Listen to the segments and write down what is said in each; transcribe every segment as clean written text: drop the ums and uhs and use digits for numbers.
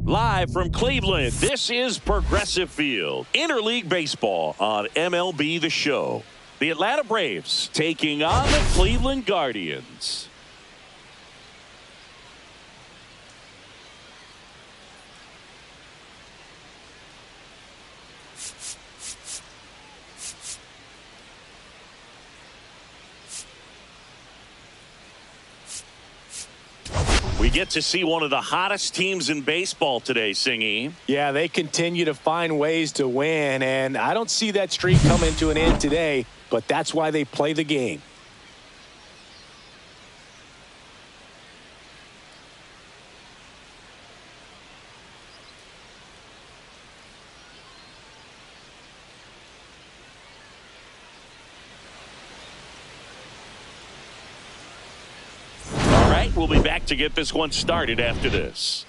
Live from Cleveland, this is Progressive Field. Interleague Baseball on MLB The Show. The Atlanta Braves taking on the Cleveland Guardians. We get to see one of the hottest teams in baseball today, Singy. Yeah, they continue to find ways to win, and I don't see that streak coming to an end today, but that's why they play the game. We'll be back to get this one started after this.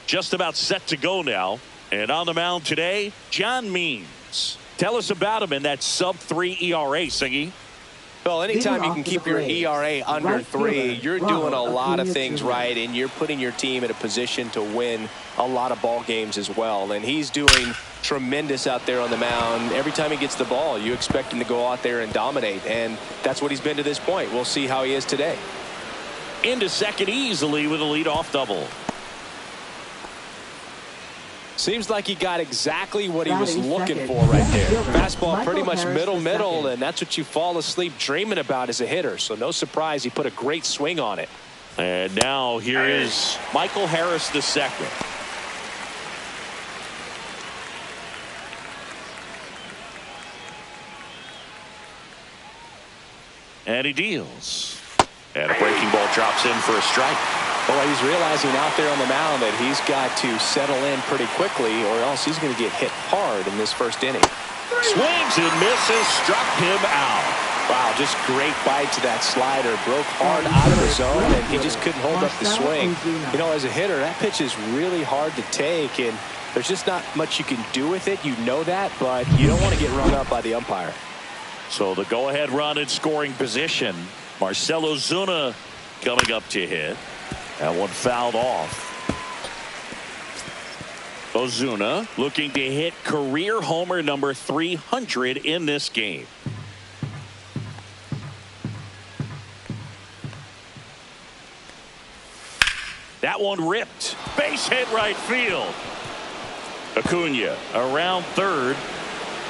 Just about set to go now. And on the mound today, John Means. Tell us about him in that sub-3 ERA, Singy. Well, anytime you can keep your ERA under 3, you're doing a lot of things right, and you're putting your team in a position to win a lot of ball games as well. And he's doing tremendous out there on the mound. Every time he gets the ball, you expect him to go out there and dominate, and that's what he's been to this point. We'll see how he is today. Into second easily with a leadoff double. Seems like he got exactly what he was looking for right there. Fastball pretty much middle, and that's what you fall asleep dreaming about as a hitter. So no surprise he put a great swing on it. And now here is Michael Harris the second. And he deals. And a breaking ball drops in for a strike. Well, he's realizing out there on the mound that he's got to settle in pretty quickly, or else he's going to get hit hard in this first inning. Swings and misses, struck him out. Wow, just great bite to that slider. Broke hard out of the zone, and he just couldn't hold up the swing. You know, as a hitter, that pitch is really hard to take, and there's just not much you can do with it. You know that, but you don't want to get rung up by the umpire. So the go-ahead run in scoring position. Marcell Ozuna coming up to hit. That one fouled off. Ozuna looking to hit career homer number 300 in this game. That one ripped. Base hit right field. Acuna around third.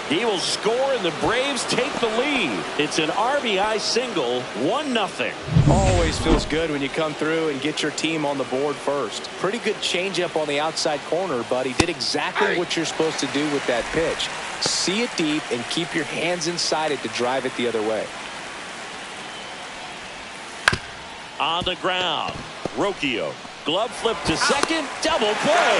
He will score, and the Braves take the lead. It's an RBI single, 1-0. Always feels good when you come through and get your team on the board first. Pretty good changeup on the outside corner, but he did exactly what you're supposed to do with that pitch. See it deep and keep your hands inside it to drive it the other way. On the ground, Rocchio. Glove flip to second, double play.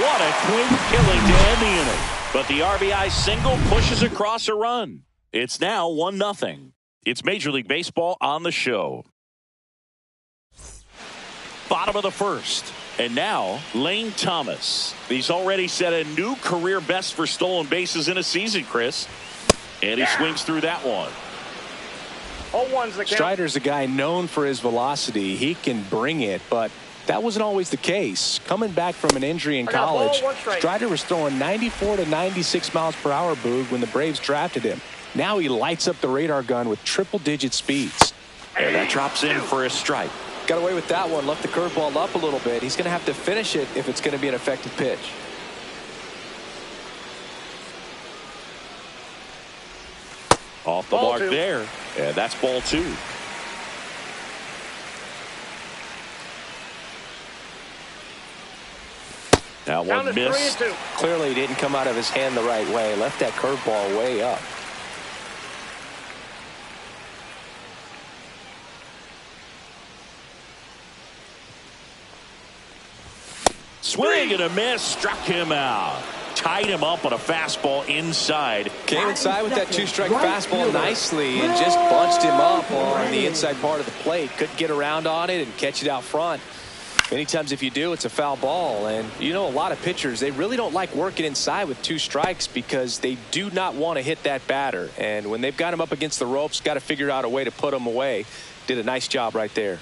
What a quick killing to end the inning. But the RBI single pushes across a run. It's now 1-0. It's Major League Baseball on the show. Bottom of the first. And now, Lane Thomas. He's already set a new career best for stolen bases in a season, Chris. And he swings through that one. Strider's a guy known for his velocity. He can bring it, but that wasn't always the case. Coming back from an injury in college, Strider was throwing 94 to 96 miles per hour, Boog, when the Braves drafted him. Now he lights up the radar gun with triple-digit speeds. And that drops in for a strike. Got away with that one. Left the curveball up a little bit. He's going to have to finish it if it's going to be an effective pitch. Off the mark there. And that's ball 2. Now one missed. Clearly he didn't come out of his hand the right way. Left that curveball way up. Swing and a miss. Struck him out. Tied him up on a fastball inside. Came inside with that 2-strike fastball nicely and just bunched him up on the inside part of the plate. Couldn't get around on it and catch it out front. Many times if you do, it's a foul ball. And you know, a lot of pitchers, they really don't like working inside with 2 strikes because they do not want to hit that batter. And when they've got him up against the ropes, got to figure out a way to put him away. Did a nice job right there.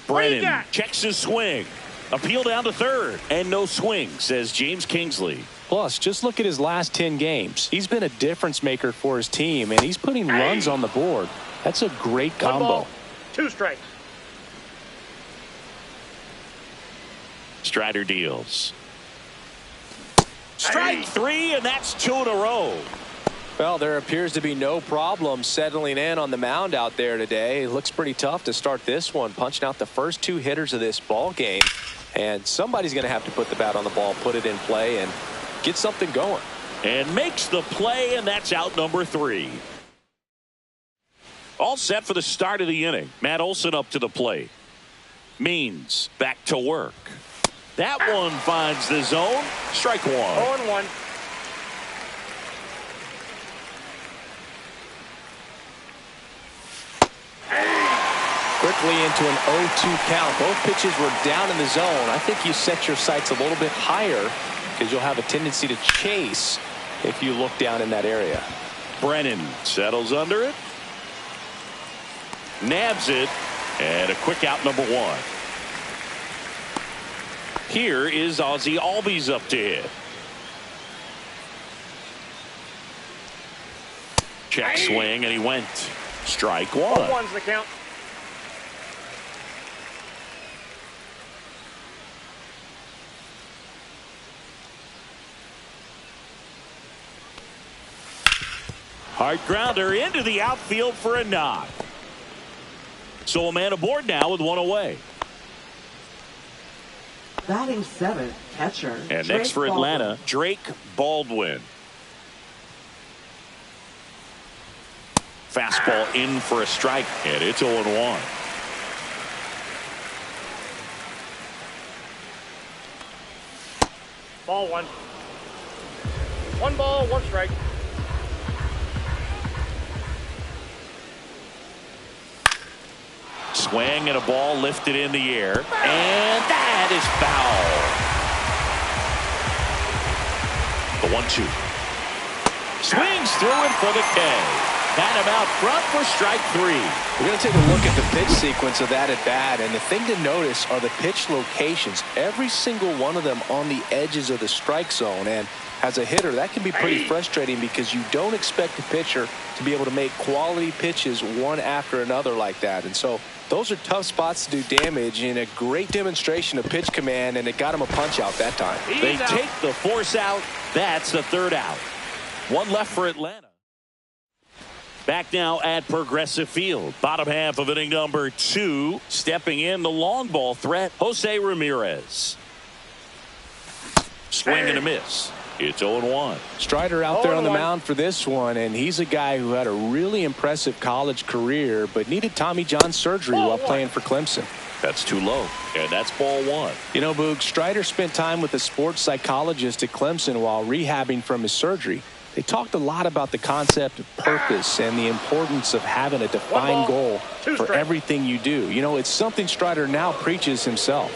Brennan checks his swing. Appeal down to third. And no swing, says James Kingsley. Plus, just look at his last 10 games. He's been a difference maker for his team, and he's putting runs on the board. That's a great combo. 1 ball, 2 strikes. Strider deals. Strike 3, and that's 2 in a row. Well, there appears to be no problem settling in on the mound out there today. It looks pretty tough to start this one, punching out the first 2 hitters of this ball game. And somebody's going to have to put the bat on the ball, put it in play, and get something going. And makes the play, and that's out number 3. All set for the start of the inning. Matt Olson up to the plate. Means back to work. That one finds the zone. Strike 1. 0-1. Quickly into an 0-2 count. Both pitches were down in the zone. I think you set your sights a little bit higher because you'll have a tendency to chase if you look down in that area. Brennan settles under it. Nabs it. And a quick out number 1. Here is Ozzie Albies up to hit. Check swing, and he went. Strike 1. 0-1's the count. Hard grounder into the outfield for a knock. So a man aboard now with 1 away. Batting 7th, catcher. And next for Atlanta, Drake Baldwin. Fastball in for a strike, and it's 0-1. Ball 1. 1 ball, 1 strike. Swing and a ball lifted in the air, and that is foul. The 1-2. Swings through it for the K. Got him out front for strike 3. We're going to take a look at the pitch sequence of that at bat, and the thing to notice are the pitch locations. Every single one of them on the edges of the strike zone, and as a hitter, that can be pretty frustrating because you don't expect a pitcher to be able to make quality pitches one after another like that. And so those are tough spots to do damage, and a great demonstration of pitch command, and it got him a punch out that time. They take the force out. That's the 3rd out. 1 left for Atlanta. Back now at Progressive Field. Bottom half of inning number 2. Stepping in the long ball threat, Jose Ramirez. Swing and a miss. It's 0-1. Strider out there on the mound for this one, and he's a guy who had a really impressive college career but needed Tommy John surgery while playing for Clemson. That's too low, and that's ball 1. You know, Boog, Strider spent time with a sports psychologist at Clemson while rehabbing from his surgery. They talked a lot about the concept of purpose and the importance of having a defined goal for everything you do. You know, it's something Strider now preaches himself.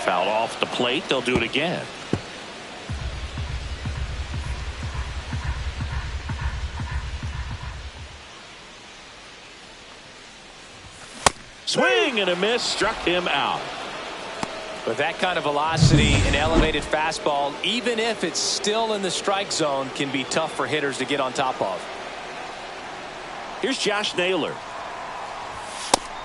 Fouled off the plate. They'll do it again. Swing and a miss. Struck him out. With that kind of velocity, an elevated fastball, even if it's still in the strike zone, can be tough for hitters to get on top of. Here's Josh Naylor.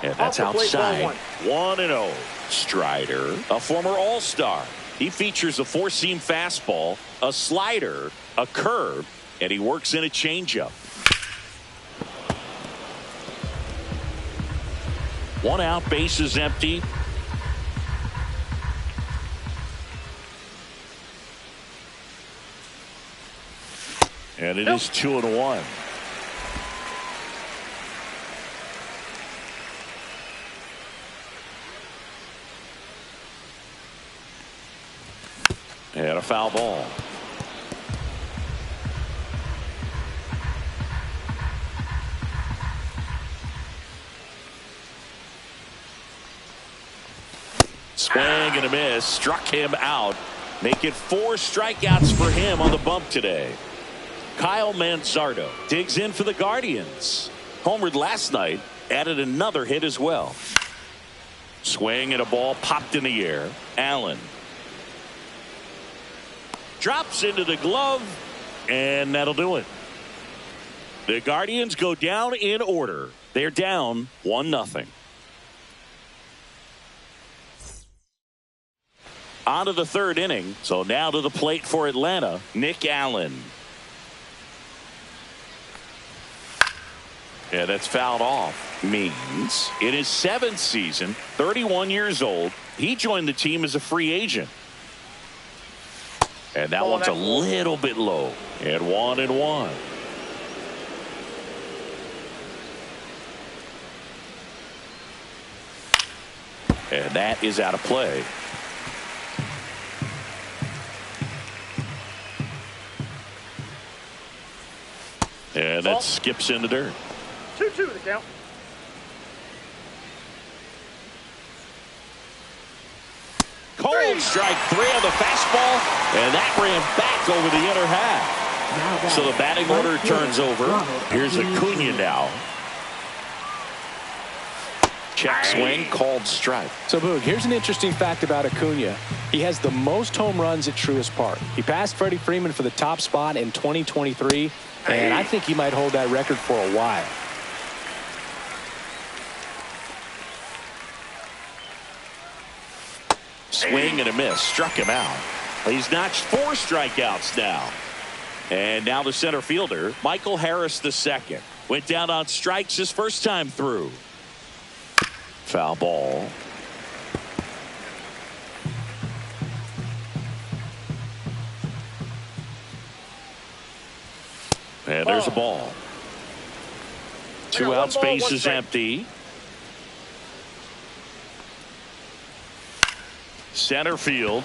And that's outside. 1-0. Strider, a former All-Star. He features a 4-seam fastball, a slider, a curve, and he works in a changeup. 1 out, base is empty. And it is 2-1. And a foul ball. Swing and a miss. Struck him out. Make it 4 strikeouts for him on the bump today. Kyle Manzardo digs in for the Guardians. Homered last night added another hit as well. Swing and a ball popped in the air. Allen drops into the glove, and that'll do it. The Guardians go down in order. They're down 1-0. On to the third inning. So now to the plate for Atlanta, Nick Allen. Yeah, that's fouled off. Means in his 7th season, 31 years old, he joined the team as a free agent. And that one's a little bit low. And 1-1. And that is out of play. And that skips in the dirt. 2-2 the count. Cold strike 3 on the fastball, and that ran back over the inner half. So the batting order turns over. Here's Acuna now. Check swing, called strike. So, Boog, here's an interesting fact about Acuna. He has the most home runs at Truist Park. He passed Freddie Freeman for the top spot in 2023, and I think he might hold that record for a while. Swing and a miss. Struck him out. He's notched 4 strikeouts now. And now the center fielder, Michael Harris II. Went down on strikes his first time through. Foul ball. And there's a ball. 2 outs, base is empty. Center field.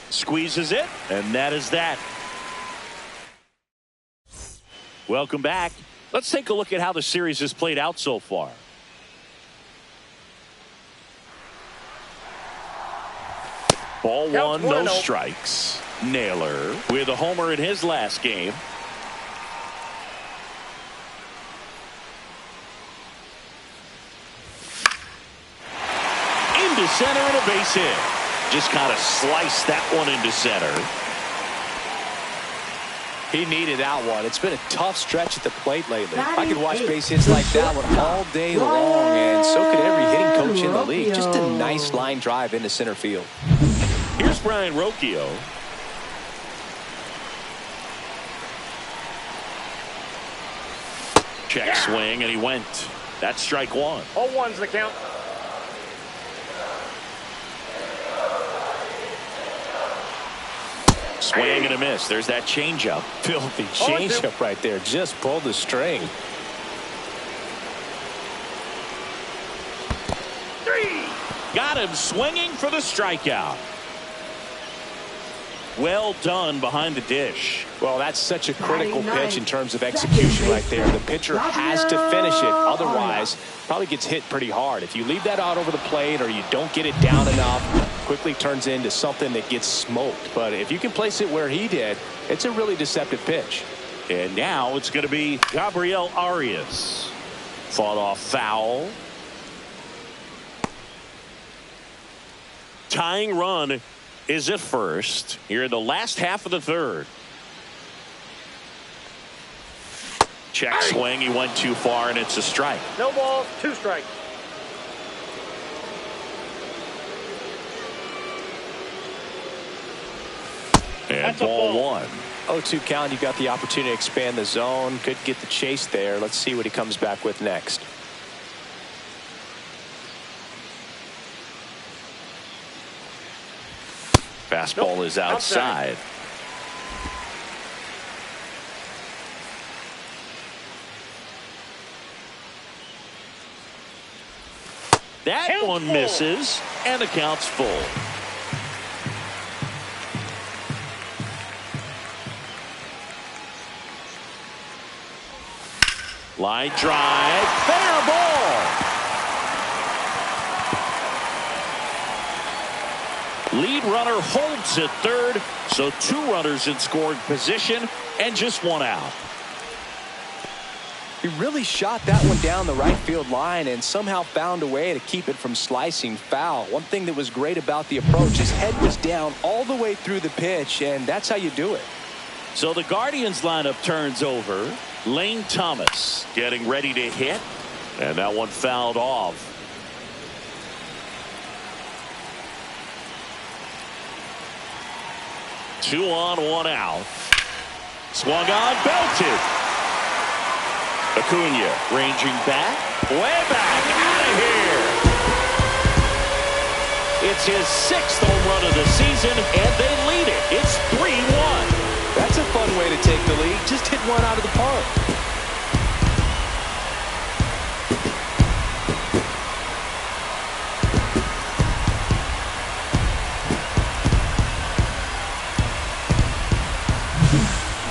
Squeezes it, and that is that. Welcome back. Let's take a look at how the series has played out so far. Ball 1, no strikes. Naylor with a homer in his last game. Into center and a base hit. Just kind of sliced that one into center. He needed that one. It's been a tough stretch at the plate lately. I could watch base hits like that one all day long, and so could every hitting coach in the league. Just a nice line drive into center field. Here's Brian Rocchio. Check swing, and he went. That's strike 1. 0-1's the count. Swing and a miss. There's that changeup. Filthy changeup right there. Just pulled the string. 3. Got him swinging for the strikeout. Well done behind the dish. Well, that's such a critical pitch in terms of execution right there. The pitcher has to finish it. Otherwise, probably gets hit pretty hard. If you leave that out over the plate or you don't get it down enough, quickly turns into something that gets smoked. But if you can place it where he did, it's a really deceptive pitch. And now it's going to be Gabriel Arias. Fought off foul. Tying run is at first here in the last half of the third. Check swing. He went too far, and it's a strike. No balls, 2 strikes. And That's a ball ball. 1. 0-2 count. You've got the opportunity to expand the zone. Could get the chase there. Let's see what he comes back with next. Fastball is outside. That Count one full. misses, and the count's full. Line drive, fair ball. Lead runner holds at third, so 2 runners in scoring position and just 1 out. He really shot that one down the right field line and somehow found a way to keep it from slicing foul. One thing that was great about the approach, his head was down all the way through the pitch, and that's how you do it. So the Guardians lineup turns over. Lane Thomas getting ready to hit, and that one fouled off. Two on, one out. Swung on, belted. Acuna ranging back, way back, out of here. It's his 6th home run of the season, and they lead it. It's 3-1. That's a fun way to take the lead. Just hit one out of the park.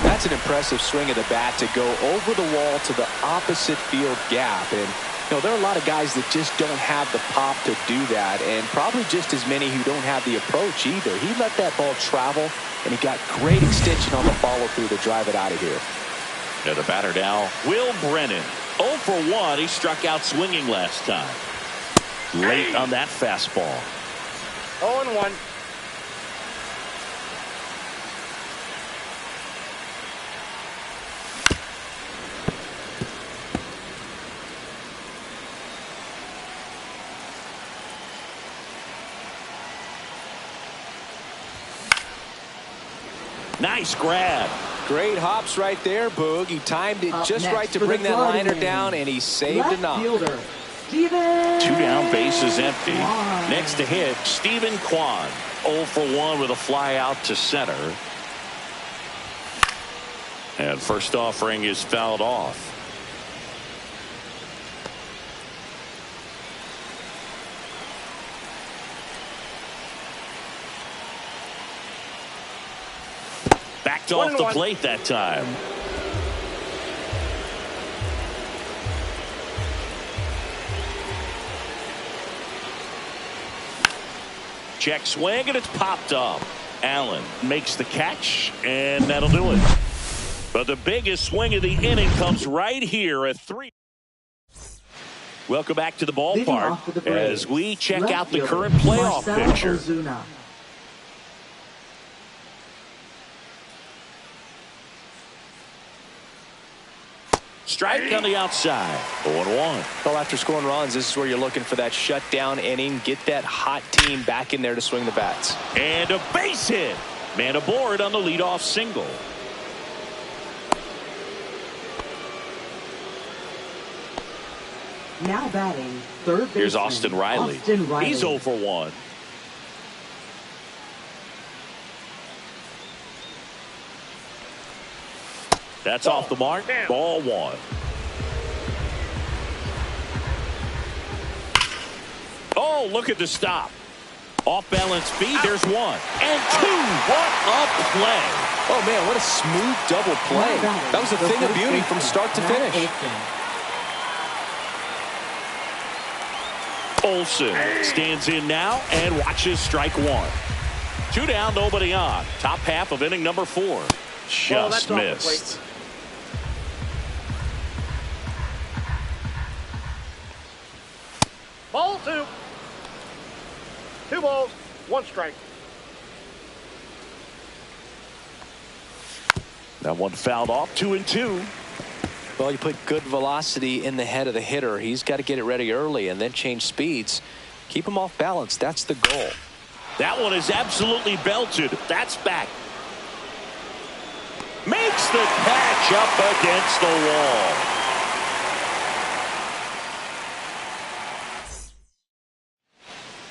That's an impressive swing of the bat to go over the wall to the opposite field gap. And there are a lot of guys that just don't have the pop to do that, and probably just as many who don't have the approach either. He let that ball travel, and he got great extension on the follow-through to drive it out of here. And the batter now, Will Brennan. 0 for 1. He struck out swinging last time. Late on that fastball. 0-1. Nice grab. Great hops right there, Boog. He timed it just right to bring that liner down, and he saved a knock. 2 down, bases empty. Next to hit, Steven Kwan. 0 for 1 with a fly out to center. And first offering is fouled off. Backed off the plate that time. Check swing, and it's popped up. Allen makes the catch, and that'll do it. But the biggest swing of the inning comes right here at 3. Welcome back to the ballpark as we check out the current playoff picture. Strike on the outside. 0-1. Well, after scoring runs, this is where you're looking for that shutdown inning. Get that hot team back in there to swing the bats. And a base hit. Man aboard on the leadoff single. Now batting, third baseman. Here's Austin Riley. He's 0 for 1. That's off the mark. Ball 1. Oh, look at the stop. Off balance speed. There's 1 and 2. What a play. Oh, man, what a smooth double play. That was a thing of beauty from start to finish. Olsen stands in now and watches strike 1. 2 down, nobody on. Top half of inning number 4. Just missed. Ball 2. 2 balls, 1 strike. That one fouled off. 2-2. Well, you put good velocity in the head of the hitter. He's got to get it ready early and then change speeds. Keep him off balance. That's the goal. That one is absolutely belted. That's back. Makes the catch up against the wall.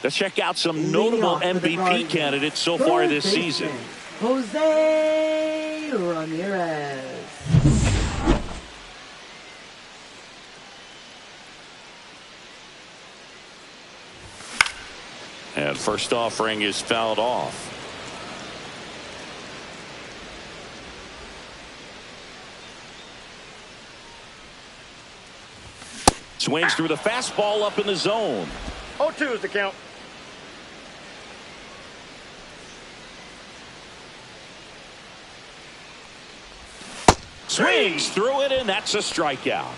Let's check out some notable MVP candidates so far this season. Jose Ramirez. And first offering is fouled off. Swings through the fastball up in the zone. 0-2 is the count. Swings through it, and that's a strikeout.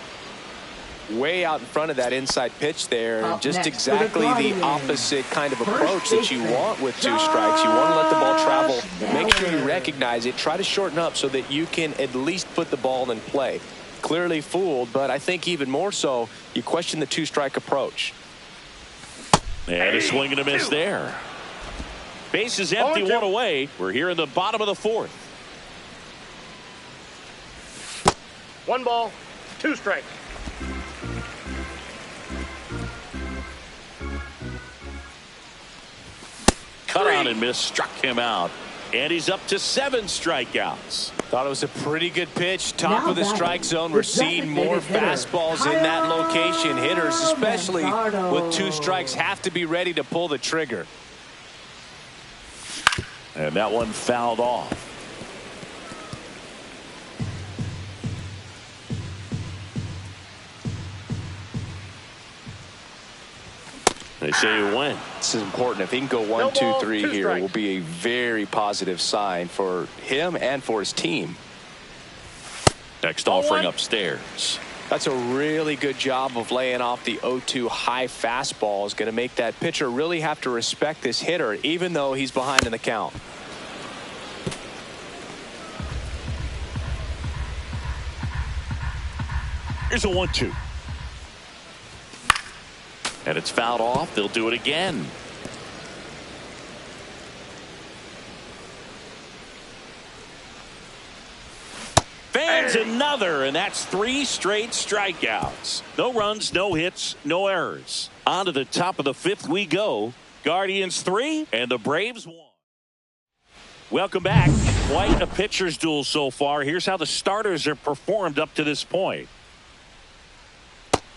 way out in front of that inside pitch there. And just next exactly the opposite kind of approach that you want with 2 strikes. You want to let the ball travel. Make sure you recognize it. Try to shorten up so that you can at least put the ball in play. Clearly fooled, but I think even more so, you question the 2-strike approach. And a swing and a miss there. Base is empty, 1 away. We're here in the bottom of the 4th. 1 ball, 2 strikes. Cut on and miss, struck him out. And he's up to 7 strikeouts. Thought it was a pretty good pitch. Top of the strike zone. We're seeing more fastballs in that location. Hitters, especially with 2 strikes, have to be ready to pull the trigger. And that one fouled off. They say you win. This is important. If he can go 1, 2, 3 here, it will be a very positive sign for him and for his team. Next offering upstairs. That's a really good job of laying off the 0-2 high fastball. Is going to make that pitcher really have to respect this hitter, even though he's behind in the count. Here's a 1-2. And it's fouled off. They'll do it again. Fans another, and that's 3 straight strikeouts. No runs, no hits, no errors. On to the top of the 5th we go. Guardians 3 and the Braves 1. Welcome back. Quite a pitcher's duel so far. Here's how the starters have performed up to this point.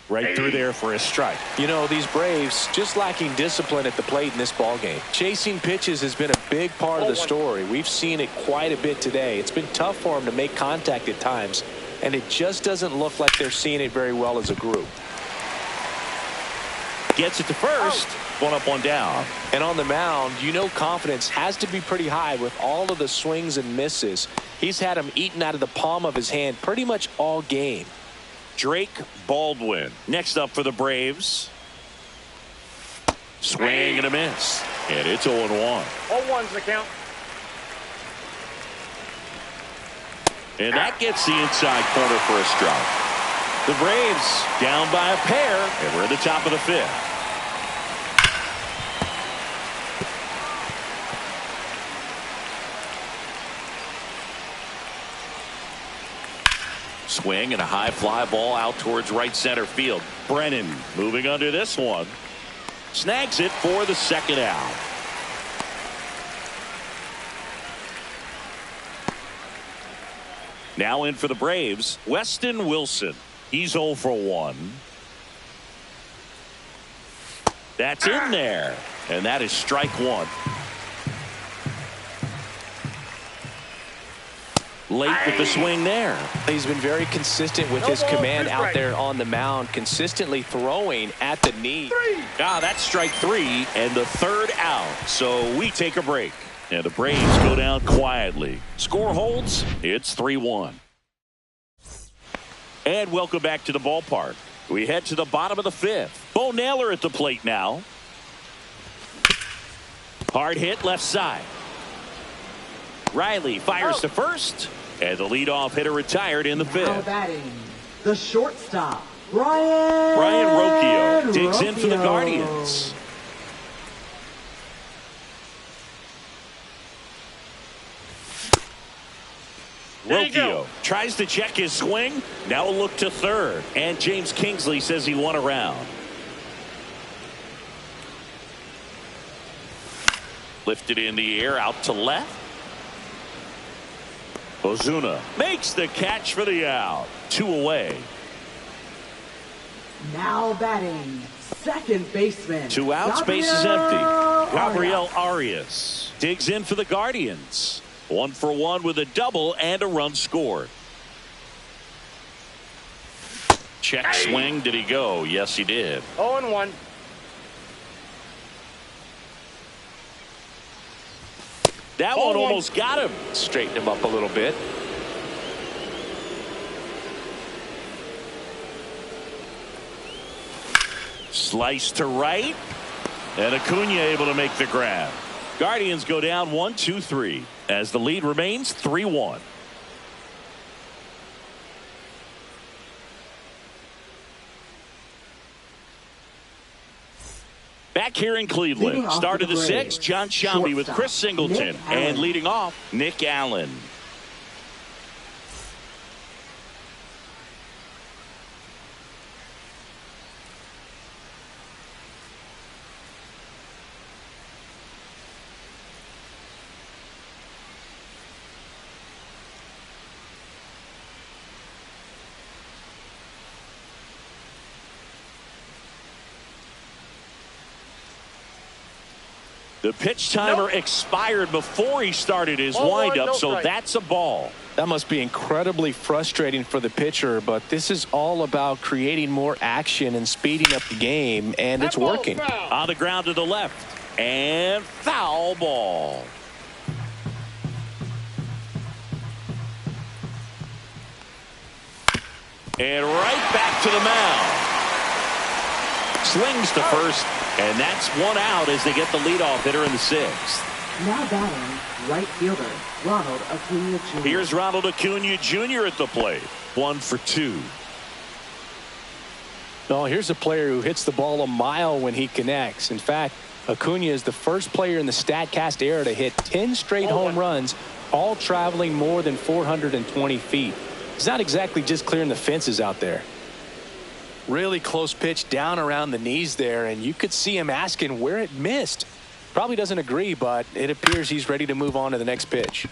Right through there for a strike. You know, these Braves just lacking discipline at the plate in this ballgame. Chasing pitches has been a big part of the story. We've seen it quite a bit today. It's been tough for them to make contact at times, and it just doesn't look like they're seeing it very well as a group. Gets it to first. 1 up, 1 down. And on the mound, you know confidence has to be pretty high with all of the swings and misses. He's had them eaten out of the palm of his hand pretty much all game. Drake Baldwin next up for the Braves. Swing and a miss. And it's 0-1. 0-1's the count. And that gets the inside corner for a strike. The Braves down by a pair, and we're at the top of the 5th. Swing and a high fly ball out towards right center field. Brennan moving under this one. Snags it for the 2nd out. Now in for the Braves, Weston Wilson. He's 0 for 1. That's in there. And that is strike 1. Late with the swing there. He's been very consistent with his command out there on the mound, consistently throwing at the knee. That's strike 3 and the 3rd out. So we take a break. And the Braves go down quietly. Score holds. It's 3-1. And welcome back to the ballpark. We head to the bottom of the 5th. Bo Naylor at the plate now. Hard hit left side. Riley fires to first, and the leadoff hitter retired in the 5th. Now batting, the shortstop, Brian Rocchio digs in for the Guardians. Rocchio tries to check his swing. Now a look to third, and James Kingsley says he won a round. Lifted in the air out to left. Ozuna makes the catch for the out. 2 away. Now batting, second baseman. 2 outs, base is empty. Gabriel Arias digs in for the Guardians. 1 for 1 with a double and a run scored. Check swing. Did he go? Yes, he did. 0-1. That one almost got him. Straighten him up a little bit. Slice to right. And Acuna able to make the grab. Guardians go down 1-2-3 as the lead remains 3-1. Back here in Cleveland, start of the sixth, John Shambi with Chris Singleton, and leading off, Nick Allen. The pitch timer expired before he started his windup, so that's a ball. That must be incredibly frustrating for the pitcher, but this is all about creating more action and speeding up the game, and it's working. On the ground to the left, and foul ball. And right back to the mound. Swings to first, and that's one out as they get the leadoff hitter in the sixth. Now batting, right fielder, Ronald Acuna Jr. Here's Ronald Acuna Jr. at the plate. 1 for 2. No, here's a player who hits the ball a mile when he connects. In fact, Acuna is the first player in the StatCast era to hit 10 straight home runs, all traveling more than 420 feet. He's not exactly just clearing the fences out there. Really close pitch down around the knees there, and you could see him asking where it missed. Probably doesn't agree, but it appears he's ready to move on to the next pitch.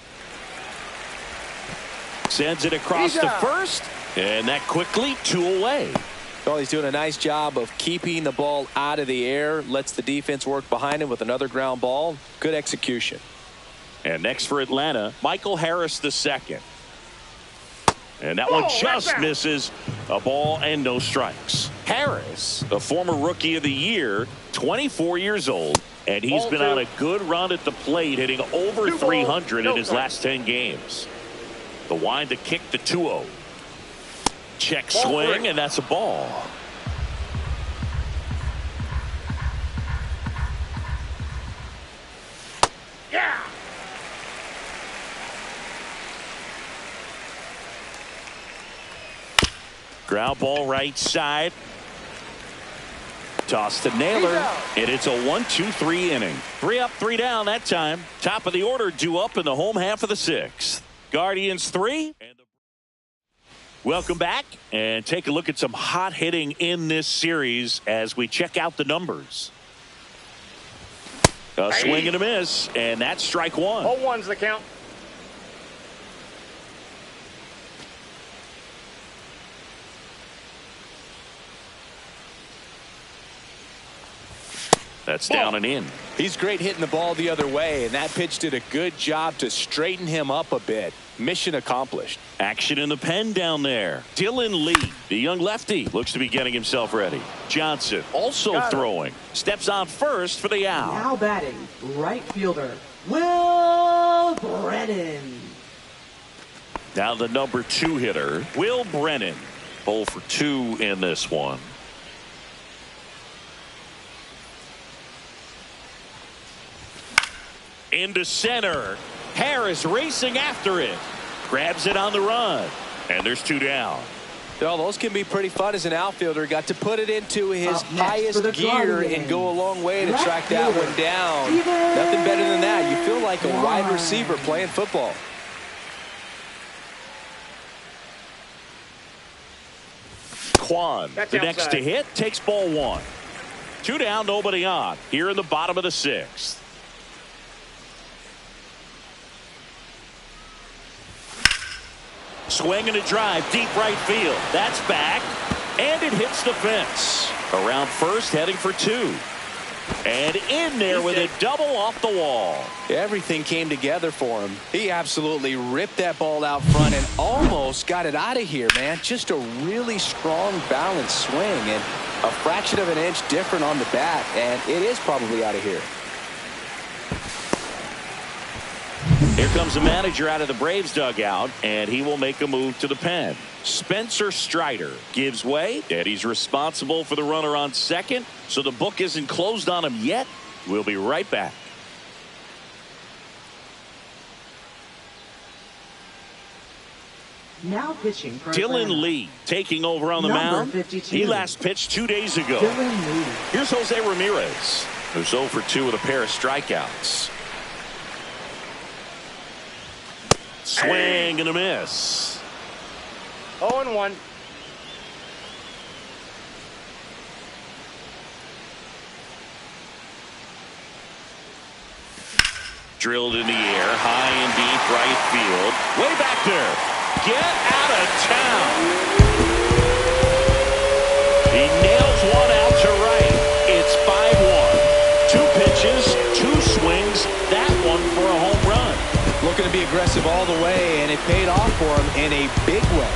Sends it across to first, and that quickly 2 away. Well, he's doing a nice job of keeping the ball out of the air, lets the defense work behind him with another ground ball. Good execution. And next for Atlanta, Michael Harris the second. And that one just misses. A ball and no strikes. Harris, a former rookie of the year, 24 years old, and he's been on a good run at the plate, hitting over 300 in his last 10 games. The wind to kick the 2-0. Check swing, and that's a ball. Yeah. Ground ball right side. Toss to Naylor, and it's a 1-2-3 inning. 3 up, 3 down that time. Top of the order due up in the home half of the sixth. Guardians 3. Welcome back, and take a look at some hot hitting in this series as we check out the numbers. A swing and a miss, and that's strike one. 0-1's the count. That's down and in. He's great hitting the ball the other way, and that pitch did a good job to straighten him up a bit. Mission accomplished. Action in the pen down there. Dylan Lee, the young lefty, looks to be getting himself ready. Johnson also throwing. Steps on first for the out. Now batting, right fielder, Will Brennan. Now the number 2 hitter, Will Brennan. 0 for 2 in this one. Into center. Harris racing after it. Grabs it on the run. And there's 2 down. Well, those can be pretty fun as an outfielder. Got to put it into his highest gear and go a long way to track that one down. Nothing better than that. You feel like a wide receiver playing football. Quan, the next to hit, takes ball 1. 2 down, nobody on. Here in the bottom of the sixth. Swing and a drive, deep right field. That's back, and it hits the fence. Around first, heading for 2. And in there with a double off the wall. Everything came together for him. He absolutely ripped that ball out front and almost got it out of here, man. Just a really strong, balanced swing, and a fraction of an inch different on the bat, and it is probably out of here. Here comes the manager out of the Braves dugout, and he will make a move to the pen. Spencer Strider gives way, and he's responsible for the runner on second, so the book isn't closed on him yet. We'll be right back. Now pitching for Dylan Atlanta. Lee taking over on the Number mound. 52. He last pitched 2 days ago. Dylan Lee. Here's Jose Ramirez, who's 0 for 2 with a pair of strikeouts. Swing and a miss. 0-1. Drilled in the air, high and deep right field. Way back there. Get out of town. He nails one out to right. It's 5-1. 2 pitches, 2 swings. That one for a home run. Looking to be aggressive all the way, and it paid off for him in a big way.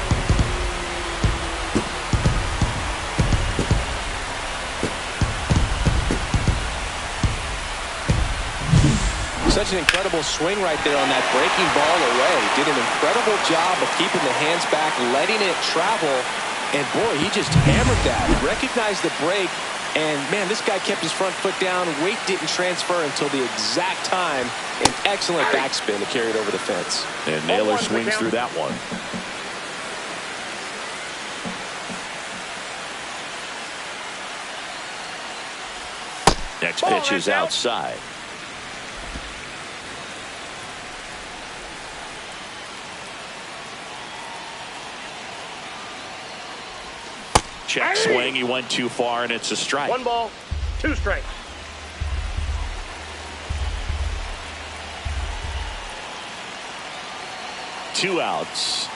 Such an incredible swing right there on that breaking ball away. Did an incredible job of keeping the hands back, letting it travel. And boy, he just hammered that. Recognized the break. And man, this guy kept his front foot down. Weight didn't transfer until the exact time. An excellent backspin to carry it over the fence. And Naylor swings through that one. Next pitch is outside. Check swing. He went too far, and it's a strike. 1 ball, 2 strikes. Two outs.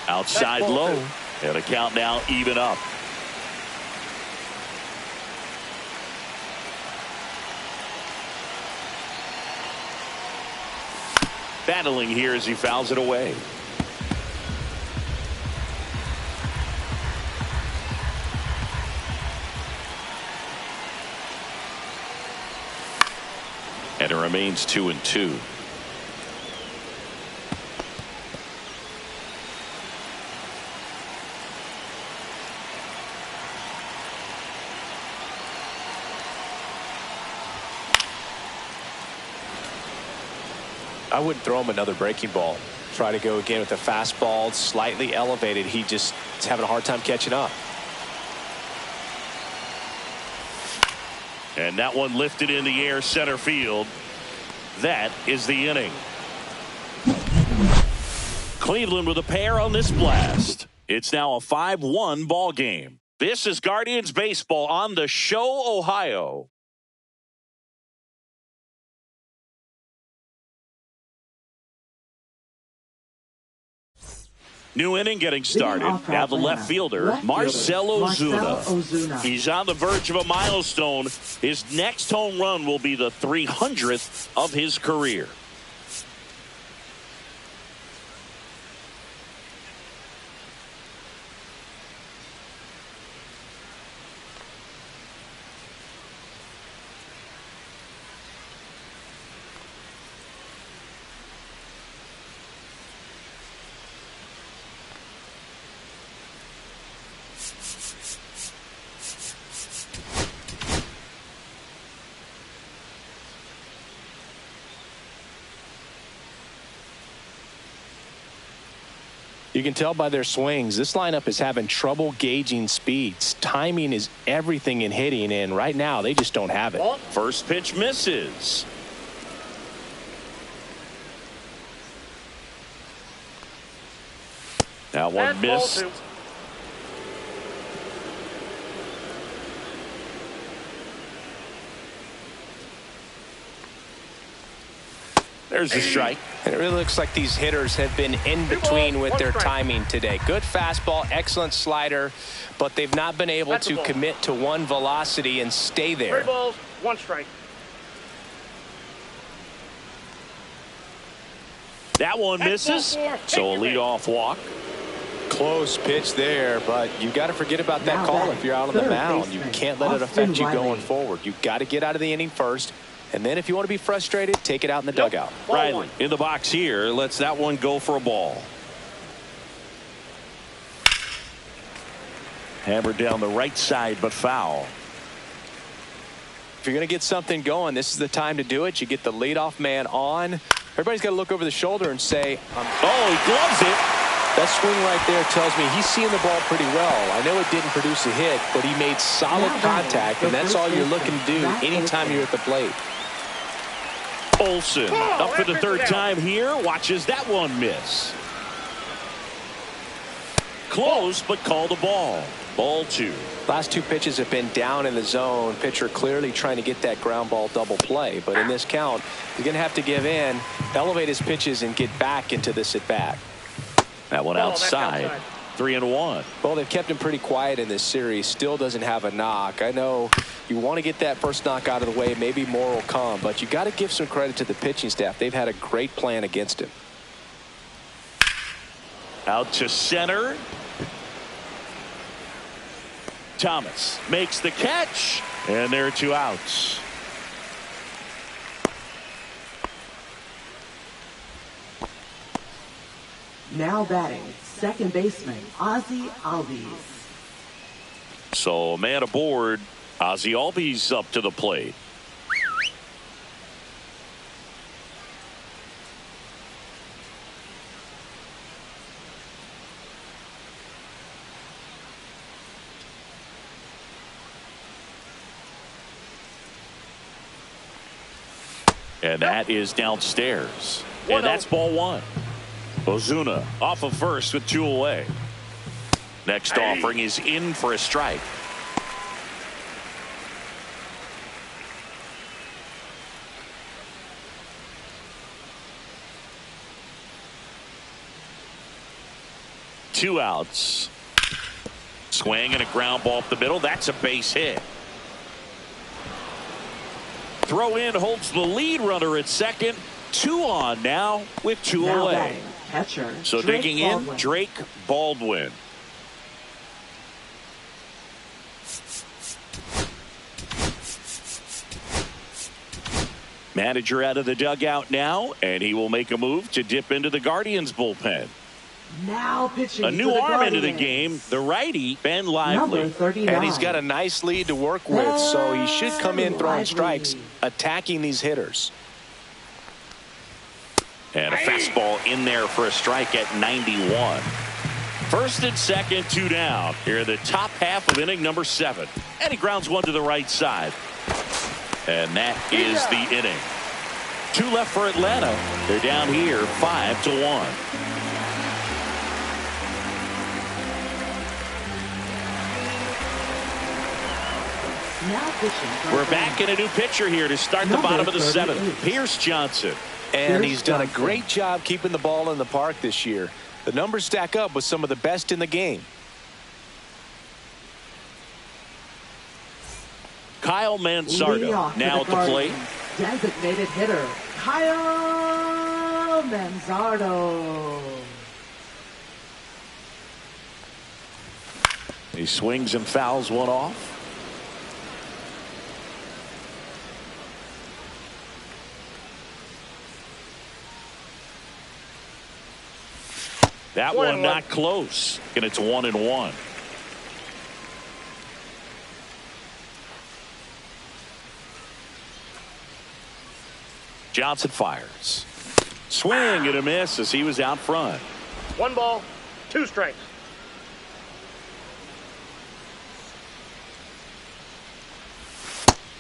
Outside That's ball low. 2. And a count now even up. Battling here as he fouls it away. And it remains 2-2. I wouldn't throw him another breaking ball. Try to go again with the fastball, slightly elevated. He just is having a hard time catching up. And that one lifted in the air center field. That is the inning. Cleveland with a pair on this blast. It's now a 5-1 ball game. This is Guardians Baseball on the Show, Ohio. New inning getting started. Now the left fielder, Marcell Ozuna. He's on the verge of a milestone. His next home run will be the 300th of his career. You can tell by their swings, this lineup is having trouble gauging speeds. Timing is everything in hitting, and right now they just don't have it. First pitch misses. That one missed. There's a strike. And it really looks like these hitters have been in between with their timing today. Good fastball, excellent slider, but they've not been able to commit to one velocity and stay there. 3 balls, 1 strike. That one misses. So a leadoff walk. Close pitch there, but you got to forget about that call if you're out on the mound. You can't let it affect you going forward. You've got to get out of the inning first. And then if you want to be frustrated, take it out in the dugout. Riley in the box here lets that one go for a ball. Hammered down the right side, but foul. If you're going to get something going, this is the time to do it. You get the leadoff man on. Everybody's got to look over the shoulder and say, oh, he gloves it. That swing right there tells me he's seeing the ball pretty well. I know it didn't produce a hit, but he made solid contact, and that's all you're looking to do anytime you're at the plate. Olsen up for the third time here. Watches that one miss. Close, but called a ball. Ball 2. Last 2 pitches have been down in the zone. Pitcher clearly trying to get that ground ball double play. But in this count, he's going to have to give in, elevate his pitches, and get back into this at bat. That one outside. 3-1. Well, they've kept him pretty quiet in this series. Still doesn't have a knock. I know you want to get that first knock out of the way. Maybe more will come. But you got to give some credit to the pitching staff. They've had a great plan against him. Out to center. Thomas makes the catch, and there are 2 outs. Now batting, second baseman, Ozzie Albies. So man aboard, Ozzie Albies up to the plate. And that is downstairs. And that's ball 1. Ozuna off of first with 2 away. Next offering is in for a strike. Two outs. Swing and a ground ball up the middle. That's a base hit. Throw in holds the lead runner at second. 2 on now with 2 away. Catcher, so Drake digging in, Baldwin. Drake Baldwin. Manager out of the dugout now, and he will make a move to dip into the Guardians bullpen. Now pitching a new arm into the game, the righty, Ben Lively. And he's got a nice lead to work with, so he should come in throwing strikes, attacking these hitters. And a fastball in there for a strike at 91. First and second, 2 down. Here in the top half of inning number 7. And he grounds one to the right side. And that is the inning. 2 left for Atlanta. They're down here 5-1. We're back in a new pitcher here to start the bottom of the 7th. Pierce Johnson. And he's done a great job keeping the ball in the park this year. The numbers stack up with some of the best in the game. Kyle Manzardo now at the plate. Designated hitter, Kyle Manzardo. He swings and fouls one off. That one not close, and it's 1-1. Johnson fires. Swing and a miss as he was out front. 1 ball, 2 strikes.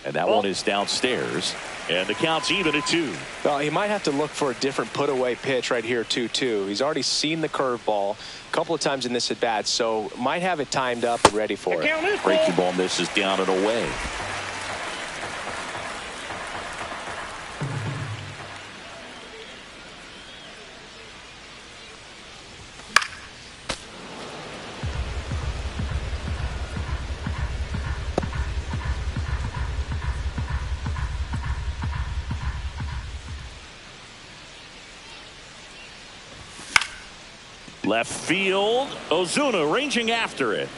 And that one is downstairs. And the count's even at 2. Well, he might have to look for a different put-away pitch right here, 2-2. He's already seen the curveball a couple of times in this at-bat, so might have it timed up and ready for it. Breaking ball misses down and away. Left field, Ozuna ranging after it.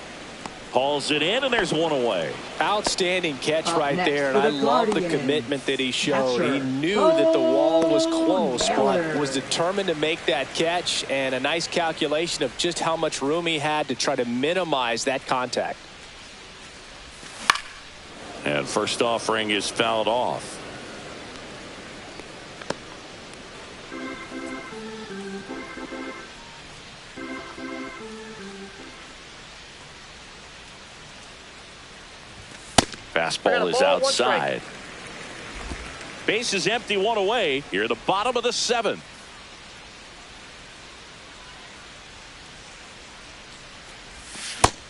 Hauls it in, and there's one away. Outstanding catch right next there, and for I the love the Guardians. commitment that he showed. Catcher, He knew that the wall was close, but Miller. was determined to make that catch, and a nice calculation of just how much room he had to try to minimize that contact. And first offering is fouled off. Fastball is outside. Base is empty, one away. Here at the bottom of the seventh.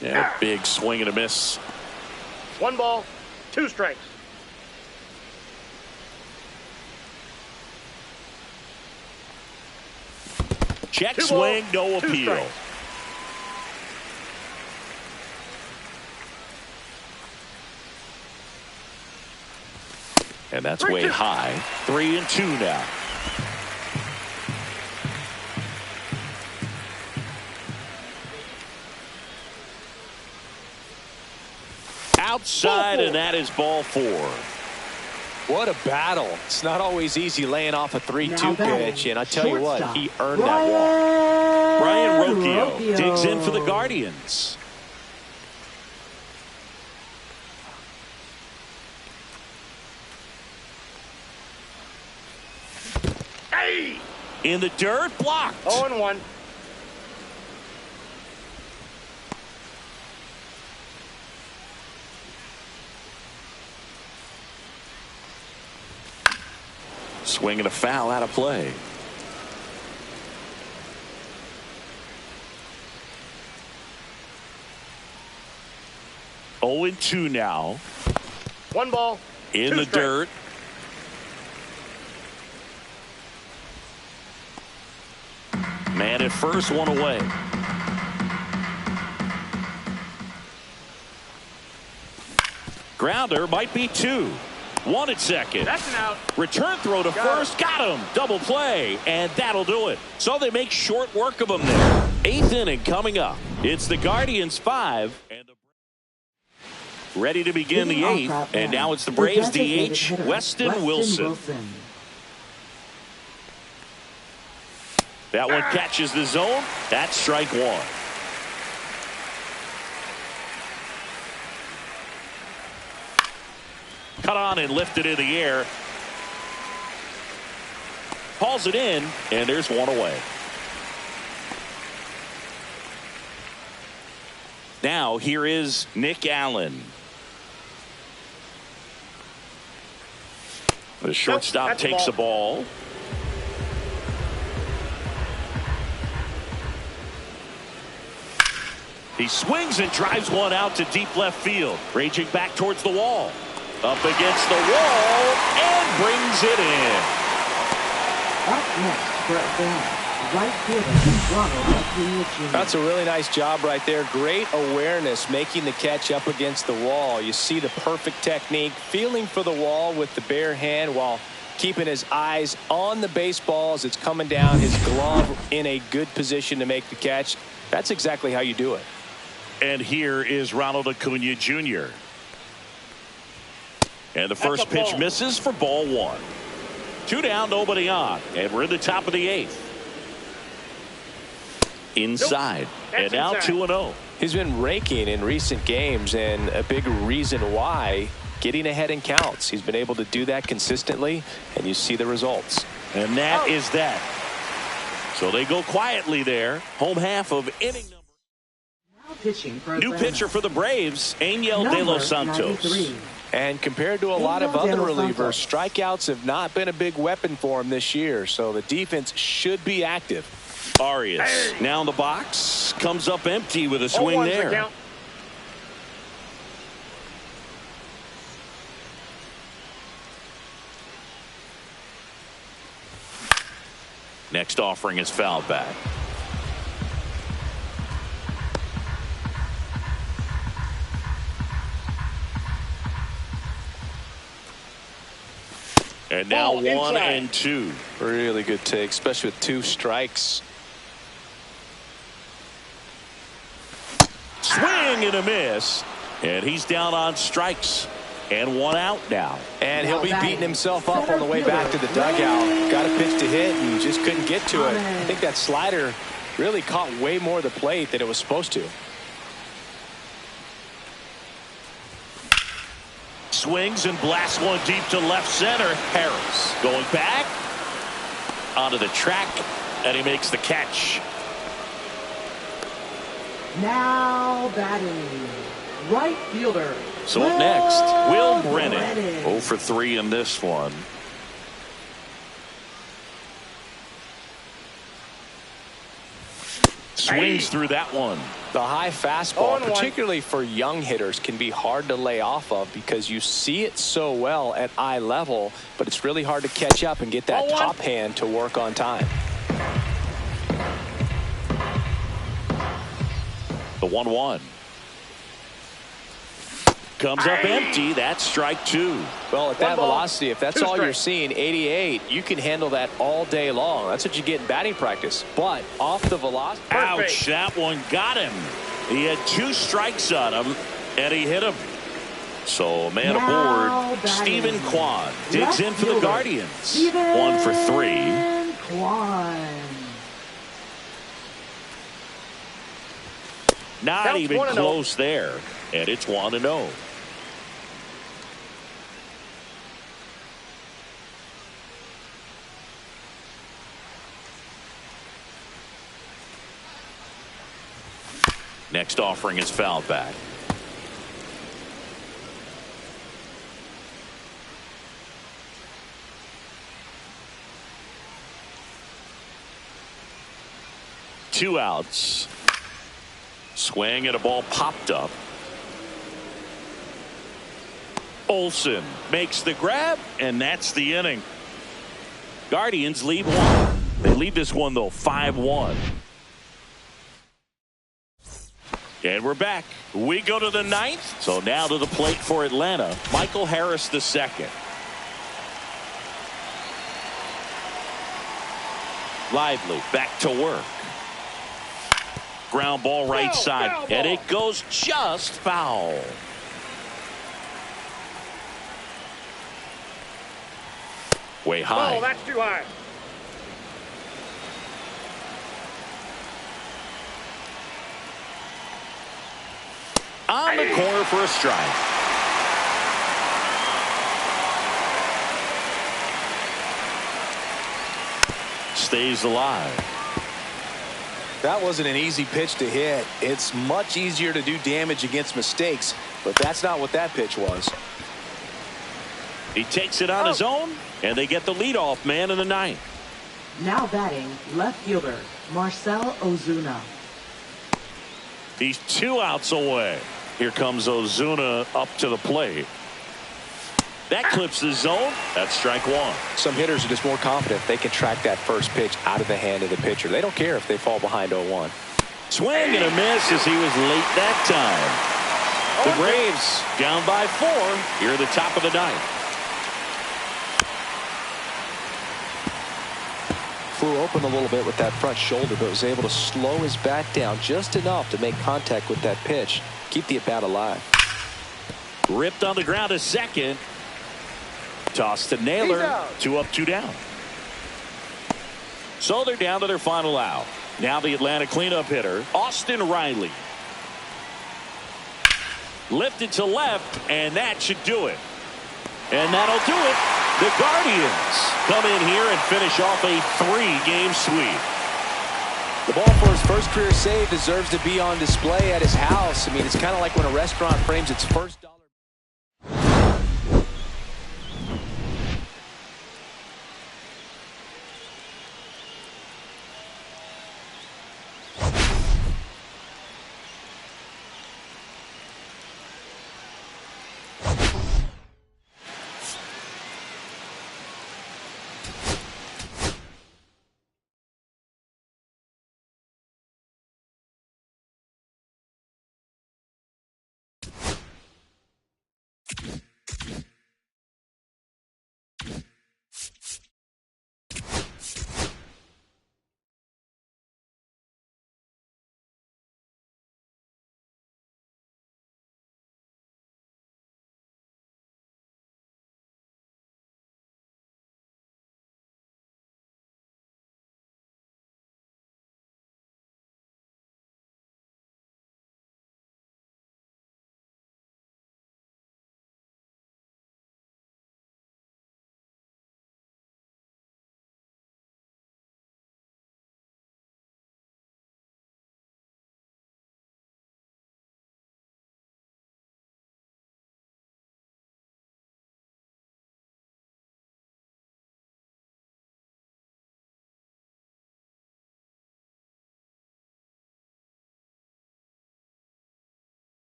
Yeah, big swing and a miss. 1 ball, 2 strikes. Check 2 swing, balls, no 2 appeal. strikes. And that's way high. 3-2 now. Outside, and that is ball 4. What a battle. It's not always easy laying off a 3-2 pitch, and I tell you what, he earned that walk. Brian Rocchio digs in for the Guardians. Hey! In the dirt, blocked. 0-1. Swing and a foul out of play. Oh and 2 now. 1 ball, In 2 the strikes. dirt. Man at first, one away. Grounder might be 2. 1 at second. That's an out. Return throw to Got first. Got him. Double play. And that'll do it. So they make short work of him there. 8th inning coming up. It's the Guardians 5. And ready to begin the 8th. And now it's the Braves DH, Weston Wilson. That one catches the zone. That's strike 1. Cut on and lifted in the air. Hauls it in, and there's one away. Now here is Nick Allen. The shortstop takes the ball. He swings and drives one out to deep left field. Raging back towards the wall. Up against the wall and brings it in. Up next, Brett Brown. Right fielder, Ronald Acuna Jr. That's a really nice job right there. Great awareness making the catch up against the wall. You see the perfect technique, feeling for the wall with the bare hand while keeping his eyes on the baseball as it's coming down, his glove in a good position to make the catch. That's exactly how you do it. And here is Ronald Acuna Jr. And the first pitch misses for ball 1. 2 down, nobody on. And we're in the top of the 8th. Inside. And now 2-0. He's been raking in recent games, and a big reason why, getting ahead in counts. He's been able to do that consistently, and you see the results. And that is that. So they go quietly there. Home half of inning number. Now pitching for New Atlanta. pitcher for the Braves, Angel De Number Los Santos. 93. And compared to a lot of Angel other De Los relievers, Santos. strikeouts have not been a big weapon for him this year, so the defense should be active. Arias now in the box. Comes up empty with a swing 0-1's the there. count. Next offering is fouled back. And now Ball 1 inside. and 2. Really good take, especially with 2 strikes. Swing Swing and a miss. And he's down on strikes. And one out now. And he'll be beating himself up on the way back to the dugout. Got a pitch to hit and just couldn't get to it. I think that slider really caught way more of the plate than it was supposed to. Swings and blasts one deep to left center. Harris going back onto the track, and he makes the catch. Now batting, right fielder. So up next, Will Brennan. 0 for 3 in this one. Swings through that one. The high fastball, particularly for young hitters, can be hard to lay off of because you see it so well at eye level, but it's really hard to catch up and get that top hand to work on time. The 1-1. Comes up empty. That's strike 2. Well, at that velocity, if that's all you're seeing, 88, you can handle that all day long. That's what you get in batting practice. But off the velocity. Ouch, that one got him. He had 2 strikes on him, and he hit him. So, man aboard, Stephen Kwan digs in for the Guardians. 1 for 3. Kwan. Not even close there. And it's 1-0. Next offering is fouled back. Two outs. Swing and a ball popped up. Olsen makes the grab, and that's the inning. Guardians lead 1. They lead this one, though, 5-1. And we're back. We go to the 9th. So now to the plate for Atlanta, Michael Harris II. Lively back to work. Ground ball right side, and it goes just foul. Way high. Oh, that's too high. On the corner for a strike. Stays alive. That wasn't an easy pitch to hit. It's much easier to do damage against mistakes, but that's not what that pitch was. He takes it on his own, and they get the leadoff man in the 9th. Now batting, left fielder, Marcell Ozuna. He's 2 outs away. Here comes Ozuna up to the plate. That clips the zone. That's strike 1. Some hitters are just more confident they can track that first pitch out of the hand of the pitcher. They don't care if they fall behind 0-1. Swing and a miss as he was late that time. The Braves down by 4 here at the top of the 9th. Flew open a little bit with that front shoulder, but was able to slow his bat down just enough to make contact with that pitch. Keep the at-bat alive. Ripped on the ground to second. Toss to Naylor. 2 up, 2 down. So they're down to their final out. Now the Atlanta cleanup hitter, Austin Riley. Lifted to left, and that should do it. And that'll do it. The Guardians come in here and finish off a 3-game sweep. The ball for his first career save deserves to be on display at his house. I mean, it's kind of like when a restaurant frames its first dollar.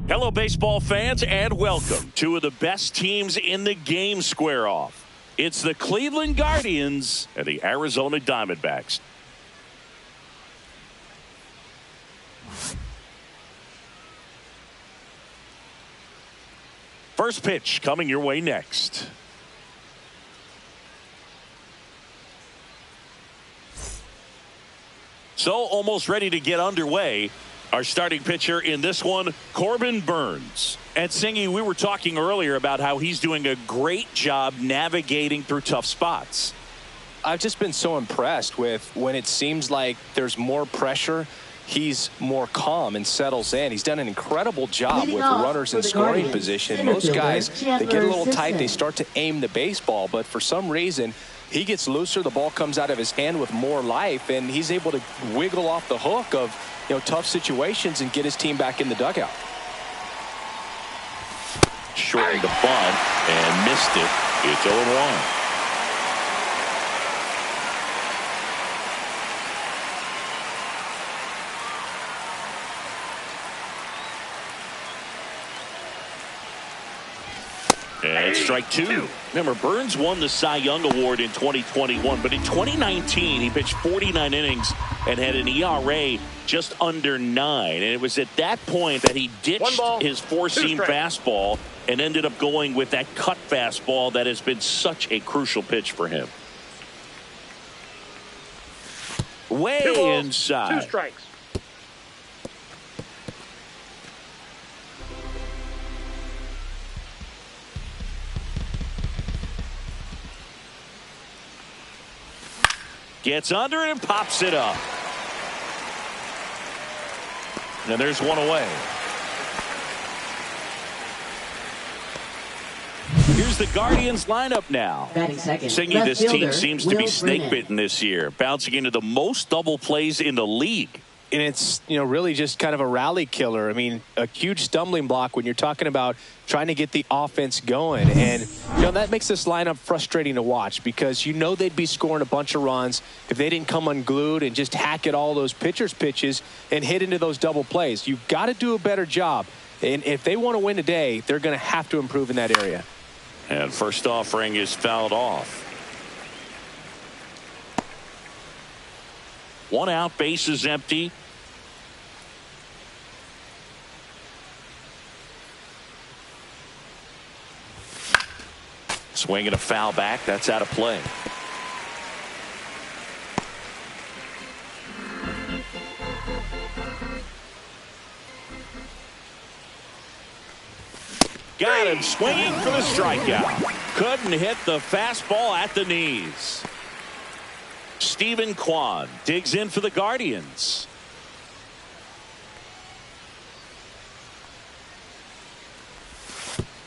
Hello, baseball fans, and welcome. Two of the best teams in the game square off. It's the Cleveland Guardians and the Arizona Diamondbacks. First pitch coming your way next. So almost ready to get underway. Our starting pitcher in this one, Corbin Burnes. And Singy, we were talking earlier about how he's doing a great job navigating through tough spots. I've just been so impressed with when it seems like there's more pressure, he's more calm and settles in. He's done an incredible job with runners in scoring position. Most guys, they get a little tight, they start to aim the baseball, but for some reason, he gets looser, the ball comes out of his hand with more life, and he's able to wiggle off the hook of tough situations and get his team back in the dugout. Shortened the bunt and missed it. It's 0-1. And strike two. Remember, Burnes won the Cy Young Award in 2021, but in 2019, he pitched 49 innings and had an ERA just under 9. And it was at that point that he ditched his four-seam fastball and ended up going with that cut fastball that has been such a crucial pitch for him. Way inside. 2 strikes. Gets under it and pops it up. And there's one away. Here's the Guardians lineup now. Singy, this team seems to be snake bitten this year, bouncing into the most double plays in the league. And it's, really just kind of a rally killer. I mean, a huge stumbling block when you're talking about trying to get the offense going. And, that makes this lineup frustrating to watch because they'd be scoring a bunch of runs if they didn't come unglued and just hack at all those pitchers' pitches and hit into those double plays. You've got to do a better job. And if they want to win today, they're going to have to improve in that area. And first offering is fouled off. 1 out, base is empty. Swinging a foul back. That's out of play. Got him swinging for the strikeout. Couldn't hit the fastball at the knees. Steven Kwan digs in for the Guardians.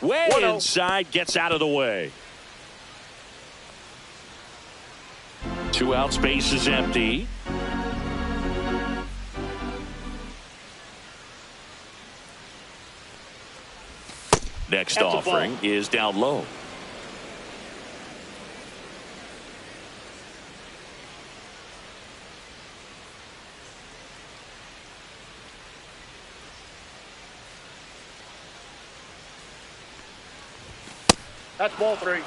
Way inside, gets out of the way. 2 outs, base is empty. Next offering is down low. That's ball 3.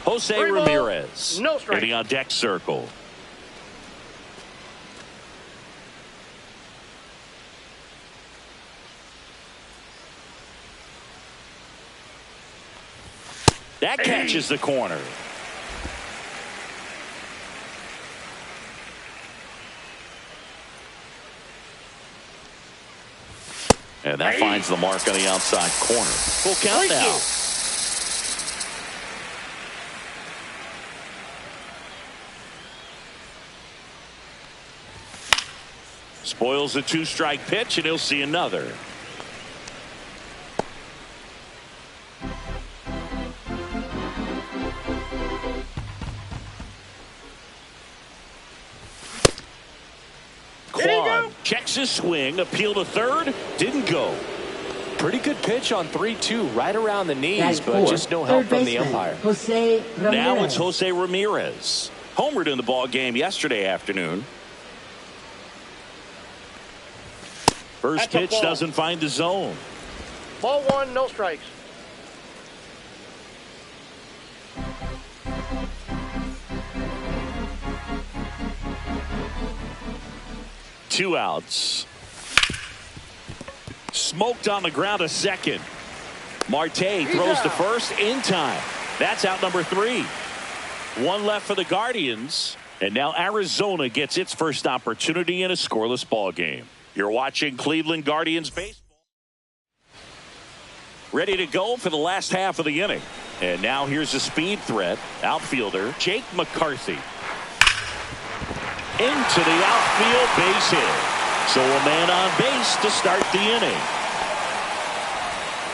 Jose Ramirez. No strike. Hitting on deck circle. That catches the corner. And that finds the mark on the outside corner. Full count now. Spoils a 2-strike pitch, and he'll see another. Kwan checks his swing, appeal to third, didn't go. Pretty good pitch on 3-2, right around the knees, but just no help from the umpire. Now it's Jose Ramirez. Homered in the ball game yesterday afternoon. First pitch doesn't find the zone. Ball one, no strikes. Two outs. Smoked on the ground to second. Marte throws to first in time. That's out number 3. One left for the Guardians. And now Arizona gets its first opportunity in a scoreless ball game. You're watching Cleveland Guardians baseball. Ready to go for the last half of the inning. And now here's a speed threat. Outfielder Jake McCarthy. Into the outfield, base hit. So a man on base to start the inning.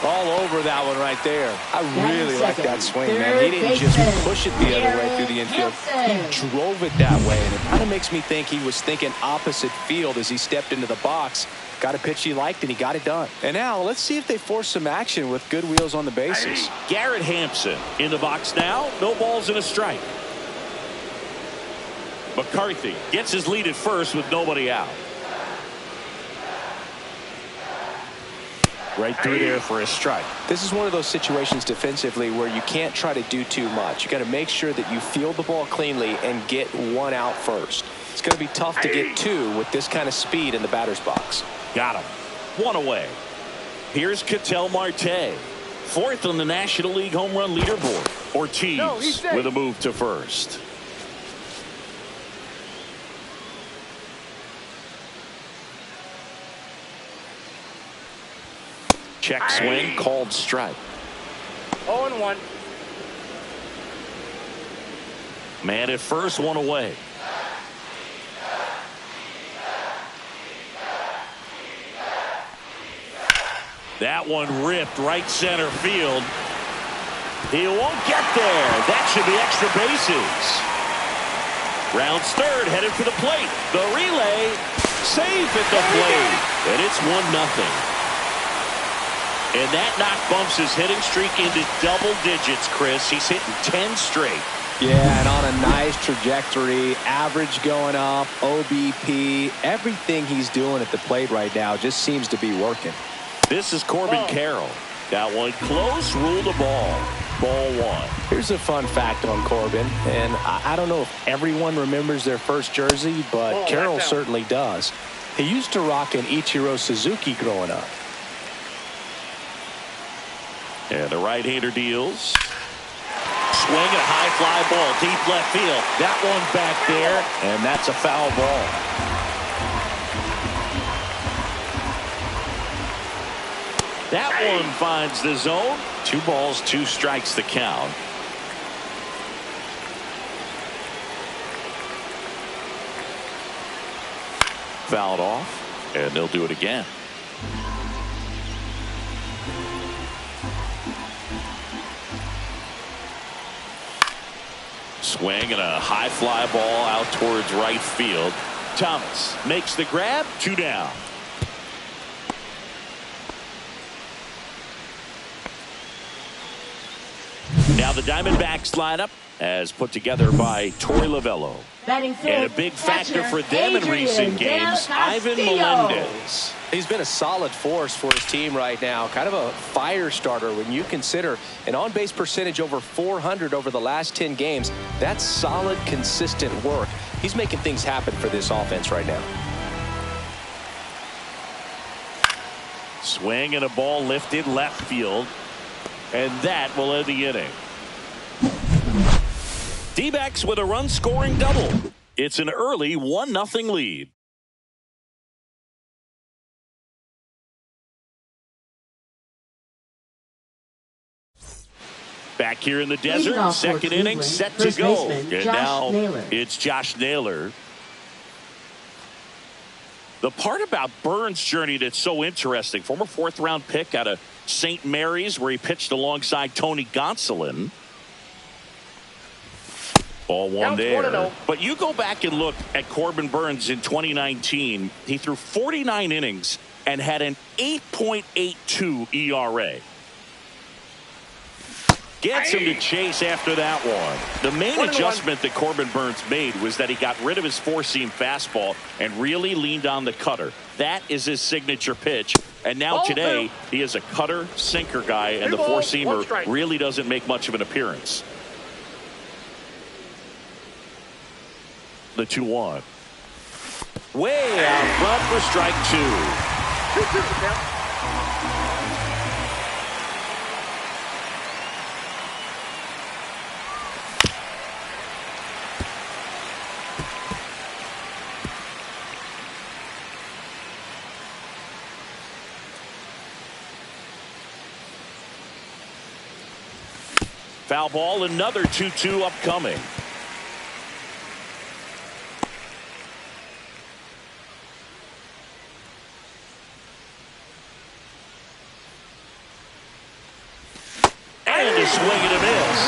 All over that one right there. I really like that swing, man. He didn't just push it the other way through the infield. He drove it that way, and it kind of makes me think he was thinking opposite field as he stepped into the box. Got a pitch he liked, and he got it done. And now let's see if they force some action with good wheels on the bases. Garrett Hampson in the box now. No balls and a strike. McCarthy gets his lead at first with nobody out. Right through there for a strike. This is one of those situations defensively where you can't try to do too much. You got to make sure that you field the ball cleanly and get one out first. It's going to be tough to get two with this kind of speed in the batter's box. Got him. One away. Here's Ketel Marte. 4th on the National League home run leaderboard. Ortiz with a move to first. Check swing, called strike. 0-1. Man at first, one away. That one ripped right center field. He won't get there. That should be extra bases. Rounds third, headed for the plate. The relay, safe at the plate. And it's 1-0. And that knock bumps his hitting streak into double digits, Chris. He's hitting 10 straight. Yeah, and on a nice trajectory. Average going up, OBP. Everything he's doing at the plate right now just seems to be working. This is Corbin Carroll. That one close, rule the ball. Ball one. Here's a fun fact on Corbin, and I don't know if everyone remembers their first jersey, but Carroll certainly does. He used to rock an Ichiro Suzuki growing up. And the right-hander deals. Swing and a high fly ball, deep left field. That one back there, and that's a foul ball. That one finds the zone. 2 balls, 2 strikes the count. Fouled off, and they'll do it again. Swing and a high fly ball out towards right field. Thomas makes the grab. 2 down. Now the Diamondbacks lineup as put together by Torey Lovello. And a big factor for them in recent games, Ivan Melendez. He's been a solid force for his team right now. Kind of a fire starter when you consider an on-base percentage over 400 over the last 10 games. That's solid, consistent work. He's making things happen for this offense right now. Swing and a ball lifted left field. And that will end the inning. D-backs with a run-scoring double. It's an early 1-0 lead. Back here in the desert, second inning set to go. And now it's Josh Naylor. The part about Burns' journey that's so interesting, former 4th-round pick out of St. Mary's, where he pitched alongside Tony Gonsolin. Ball one there. But you go back and look at Corbin Burns in 2019. He threw 49 innings and had an 8.82 ERA. Gets him to chase after that one. The main adjustment that Corbin Burns made was that he got rid of his four-seam fastball and really leaned on the cutter. That is his signature pitch. And now today, he is a cutter, sinker guy, and the four-seamer really doesn't make much of an appearance. The 2-1. Way out front for strike two. 2-2 the count. Foul ball, another 2-2 upcoming. And a swing and a miss.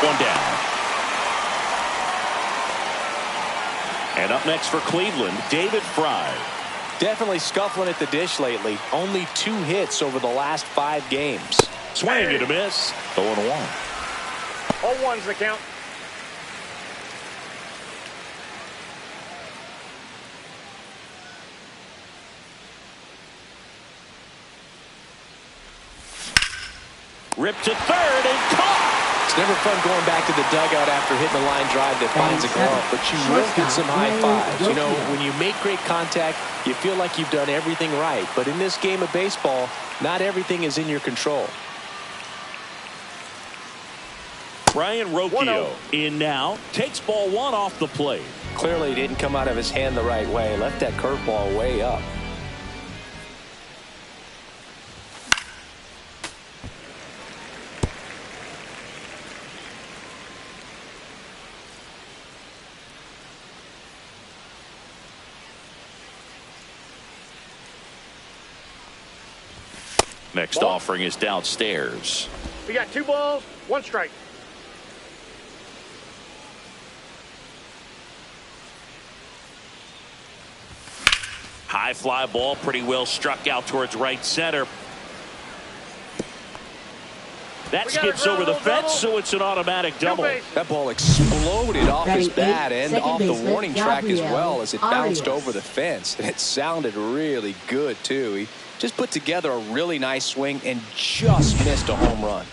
One down. And up next for Cleveland, David Fry. Definitely scuffling at the dish lately. Only 2 hits over the last 5 games. Swing and a miss. 0-1. All ones the count. Ripped to third and caught. It's never fun going back to the dugout after hitting a line drive that finds a glove, but you will get some high fives. You know, when you make great contact, you feel like you've done everything right. But in this game of baseball, not everything is in your control. Brian Rocchio in now. Takes ball 1 off the plate. Clearly didn't come out of his hand the right way. Left that curveball way up. Next offering is downstairs. We got 2 balls, 1 strike. High fly ball, pretty well struck out towards right center. That skips over the fence, so it's an automatic double. That ball exploded off his bat and off the warning track as well as it bounced over the fence. And it sounded really good, too. He just put together a really nice swing and just missed a home run.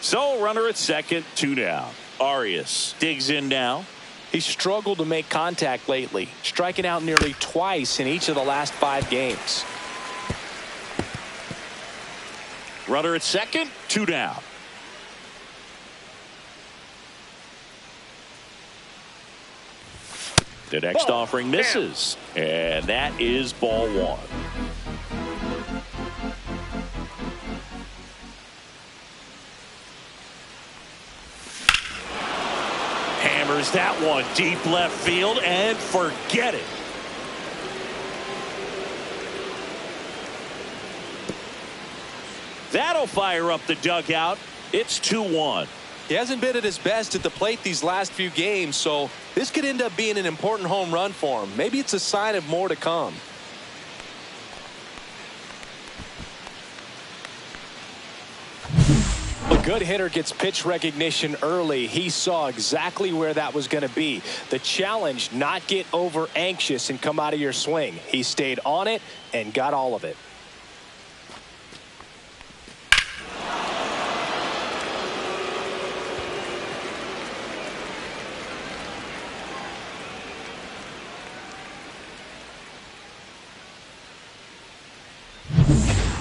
So runner at second, 2 down. Arias digs in now. He struggled to make contact lately, striking out nearly twice in each of the last 5 games. Runner at second, 2 down. The next offering misses, and that is ball 1. Hammers that one deep left field and forget it. That'll fire up the dugout. It's 2-1. He hasn't been at his best at the plate these last few games, so this could end up being an important home run for him. Maybe it's a sign of more to come. A good hitter gets pitch recognition early. He saw exactly where that was going to be. The challenge, not get over anxious and come out of your swing. He stayed on it and got all of it.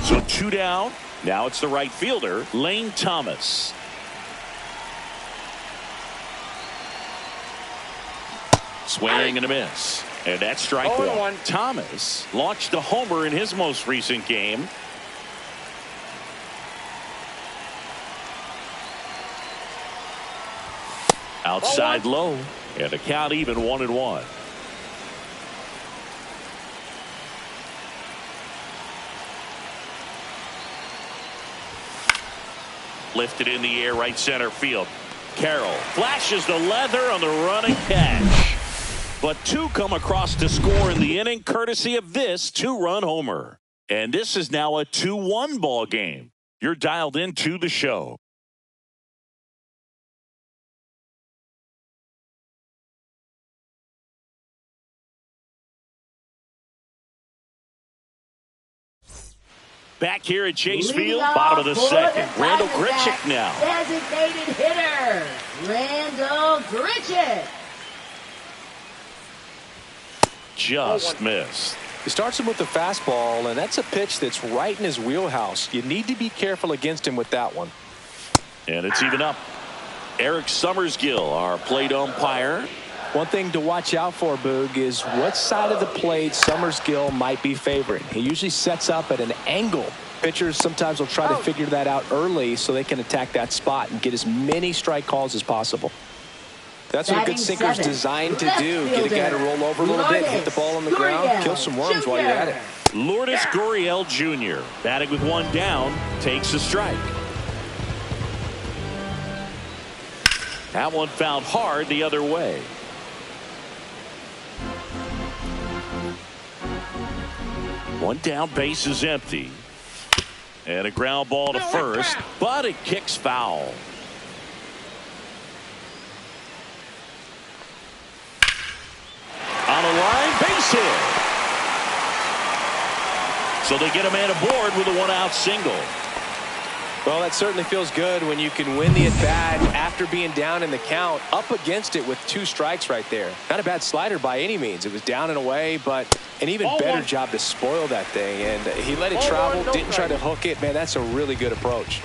So 2 down. Now it's the right fielder, Lane Thomas. Swing and a miss. And that's strike 1. Thomas launched a homer in his most recent game. Outside low. And the count even 1-1. Lifted in the air, right center field. Carroll flashes the leather on the running catch. But 2 come across to score in the inning, courtesy of this 2-run homer. And this is now a 2-1 ball game. You're dialed into the show. Back here at Chase Leading Field, off bottom of the for second. the Randall Diamondbacks, Grichuk now. Designated hitter, Randall Grichuk. Just missed. He starts him with the fastball, and that's a pitch that's right in his wheelhouse. You need to be careful against him with that one. And it's even up. Eric Summersgill, our plate umpire. One thing to watch out for, Boog, is what side of the plate Summersgill might be favoring. He usually sets up at an angle. Pitchers sometimes will try to figure that out early so they can attack that spot and get as many strike calls as possible. That's what a good sinker's designed to do. Get a guy to roll over a little bit, hit the ball on the ground, kill some worms while you're at it. Lourdes Gurriel Jr. batting with one down, takes a strike. That one fouled hard the other way. One down, base is empty. And a ground ball to first, but it kicks foul. On a line, base hit. So they get a man aboard with a one-out single. Well, that certainly feels good when you can win the at-bat after being down in the count, up against it with 2 strikes right there. Not a bad slider by any means. It was down and away, but an even better job to spoil that thing. And he let it travel, didn't try to hook it. Man, that's a really good approach.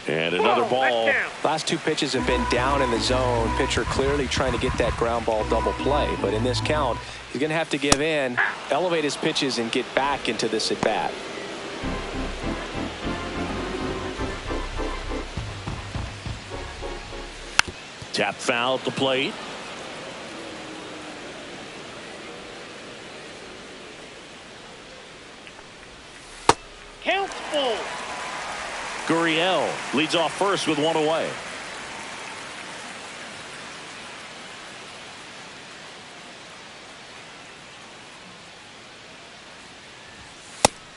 And another ball. Last 2 pitches have been down in the zone. Pitcher clearly trying to get that ground ball double play. But in this count, he's going to have to give in, elevate his pitches, and get back into this at-bat. Tap foul at the plate. Count's full. Gurriel leads off first with one away.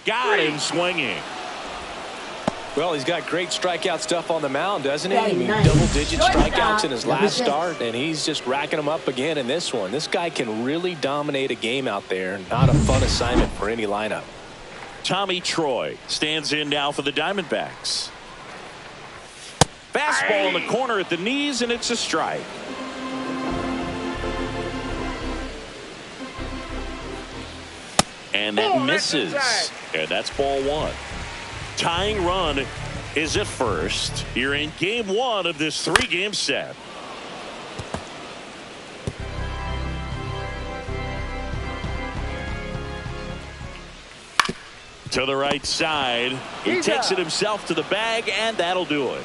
Got him swinging. Well, he's got great strikeout stuff on the mound, doesn't he? I mean, double-digit strikeouts in his last start, and he's just racking them up again in this one. This guy can really dominate a game out there. Not a fun assignment for any lineup. Tommy Troy stands in now for the Diamondbacks. Fastball in the corner at the knees, and it's a strike. And that misses. And that's ball 1. Tying run is at first. You're in game 1 of this 3-game set. To the right side. He takes it himself to the bag, and that'll do it.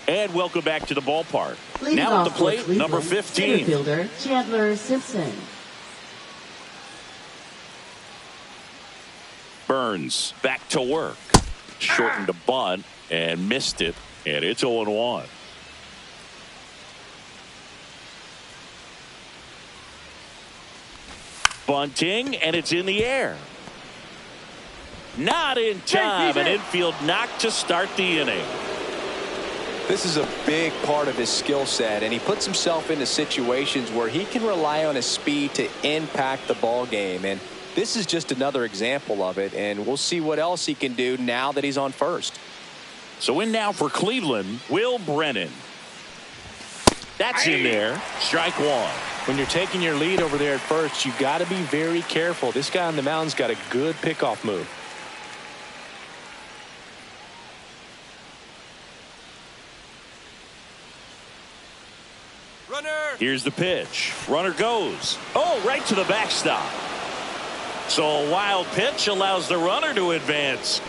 And welcome back to the ballpark. Now at the plate, number 15. Fielder Chandler Simpson. Burns back to work. Shortened a bunt and missed it, and it's 0-1. Bunting, and it's in the air. Not in time. An infield knock to start the inning. This is a big part of his skill set, and he puts himself into situations where he can rely on his speed to impact the ball game. And this is just another example of it, and we'll see what else he can do now that he's on first. So in now for Cleveland, Will Brennan. That's in there. Strike 1. When you're taking your lead over there at first, you've got to be very careful. This guy on the mound's got a good pickoff move. Runner. Here's the pitch. Runner goes. Oh, right to the backstop. So a wild pitch allows the runner to advance.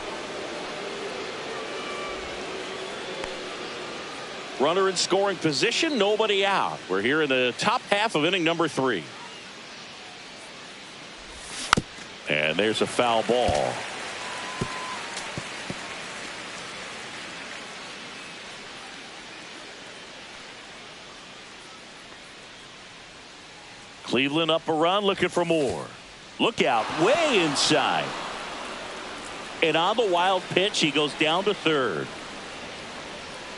Runner in scoring position, nobody out. We're here in the top half of inning number 3. And there's a foul ball. Cleveland up a run, looking for more. Look out, way inside. And on the wild pitch, he goes down to third.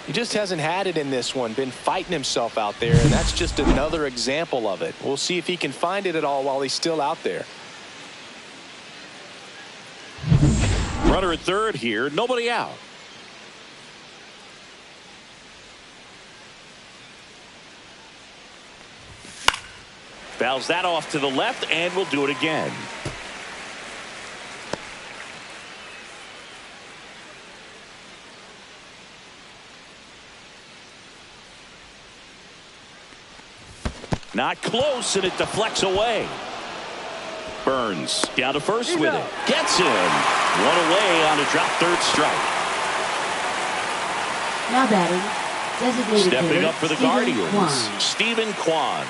He just hasn't had it in this one, been fighting himself out there, and that's just another example of it. We'll see if he can find it at all while he's still out there. Runner at third here, nobody out. Fouls that off to the left, and we'll do it again. Not close, and it deflects away. Burns down to first with it. Gets him. One away on a drop third strike. Now batting, designated Stepping hitter, up for the Stephen Guardians, Kwan. Stephen Kwan.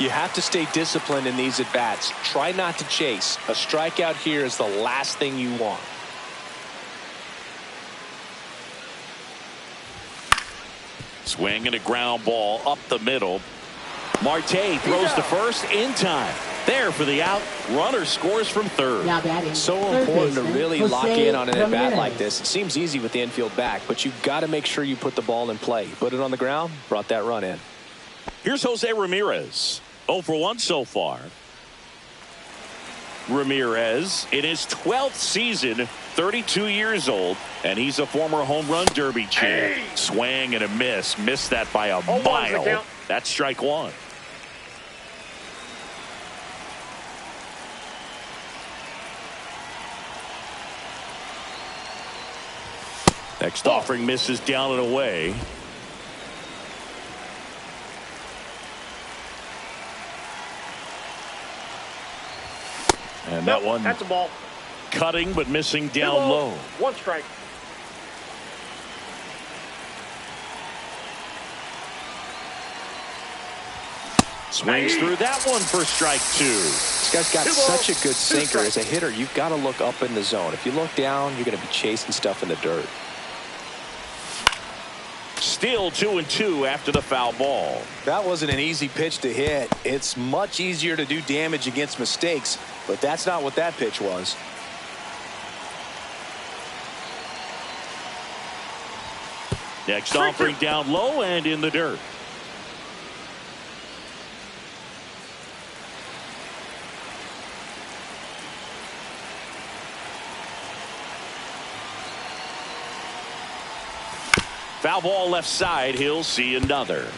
You have to stay disciplined in these at-bats. Try not to chase. A strikeout here is the last thing you want. Swing and a ground ball up the middle. Marte throws to first in time. There for the out. Runner scores from third. Now batting, So third important to baseman, really Jose lock in on an at-bat Ramirez. like this. It seems easy with the infield back, but you've got to make sure you put the ball in play. Put it on the ground, brought that run in. Here's Jose Ramirez. 0 for 1 so far. Ramirez in his 12th season, 32 years old, and he's a former home run derby champ. Swing and a miss. Missed that by a mile. That's strike one. Next offering misses down and away. And that one That's a ball. cutting but missing Two down balls, low. one strike. Swings through that one for strike two. This guy's got such a good sinker. As a hitter, you've got to look up in the zone. If you look down, you're going to be chasing stuff in the dirt. Still 2-2 after the foul ball. That wasn't an easy pitch to hit. It's much easier to do damage against mistakes, but that's not what that pitch was. Next offering down low and in the dirt. Foul ball left side. He'll see another.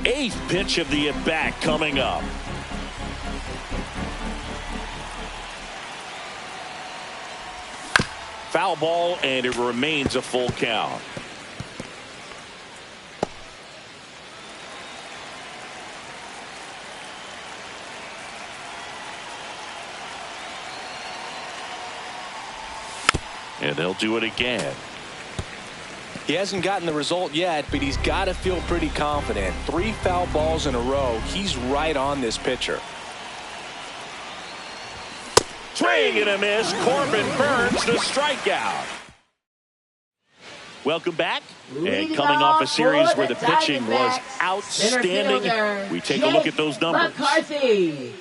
Eighth pitch of the at-bat coming up. Foul ball, and it remains a full count. And they'll do it again. He hasn't gotten the result yet, but he's got to feel pretty confident. 3 foul balls in a row. He's right on this pitcher. Swing and a miss. Corbin Burns the strikeout. Welcome back. And coming off a series where the pitching was outstanding, we take a look at those numbers. McCarthy.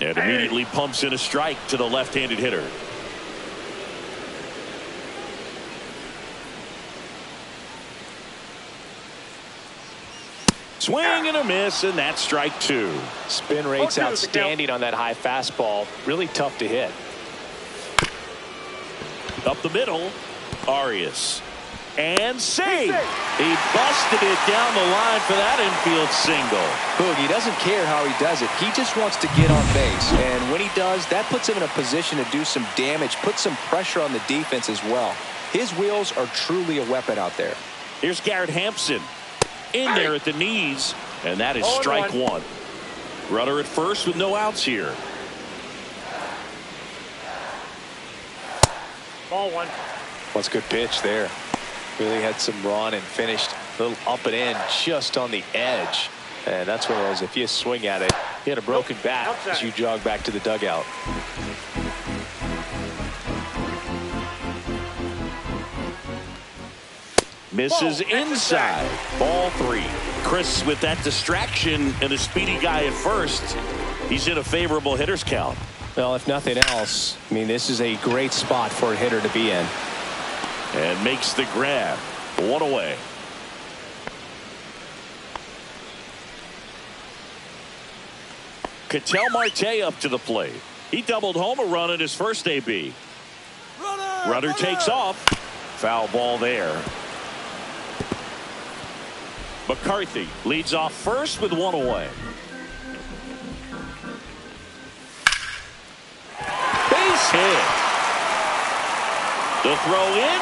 And immediately pumps in a strike to the left-handed hitter. Swing and a miss, and that's strike two. Spin rate's outstanding on that high fastball. Really tough to hit. Up the middle, Arias. And save. He busted it down the line for that infield single. Boog, he doesn't care how he does it. He just wants to get on base. And when he does, that puts him in a position to do some damage, put some pressure on the defense as well. His wheels are truly a weapon out there. Here's Garrett Hampson in there at the knees, and that is strike one. Runner at first with no outs here. Ball one. What's a good pitch there. Really had some run and finished a little up and in just on the edge. And that's one of those, if you swing at it, you had a broken bat as you jog back to the dugout. Misses inside. Ball three. Chris, with that distraction and a speedy guy at first, he's in a favorable hitter's count. Well, if nothing else, I mean, this is a great spot for a hitter to be in. And makes the grab. One away. Ketel Marte up to the plate. He doubled home a run in his first AB. Runner takes off. Foul ball there. McCarthy leads off first with one away. Base hit. The throw in.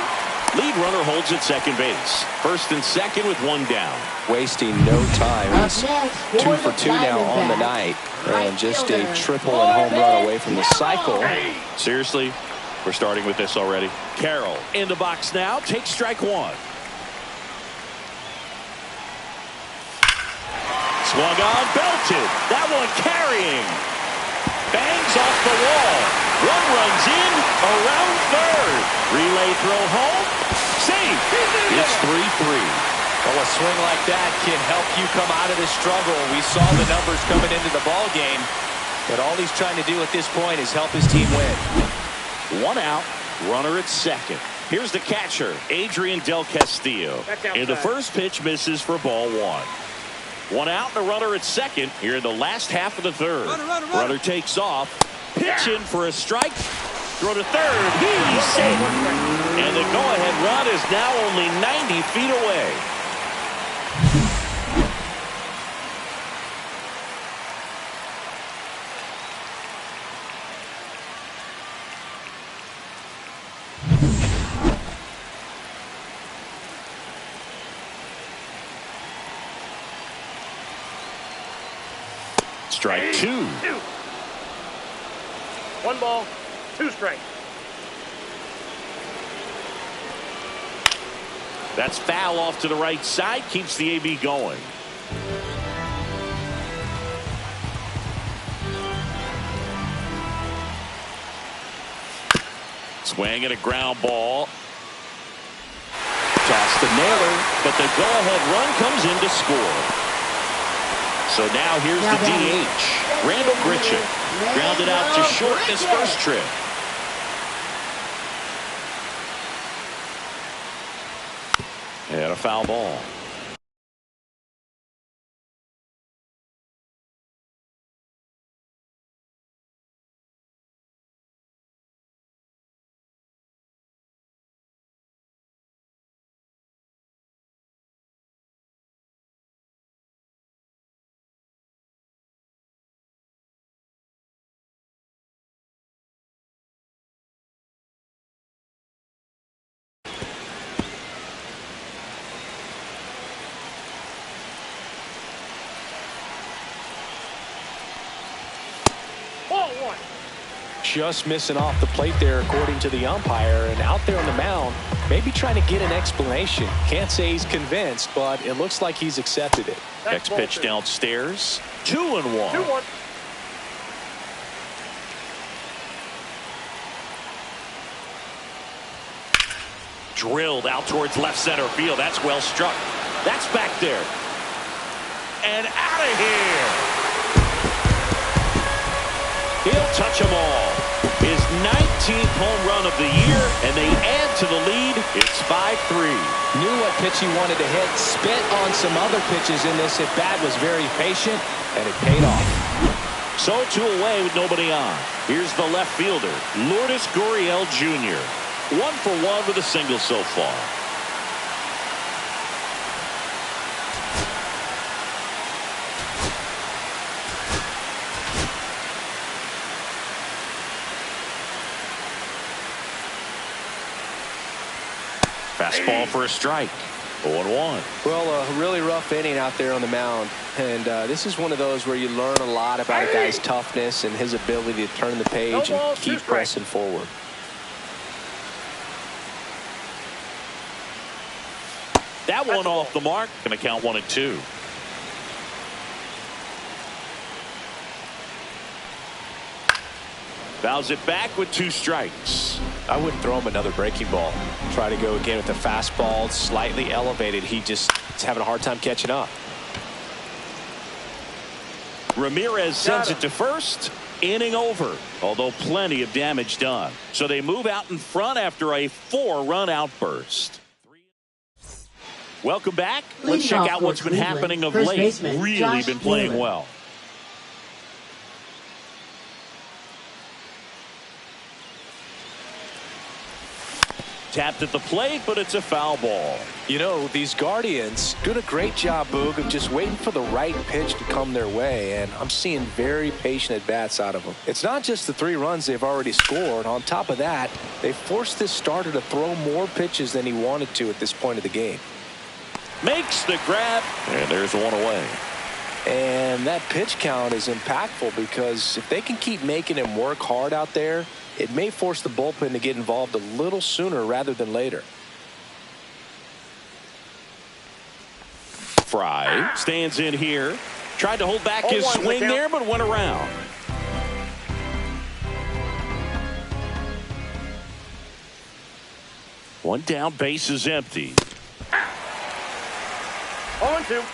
Lead runner holds at second base. First and second with one down. Wasting no time. He's 2 for 2 now on the night. And just a triple and home run away from the cycle. Seriously? We're starting with this already. Carroll in the box now. Takes strike one. Swung on, belted. That one carrying. Bangs off the wall. One runs in, around third. Relay throw home. Safe. It's 3-3. Well, a swing like that can help you come out of this struggle. We saw the numbers coming into the ball game, but all he's trying to do at this point is help his team win. One out, runner at second. Here's the catcher, Adrian Del Castillo. And the first pitch misses for ball one. One out and a runner at second here in the last half of the third. Runner takes off. Pitch in for a strike. Throw to third. He's safe. And the go-ahead run is now only 90 feet away. Strike two. 1 ball, 2 strikes. That's foul off to the right side. Keeps the AB going. Swing and a ground ball. Toss the nailer, but the go-ahead run comes in to score. So now here's the DH. Randall Grichuk grounded out to short his first trip. And a foul ball. Just missing off the plate there, according to the umpire, and out there on the mound, maybe trying to get an explanation. Can't say he's convinced, but it looks like he's accepted it. Next pitch downstairs. 2-1. 2-1. Drilled out towards left center field. That's well struck. That's back there. And out of here. He'll touch them all. His 19th home run of the year, and they add to the lead. It's 5-3. Knew what pitch he wanted to hit. Spit on some other pitches in this at bat. Was very patient, and it paid off. So 2 away with nobody on. Here's the left fielder, Lourdes Gurriel Jr. 1 for 1 with a single so far. Fastball for a strike. 0-1. Well, a really rough inning out there on the mound. And this is one of those where you learn a lot about a guy's toughness and his ability to turn the page and keep pressing forward. That one off the mark. Going to count 1-2. Fouls it back with 2 strikes. I wouldn't throw him another breaking ball. Try to go again with the fastball, slightly elevated. He just is having a hard time catching up. Ramirez sends it to first. Inning over, although plenty of damage done. So they move out in front after a 4-run outburst. Welcome back. Let's check out what's been happening of late. Really been playing well. Tapped at the plate, but it's a foul ball. You know, these Guardians doing a great job, Boog, of just waiting for the right pitch to come their way, and I'm seeing very patient at-bats out of them. It's not just the 3 runs they've already scored. On top of that, they forced this starter to throw more pitches than he wanted to at this point of the game. Makes the grab, and there's one away. And that pitch count is impactful because if they can keep making him work hard out there, it may force the bullpen to get involved a little sooner rather than later. Fry stands in here. Tried to hold back his swing there, but went around. One down, base is empty. 0-2.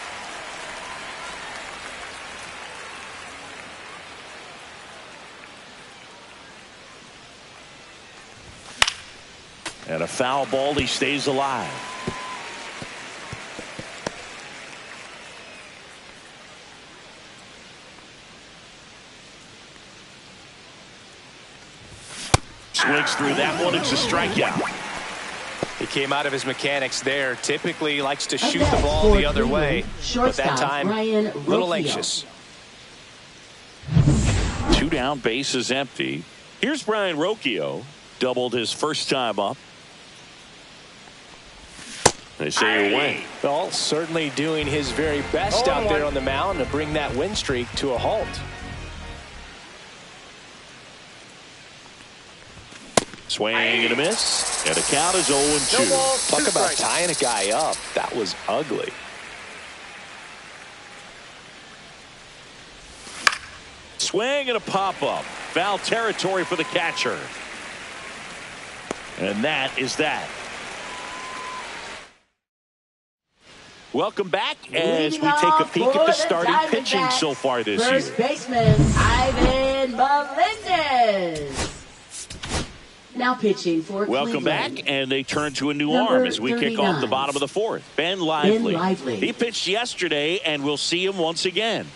And a foul ball, he stays alive. Swings through that one, it's a strikeout. He came out of his mechanics there. Typically likes to shoot the ball the other way, but that time a little anxious. 2 down, base is empty. Here's Brian Rocchio. Doubled his first time up. They say away. Well, certainly doing his very best out there on the mound to bring that win streak to a halt. Swing and a miss. And the count is 0-2. Talk about tying a guy up. That was ugly. Swing and a pop-up. Foul territory for the catcher. And that is that. Welcome back as we take a peek at the starting pitching so far this year. First baseman Ivan Melendez. Now pitching for Welcome Cleveland. back, and they turn to a new Number arm as we kick off the 39. bottom of the 4th. Ben Lively. Ben Lively. He pitched yesterday, and we'll see him once again.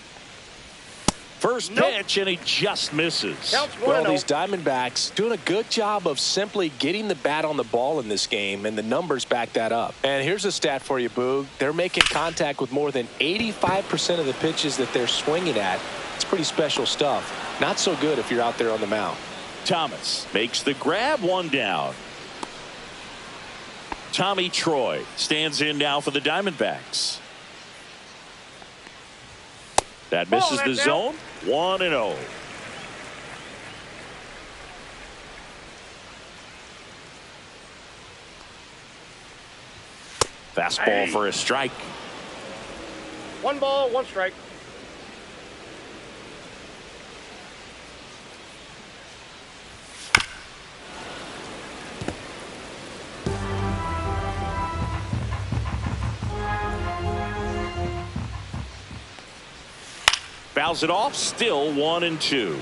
First pitch, and he just misses. Well, these Diamondbacks doing a good job of simply getting the bat on the ball in this game, and the numbers back that up. And here's a stat for you, Boog. They're making contact with more than 85% of the pitches that they're swinging at. It's pretty special stuff. Not so good if you're out there on the mound. Thomas makes the grab, 1 down. Tommy Troy stands in now for the Diamondbacks. That misses the zone. 1-0. Fastball for a strike. 1 ball, 1 strike. Fouls it off, still 1-2.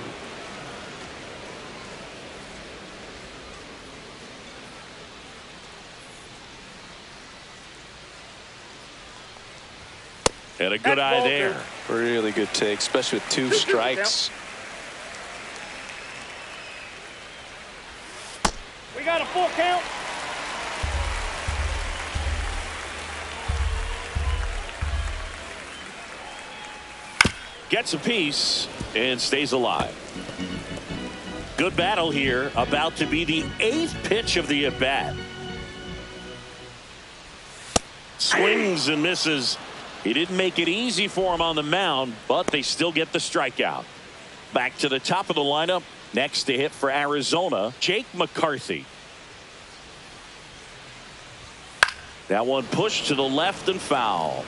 And a good eye there. Really good take, especially with 2 strikes. We got a full count. Gets a piece and stays alive. Good battle here. About to be the 8th pitch of the at-bat. Swings and misses. He didn't make it easy for him on the mound, but they still get the strikeout. Back to the top of the lineup. Next to hit for Arizona, Jake McCarthy. That one pushed to the left and foul.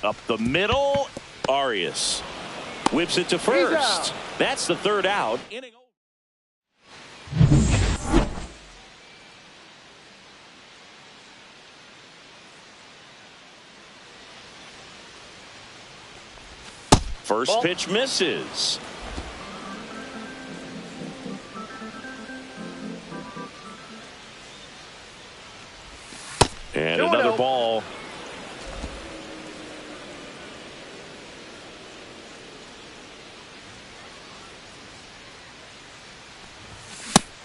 Up the middle, Arias whips it to first. That's the 3rd out. Inning over. First pitch misses.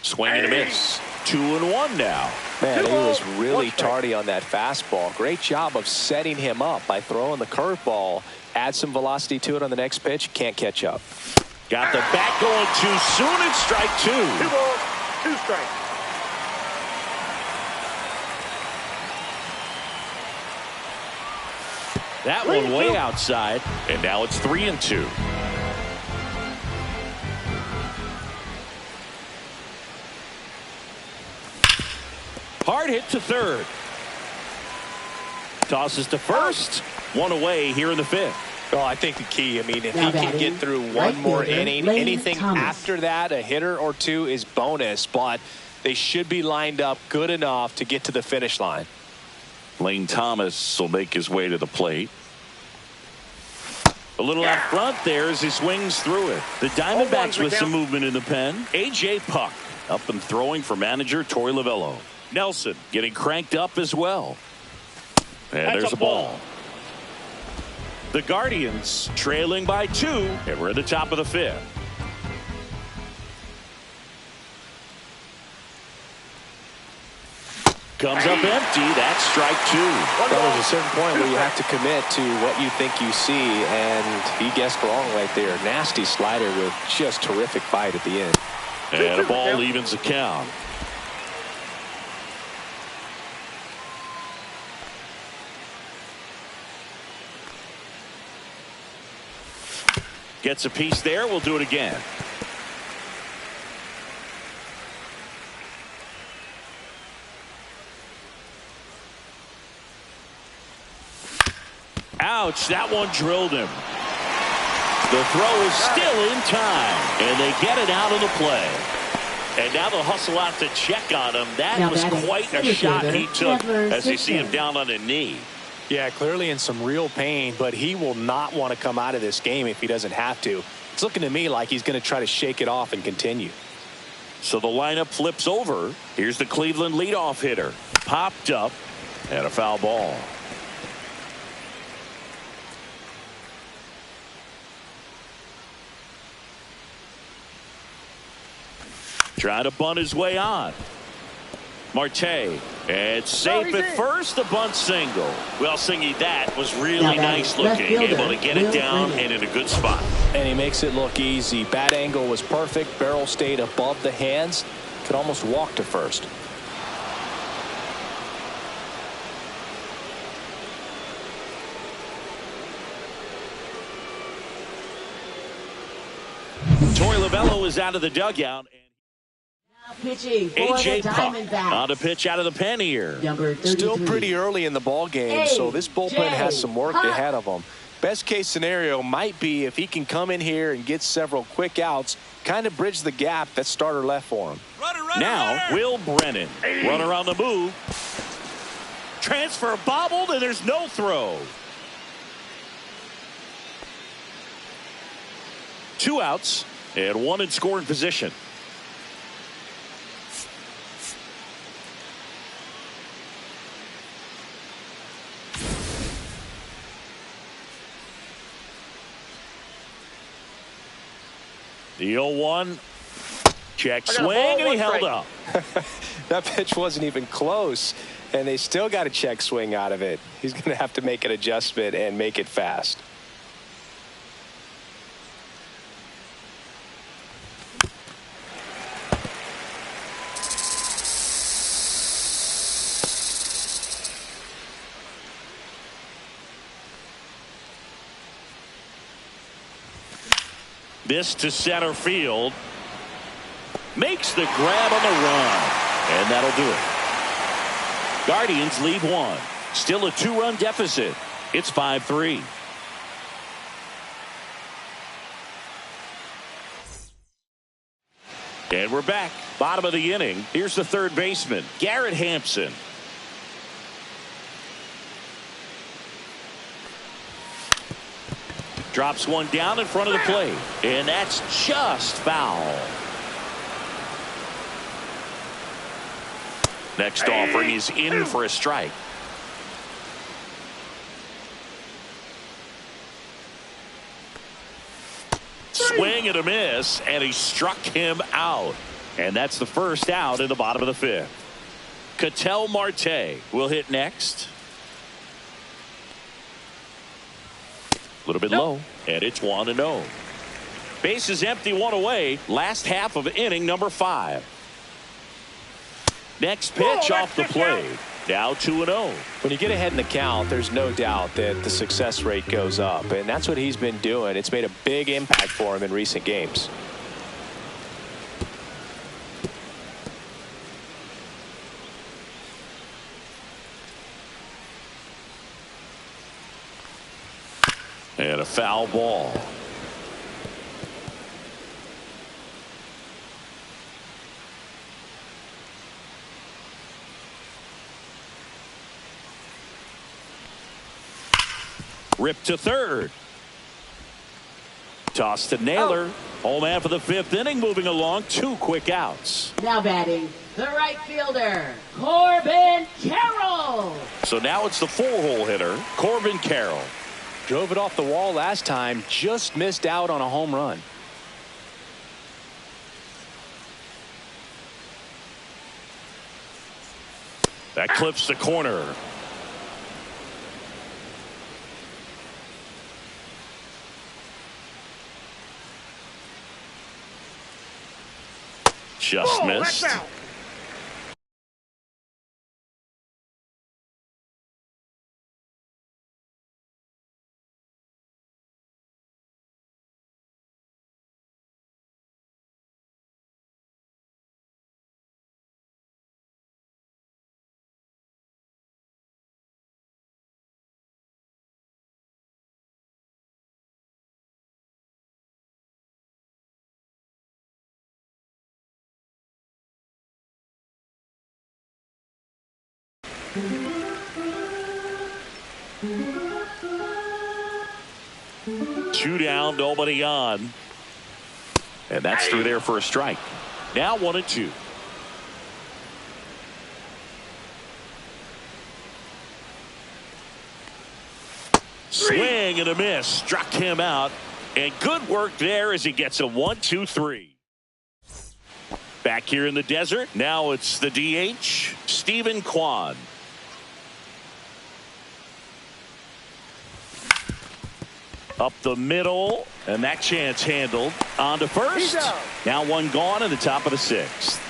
Swing and a miss. 2-1 now. Man, he was really tardy on that fastball. Great job of setting him up by throwing the curveball. Add some velocity to it on the next pitch. Can't catch up. Got the bat going too soon, and strike 2. 2 balls, 2 strikes. That one way outside, and now it's 3-2. Hard hit to third. Tosses to first. One away here in the 5th. Well, I think the key, if he can get through one more inning, anything after that, a hitter or 2 is bonus, but they should be lined up good enough to get to the finish line. Lane Thomas will make his way to the plate. A little out front there as he swings through it. The Diamondbacks with some movement in the pen. A.J. Puck up and throwing for manager Torey Lovullo. Nelson getting cranked up as well. And there's a ball. The Guardians trailing by 2, and we're at the top of the 5th. Comes up empty. That's strike 2. Well, there's a certain point where you have to commit to what you think you see, and he guessed wrong right there. Nasty slider with just terrific bite at the end. And a ball evens the count. Gets a piece there. We'll do it again. Ouch, that one drilled him. The throw is still in time, and they get it out of the play. And now they'll hustle out to check on him. That was quite a shot he took as they see him down on a knee. Yeah, clearly in some real pain, but he will not want to come out of this game if he doesn't have to. It's looking to me like he's going to try to shake it off and continue. So the lineup flips over. Here's the Cleveland leadoff hitter. Popped up and a foul ball. Trying to bunt his way on. Marte. And safe at first, the bunt single. Well, Singy, that was really nice looking. Able to get it down and in a good spot. And he makes it look easy. Bat angle was perfect. Barrel stayed above the hands. Could almost walk to first. Torey Lovullo is out of the dugout. Pitching for A.J. the Puck Diamondbacks. on a pitch out of the pen here. Still pretty early in the ball game, so this bullpen has some work ahead of them. Best case scenario might be if he can come in here and get several quick outs, kind of bridge the gap that starter left for him. Now, Will Brennan. Runner on the move. Transfer bobbled, and there's no throw. 2 outs and 1 in scoring position. The 0-1. Check swing, and he held up. That pitch wasn't even close, and they still got a check swing out of it. He's going to have to make an adjustment and make it fast. This to center field. Makes the grab on the run. And that'll do it. Guardians lead 1. Still a 2-run deficit. It's 5-3. And we're back. Bottom of the inning. Here's the third baseman, Garrett Hampson. Drops one down in front of the plate. And that's just foul. Next offering is in for a strike. Swing and a miss, and he struck him out. And that's the first out in the bottom of the fifth. Ketel Marte will hit next. A little bit low, and it's 1-0. Base is empty, one away. Last half of inning number 5. Next pitch off the plate. Now 2-0. When you get ahead in the count, there's no doubt that the success rate goes up, and that's what he's been doing. It's made a big impact for him in recent games. And a foul ball. Ripped to third. Toss to Naylor. Home man for the 5th inning, moving along. 2 quick outs. Now batting, the right fielder, Corbin Carroll. So now it's the 4-hole hitter, Corbin Carroll. Drove it off the wall last time, just missed out on a home run. That clips the corner. Just missed. Two down, nobody on. And that's through there for a strike. Now 1-2. Swing and a miss. Struck him out. And good work there as he gets a 1-2-3. Back here in the desert. Now it's the DH, Stephen Kwan. Up the middle, and that chance handled. On to first. Now 1 gone in the top of the 6th.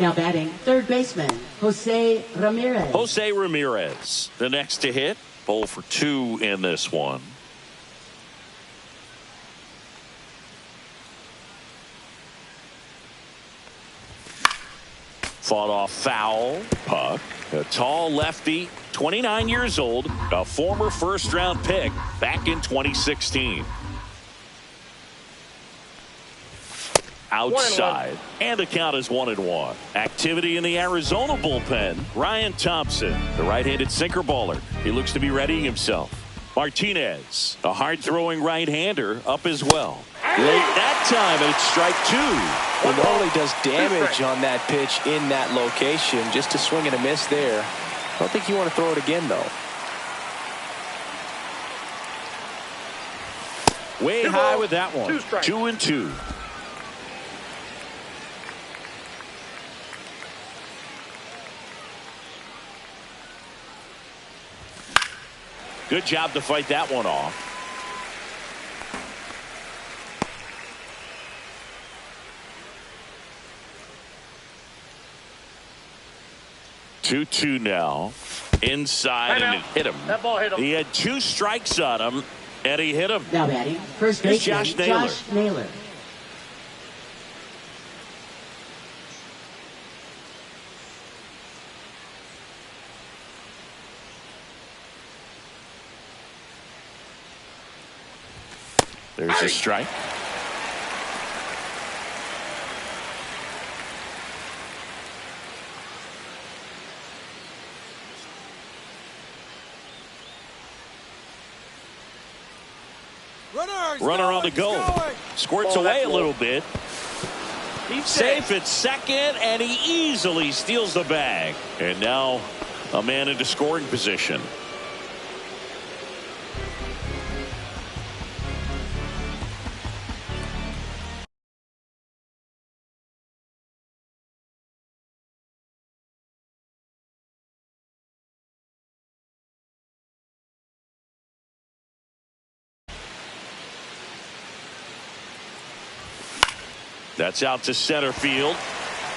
Now batting, third baseman, Jose Ramirez. Jose Ramirez, the next to hit. 0 for 2 in this one. Fought off foul. Puck. A tall lefty, 29 years old, a former first-round pick back in 2016. Outside, and the count is 1-1. Activity in the Arizona bullpen. Ryan Thompson, the right-handed sinker baller. He looks to be readying himself. Martinez, a hard-throwing right-hander, up as well. Late that time, and it's strike 2. Well, normally does damage on that pitch in that location. Just a swing and a miss there. I don't think you want to throw it again, though. Way high with that one. 2-2. Good job to fight that one off. 2-2 now. Inside, and it hit him. That ball hit him. He had 2 strikes on him, and he hit him. Now batting, first Here's baseman, Josh Naylor. Josh Naylor. There's a strike. Runner on the go. Squirts away a little bit. He's safe at second, and he easily steals the bag. And now a man into scoring position. That's out to center field.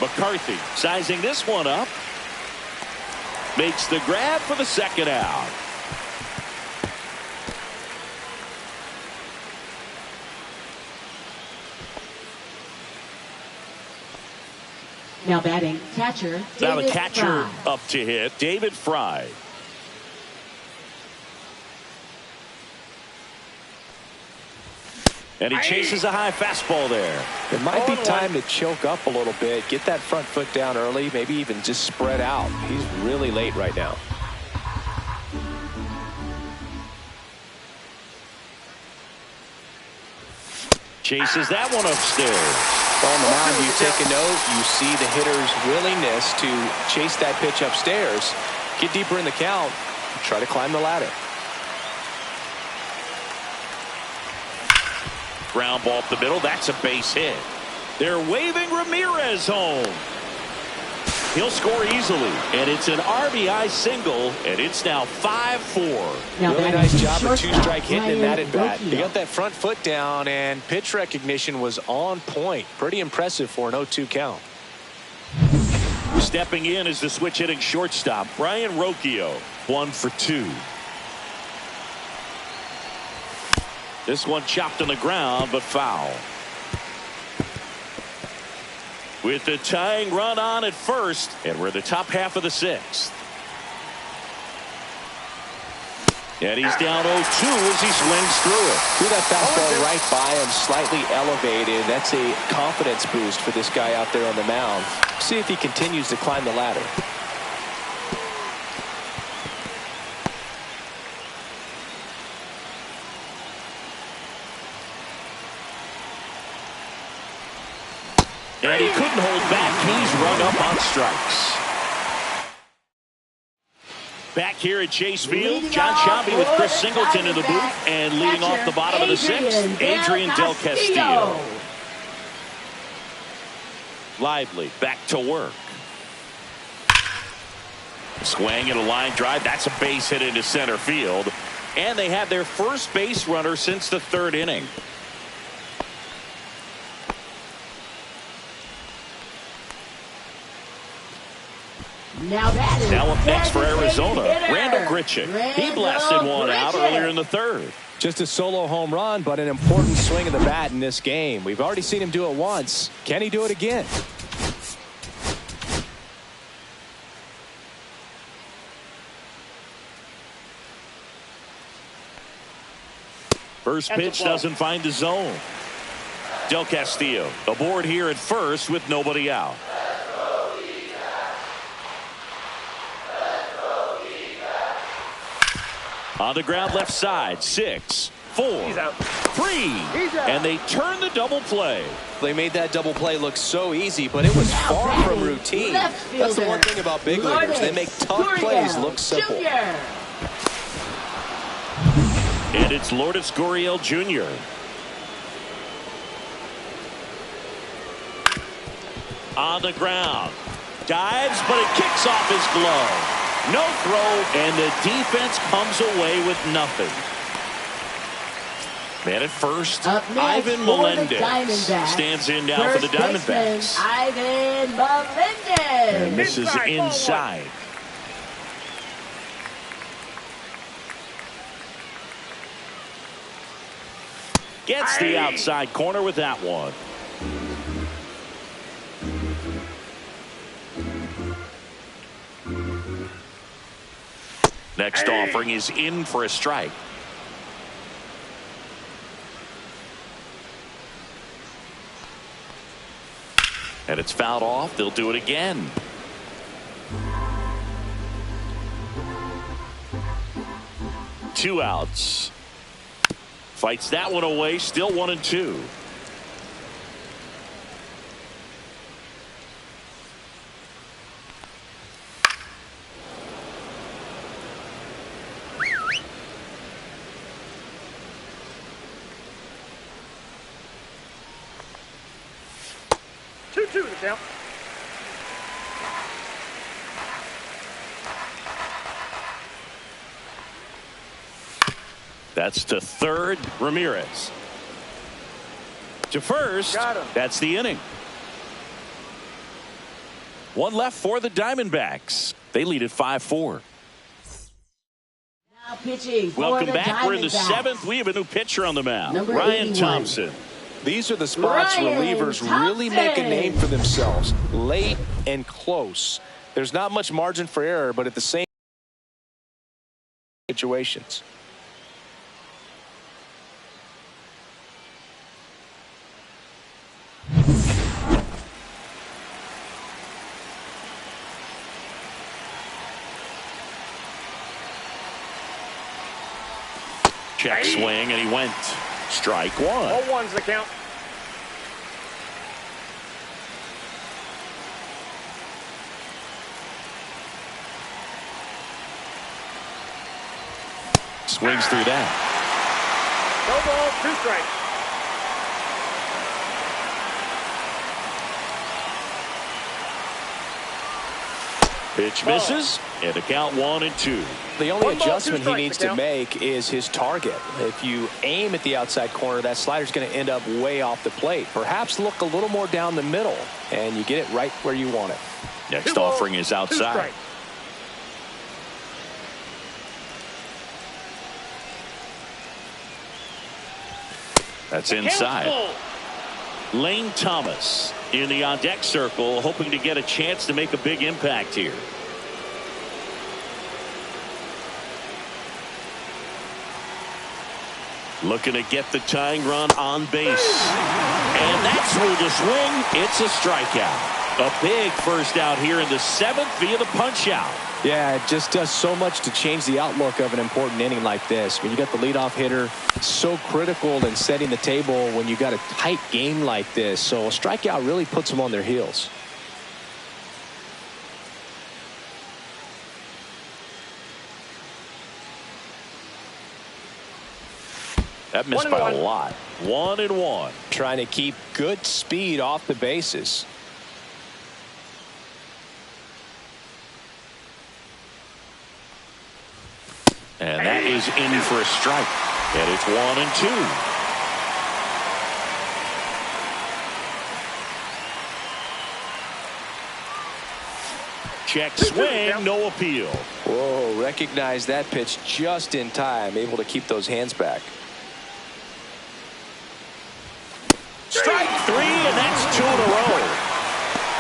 McCarthy sizing this one up. Makes the grab for the second out. Now batting, catcher, Now the David catcher Fry. up to hit, David Fry. And he chases a high fastball there. It might be time to choke up a little bit, get that front foot down early, maybe even just spread out. He's really late right now. Chases that one upstairs. On the mound, you take a note, you see the hitter's willingness to chase that pitch upstairs, get deeper in the count, try to climb the ladder. Ground ball up the middle. That's a base hit. They're waving Ramirez home. He'll score easily, and it's an RBI single, and it's now 5-4. Really nice job of two-strike hitting in that at-bat. He got that front foot down, and pitch recognition was on point. Pretty impressive for an 0-2 count. Stepping in is the switch hitting shortstop, Brian Rocchio. 1 for 2. This one chopped on the ground, but foul. With the tying run on at first, and we're in the top half of the 6th. And he's down 0-2 as he swings through it. Threw that fastball right by him, slightly elevated. That's a confidence boost for this guy out there on the mound. See if he continues to climb the ladder. And he couldn't hold back. He's run up on strikes. Back here at Chase Field, John Sciambi with Chris Singleton in the booth, and leading off the bottom of the 6th, Adrian Del Castillo. Lively back to work. Swing and a line drive. That's a base hit into center field. And they have their first base runner since the 3rd inning. Now up next for Arizona, Randall Grichuk. He blasted one out earlier in the 3rd. Just a solo home run, but an important swing of the bat in this game. We've already seen him do it once. Can he do it again? First pitch doesn't find the zone. Del Castillo aboard here at first with nobody out. On the ground left side, 6, 4, 3, and they turn the double play. They made that double play look so easy, but it was far from routine. That's the one thing about big leaguers. They make tough plays look simple. And it's Lourdes Gurriel Jr. On the ground. Dives, but it kicks off his glove. No throw, and the defense comes away with nothing. Man at first, Ivan Melendez stands in now for the Diamondbacks. Ivan Melendez. And this is inside. Gets the outside corner with that one. Next offering is in for a strike. And it's fouled off. They'll do it again. Two outs. Fights that one away. Still 1-2. Now. That's to third. Ramirez. to first. Got him. That's the inning. One left for the Diamondbacks. They lead at 5-4. Now pitching for Welcome the back. We're in the Diamondbacks. 7th. We have a new pitcher on the mound. Number Ryan 81. Thompson. These are the spots Ryan relievers really make a name for themselves. Late and close. There's not much margin for error, but at the same situations. Check swing, and he went. Strike one. All one's the count. Swings through that. No ball, 2 strikes. Pitch misses, and a count 1-2. The only 1 ball, 2 adjustment he strikes needs to to count. make is his target. If you aim at the outside corner, that slider's going to end up way off the plate. Perhaps look a little more down the middle, and you get it right where you want it. Next 2 balls, offering is 2 outside. strikes. That's Count's inside. full. Lane Thomas in the on-deck circle, hoping to get a chance to make a big impact here. Looking to get the tying run on base. And that's through the swing. It's a strikeout. A big first out here in the 7th via the punch out. Yeah, it just does so much to change the outlook of an important inning like this. When you got the leadoff hitter, so critical in setting the table when you got a tight game like this. So a strikeout really puts them on their heels. That missed 1-1. by a lot. 1-1. Trying to keep good speed off the bases. And that is in for a strike. And it's 1-2. Check swing, no appeal. Whoa, recognize that pitch just in time, able to keep those hands back. Strike 3, and that's 2 in a row.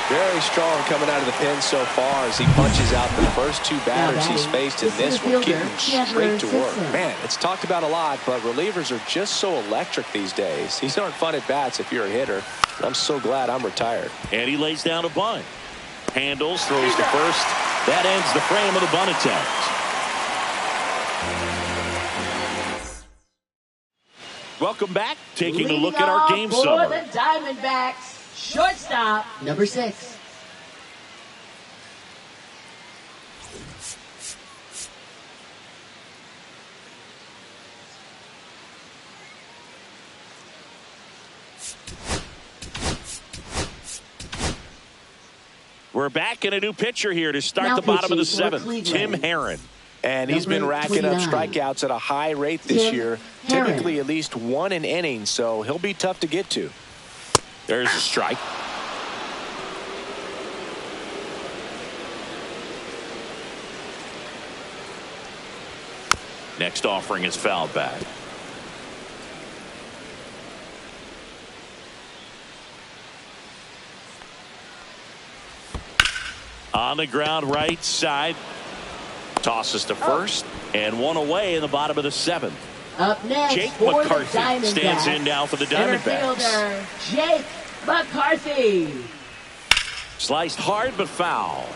Very strong coming out of the pen so far as he punches out the first 2 batters he's faced in this one, keeping straight to work. Man, it's talked about a lot, but relievers are just so electric these days. These aren't fun at bats if you're a hitter. I'm so glad I'm retired. And he lays down a bunt. Handles, throws to first. That ends the frame of the bunt attempt. Welcome back. Taking a look at our game for summary. the Diamondbacks. Shortstop, number 6. We're back in a new pitcher here to start Now the bottom of the pitching for 7th. Cleveland. Tim Herron. And he's been Number racking up 29. strikeouts at a high rate this Tim year. Herron. Typically at least 1 an inning, so he'll be tough to get to. There's a strike. Next offering is fouled back. On the ground right side. Tosses to first. And 1 away in the bottom of the 7th. Up next Jake for McCarthy the Diamondbacks. stands in now for the Center Diamondbacks. fielder, Jake McCarthy. Sliced hard but foul.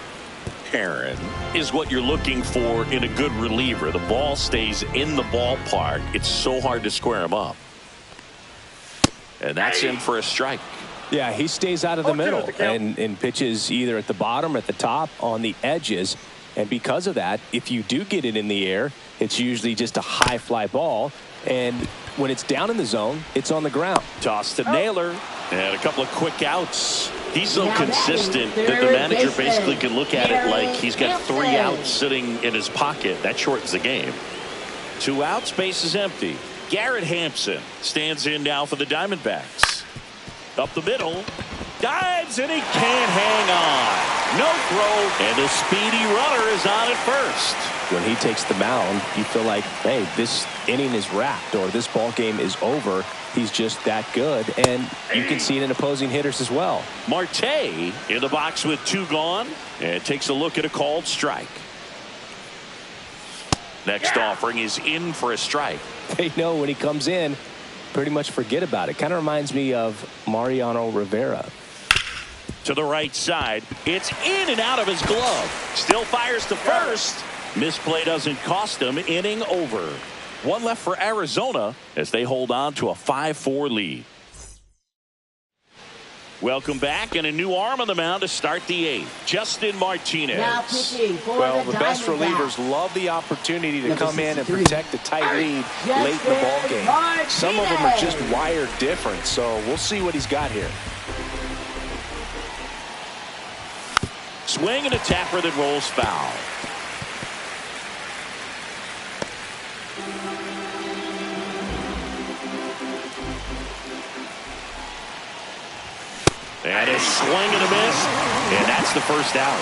Herron is what you're looking for in a good reliever. The ball stays in the ballpark. It's so hard to square him up. And that's in for a strike. Yeah, he stays out of the 0-2 middle at the count. and pitches either at the bottom or at the top on the edges. And because of that, if you do get it in the air, it's usually just a high fly ball. And when it's down in the zone, it's on the ground. Toss to Naylor. And a couple of quick outs. He's so Now consistent batting that the third manager baseman, basically can look at it like Gary he's got 3 Hampton. outs sitting in his pocket. That shortens the game. 2 outs, base is empty. Garrett Hampson stands in now for the Diamondbacks. Up the middle. Dives, and he can't hang on. No throw, and the speedy runner is on at first. When he takes the mound, you feel like, hey, this inning is wrapped or this ball game is over. He's just that good, and you can see it in opposing hitters as well. Marte in the box with 2 gone, and takes a look at a called strike. Next offering is in for a strike. They know when he comes in, pretty much forget about it. Kind of reminds me of Mariano Rivera. To the right side. It's in and out of his glove. Still fires to first. Misplay doesn't cost him. Inning over. 1 left for Arizona as they hold on to a 5-4 lead. Welcome back, and a new arm on the mound to start the 8th. Justin Martinez. Now pitching for Well, the the best Diamondbacks. relievers love the opportunity to Number come in and 63. protect the tight lead late in the ball game. Martinez. Some of them are just wired different, so we'll see what he's got here. Swing and a tapper that rolls foul. And a swing and a miss, and that's the first out.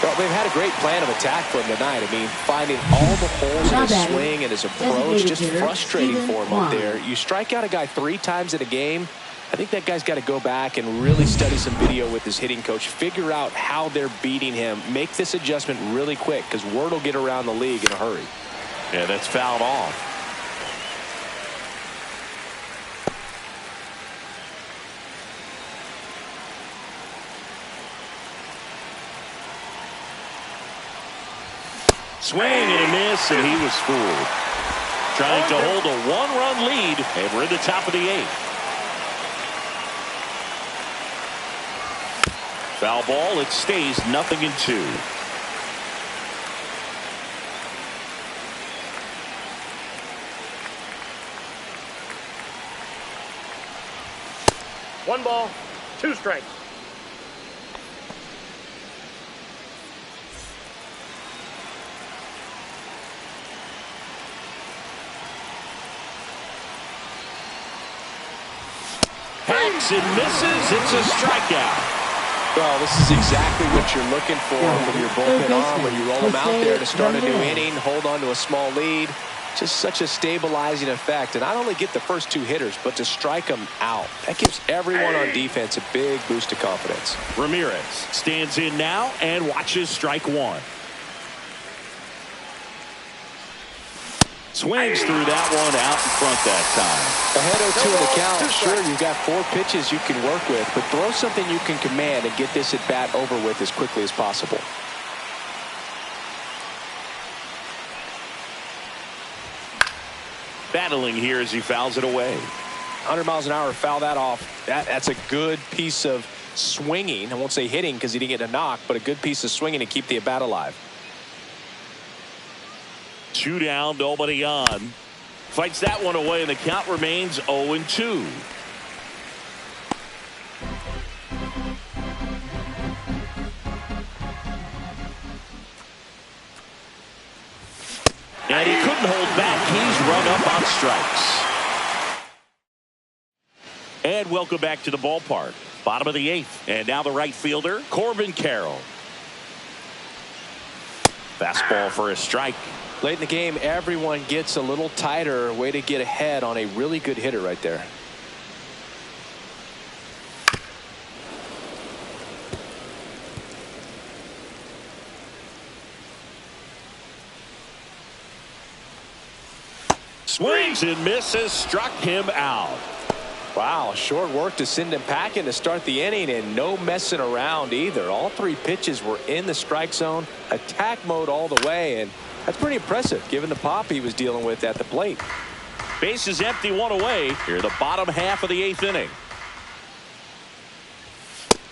Well, they've had a great plan of attack for him tonight. I mean, finding all the holes in his swing and his approach, just frustrating for him up there. You strike out a guy 3 times in a game, I think that guy's got to go back and really study some video with his hitting coach, figure out how they're beating him, make this adjustment really quick, because word will get around the league in a hurry. Yeah, that's fouled off. Swing and a miss, and he was fooled. Trying to hold a 1-run lead, and we're in the top of the 8th. Foul ball, it stays 0-2. One ball, 2 strikes. Hacks and misses. It's a strikeout. Well, this is exactly what you're looking for with your bullpen arm when you roll them out there to start a new inning, hold on to a small lead. Just such a stabilizing effect. And not only get the first 2 hitters, but to strike them out. That gives everyone on defense a big boost of confidence. Ramirez stands in now and watches strike 1. Swings through that one out in front that time. Ahead 0-2 in the count. Sure, you've got 4 pitches you can work with, but throw something you can command and get this at bat over with as quickly as possible. Battling here as he fouls it away. 100 miles an hour, foul that off. That's a good piece of swinging. I won't say hitting because he didn't get a knock, but a good piece of swinging to keep the at bat alive. 2 down, nobody on. Fights that one away, and the count remains 0-2. And he couldn't hold back. He's run up on strikes. And welcome back to the ballpark. Bottom of the 8th. And now the right fielder, Corbin Carroll. Fastball for a strike. Late in the game, everyone gets a little tighter. Way to get ahead on a really good hitter right there. Swings and misses, struck him out. Wow, short work to send him packing to start the inning, and no messing around either. All 3 pitches were in the strike zone, attack mode all the way, and that's pretty impressive given the pop he was dealing with at the plate. Base is empty, 1 away. Here, the bottom half of the 8th inning.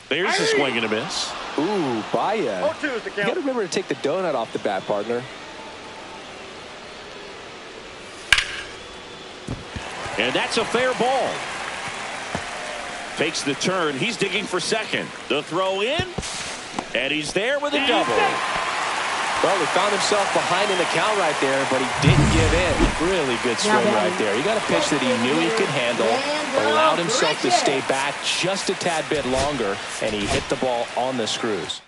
There's a swing and a miss. Ooh, Baya. 0-2 is the You count. got to remember to take the donut off the bat, partner. And that's a fair ball. Takes the turn. He's digging for second. The throw in. And he's there with a double. Well, he found himself behind in the count right there, but he didn't give in. Really good swing right there. He got a pitch that he knew he could handle. allowed himself to stay back just a tad bit longer, and he hit the ball on the screws.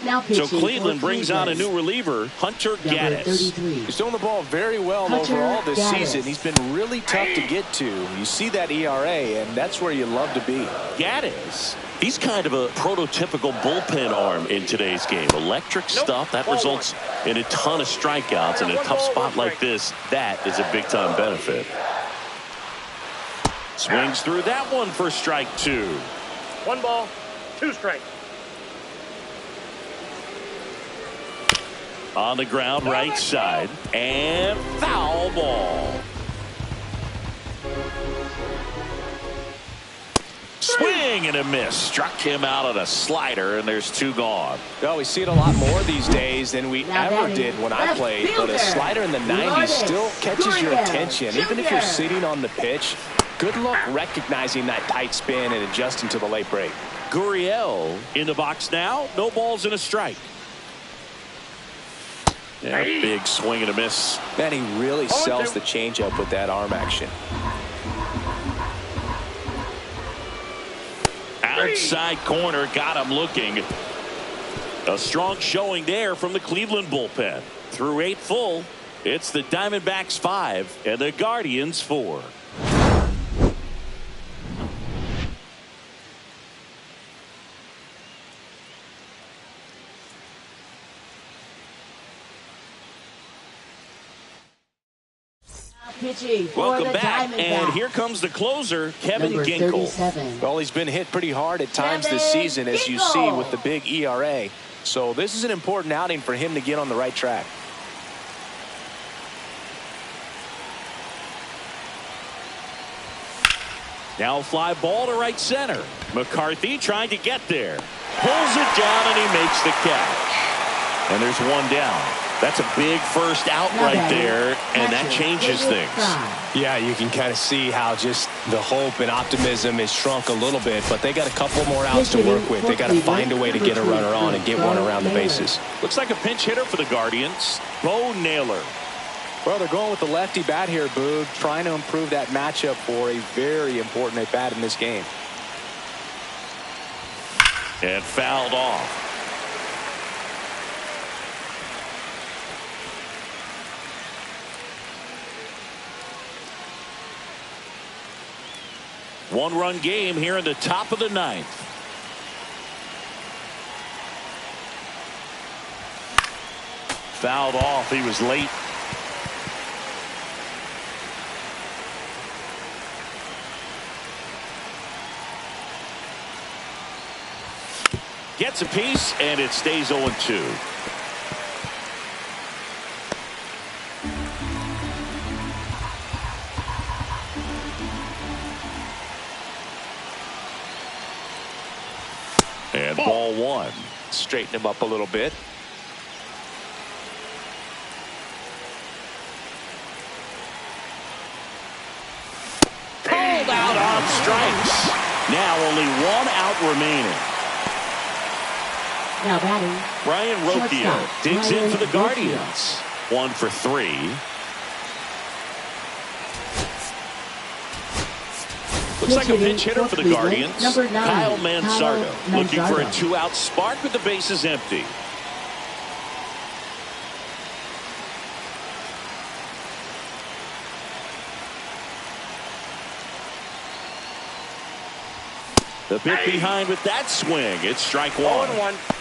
Now So Cleveland brings on a new reliever, Hunter Gaddis. He's doing the ball very well Hunter overall this Gaddis. season. He's been really tough to get to. You see that ERA, and that's where you love to be. Gaddis, he's kind of a prototypical bullpen arm in today's game. Electric stuff that results in a ton of strikeouts. In a tough spot like this, that is a big-time benefit. Swings through that one for strike 2. 1 ball, 2 strikes. On the ground, right side, and foul ball. Swing and a miss. Struck him out on a slider, and there's 2 gone. Well, we see it a lot more these days than we ever did when I played, but a slider in the 90s still catches your attention. Even if you're sitting on the pitch, good luck recognizing that tight spin and adjusting to the late break. Gurriel in the box now. No balls and a strike. Yeah, big swing and a miss. Man, he really sells the changeup with that arm action. Outside corner, got him looking. A strong showing there from the Cleveland bullpen. Through 8 full, it's the Diamondbacks 5 and the Guardians 4. Pitching for Welcome the back, and Diamondbacks. here comes the closer, Kevin Number Ginkel. 37. Well, he's been hit pretty hard at times this season, as you see with the big ERA. So this is an important outing for him to get on the right track. Now a fly ball to right center. McCarthy trying to get there. Pulls it down, and he makes the catch. And there's 1 down. That's a big first out right there, and that changes things. Yeah, you can kind of see how just the hope and optimism is shrunk a little bit, but they got a couple more outs to work with. They got to find a way to get a runner on and get one around the bases. Looks like a pinch hitter for the Guardians, Bo Naylor. Well, they're going with the lefty bat here, Boog, trying to improve that matchup for a very important at bat in this game. And fouled off. One-run game here in the top of the 9th. Fouled off. He was late. Gets a piece, and it stays 0-2. And ball 1. Straighten him up a little bit. Called out on strikes. Now only 1 out remaining. Now batting, Brian Rocchio shortstop, digs in Brian for the Rocchio. Guardians. 1 for 3. Looks like a pinch hitter for the Guardians. Number 9, Kyle Mansardo Kyle looking for a Mansardo. 2-out spark with the bases empty. The bit behind with that swing. It's strike 1. 0-1.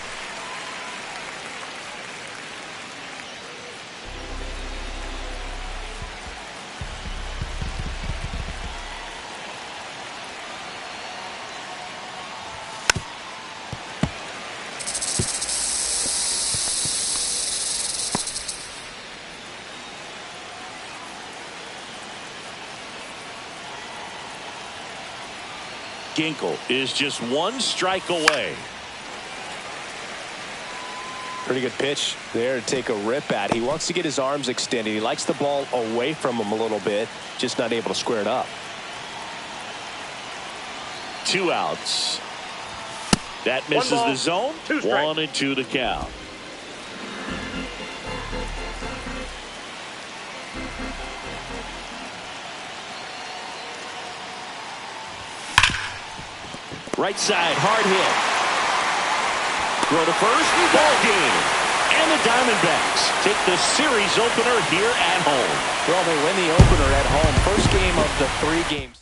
Ginkel is just 1 strike away. Pretty good pitch there to take a rip at. He wants to get his arms extended. He likes the ball away from him a little bit, just not able to square it up. 2 outs. That misses ball, the zone. 2 strikes. 1-2 the count. Right side, hard hit. Throw to first, ball game. And the Diamondbacks take the series opener here at home. Well, they win the opener at home. First game of the 3-game series.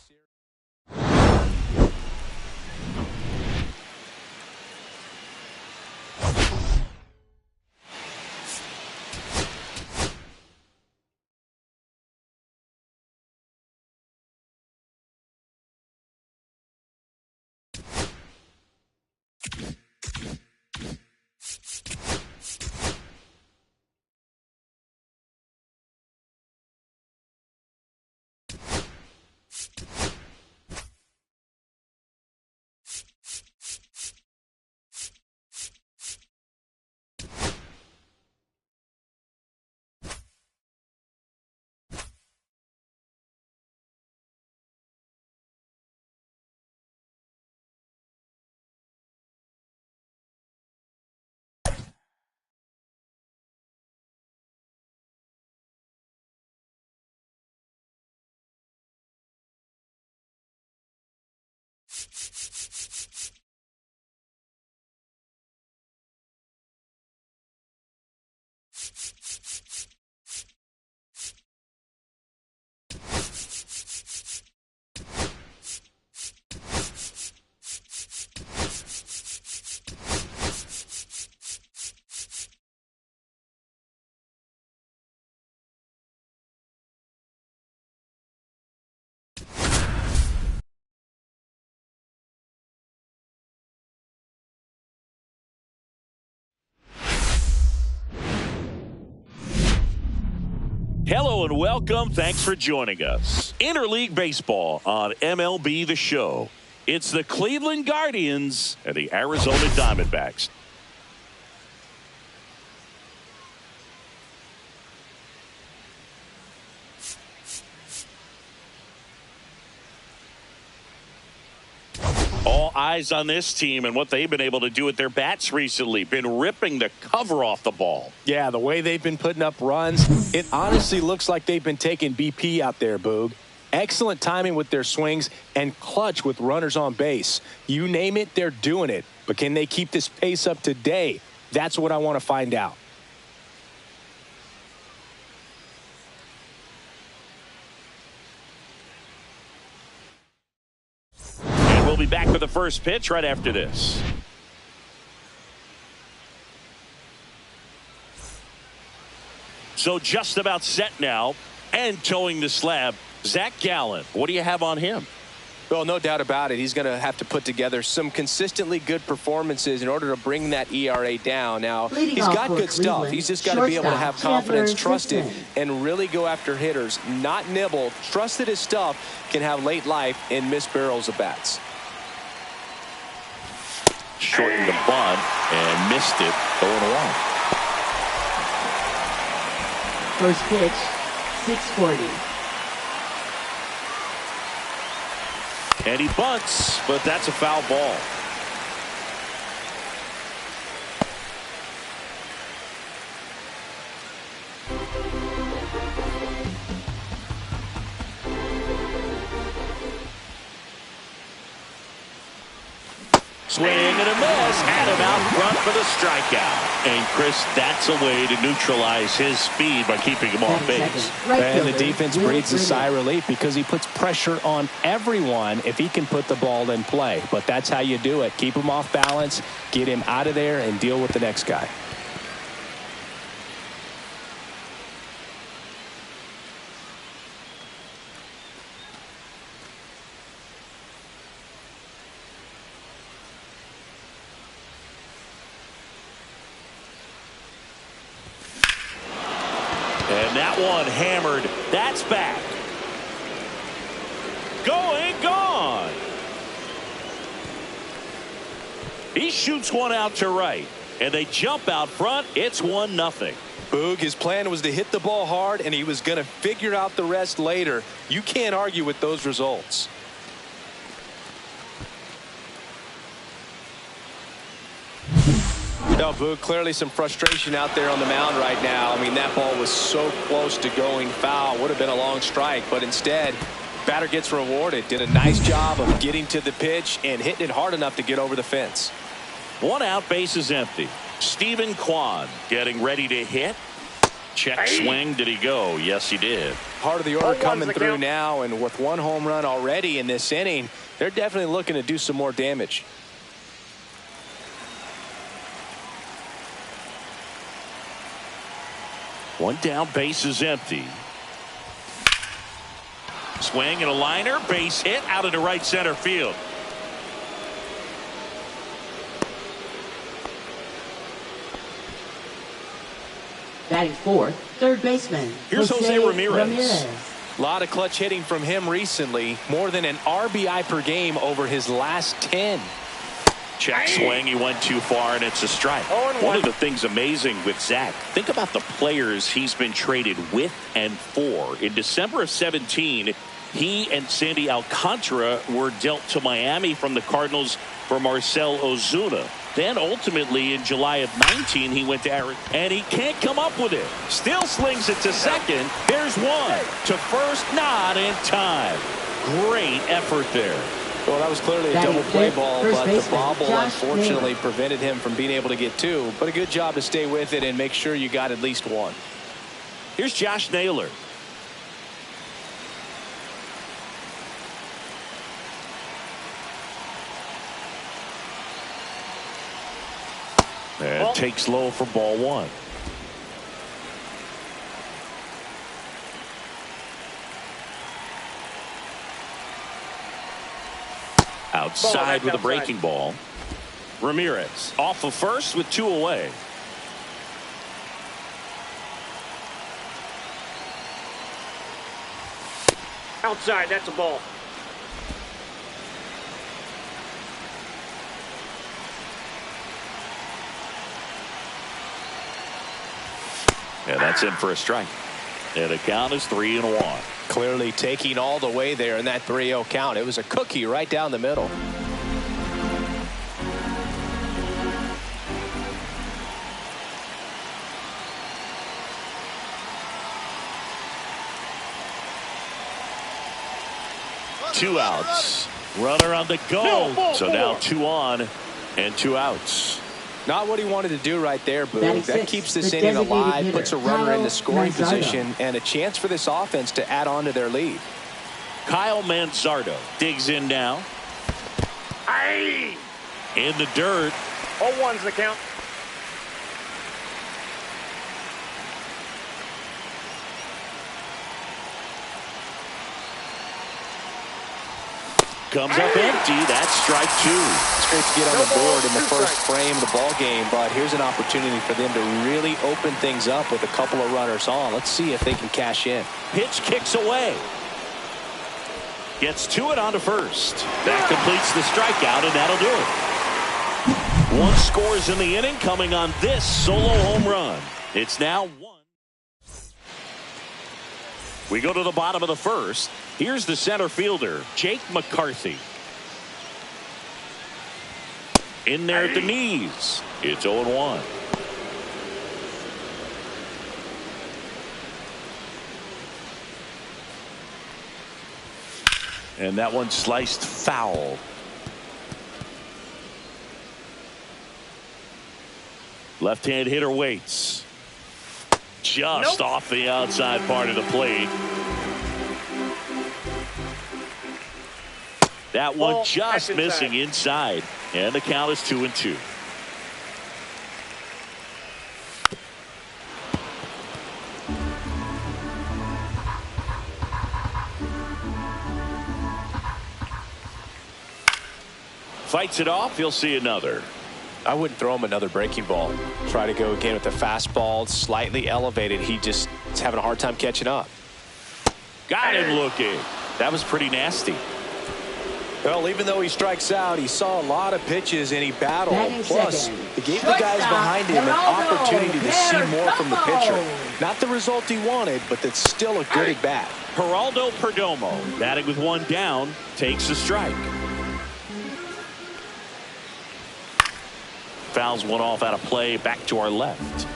Hello and welcome. Thanks for joining us. Interleague Baseball on MLB The Show. It's the Cleveland Guardians and the Arizona Diamondbacks. All eyes on this team and what they've been able to do with their bats recently. Been ripping the cover off the ball. Yeah, the way they've been putting up runs, it honestly looks like they've been taking BP out there, Boog. Excellent timing with their swings and clutch with runners on base. You name it, they're doing it. But can they keep this pace up today? That's what I want to find out. We'll be back with the first pitch right after this. So just about set now and towing the slab. Zach Gallen, what do you have on him? Well, no doubt about it. He's going to have to put together some consistently good performances in order to bring that ERA down. Now, he's got good stuff. He's just got to be able to have confidence, trust it, and really go after hitters, not nibble. Trust that his stuff can have late life and miss barrels of bats. Shortened the bunt and missed it, 0-1. First pitch, 640. And he bunts, but that's a foul ball. Swing and a miss. Had him out front for the strikeout. And Chris, that's a way to neutralize his speed by keeping him off base. And the defense breathes a sigh of relief because he puts pressure on everyone if he can put the ball in play. But that's how you do it. Keep him off balance, get him out of there, and deal with the next guy. And that one hammered. That's back. Gone. He shoots one out to right. And they jump out front. It's 1-0. Boog, his plan was to hit the ball hard, and he was going to figure out the rest later. You can't argue with those results. No, Boog, clearly some frustration out there on the mound right now. I mean, that ball was so close to going foul. Would have been a long strike, but instead Batter gets rewarded. Did a nice job of getting to the pitch and hitting it hard enough to get over the fence. 1 out, base is empty. Stephen Kwan getting ready to hit. Check swing. Did he go? Yes, he did. Part of the order coming through now, and with 1 home run already in this inning, they're definitely looking to do some more damage. One down, base is empty. Swing and a liner, base hit out into right center field. Batting fourth, third baseman. Here's Jose Ramirez. A lot of clutch hitting from him recently. More than an RBI per game over his last 10. Check swing. He went too far, and it's a strike. One of the things amazing with Zach, think about the players he's been traded with and for. In December of 17, he and Sandy Alcantara were dealt to Miami from the Cardinals for Marcell Ozuna. Then ultimately in July of 19, he went to Arizona, and he can't come up with it. Still slings it to second. There's one. To first, not in time. Great effort there. Well, that was clearly a double play ball, but the bobble unfortunately prevented him from being able to get 2. But a good job to stay with it and make sure you got at least 1. Here's Josh Naylor. And takes low for ball 1. Outside with a breaking ball. Ramirez off of first with 2 away. Outside, that's a ball. And that's in for a strike. And the count is 3-1. Clearly taking all the way there in that 3-0 count. It was a cookie right down the middle. Two outs. Runner on the go. So now 2 on and 2 outs. Not what he wanted to do right there, Boo. That keeps this inning alive, puts a runner in the scoring position, and a chance for this offense to add on to their lead. Kyle Manzardo digs in now. In the dirt. 0-1's the count. Comes up empty. That's strike 2. It's great to get on the board in the first frame of the ball game, but here's an opportunity for them to really open things up with a couple of runners on. Let's see if they can cash in. Pitch kicks away. Gets to it onto first. That completes the strikeout, and that'll do it. 1 scores in the inning coming on this solo home run. It's now 1. We go to the bottom of the first. Here's the center fielder, Jake McCarthy. In there at the knees. It's 0-1. And that one sliced foul. Left-hand hitter waits. Just off the outside part of the plate. That one just missing inside. And the count is 2-2. Fights it off. He'll see another. I wouldn't throw him another breaking ball. Try to go again with the fastball, slightly elevated. He just is having a hard time catching up. Got him looking. That was pretty nasty. Well, even though he strikes out, he saw a lot of pitches and he battled. Plus, it gave the guys behind him an opportunity to see more from the pitcher. Not the result he wanted, but that's still a good at bat. Geraldo Perdomo, batting with 1 down, takes a strike. Fouls one off out of play, back to our left.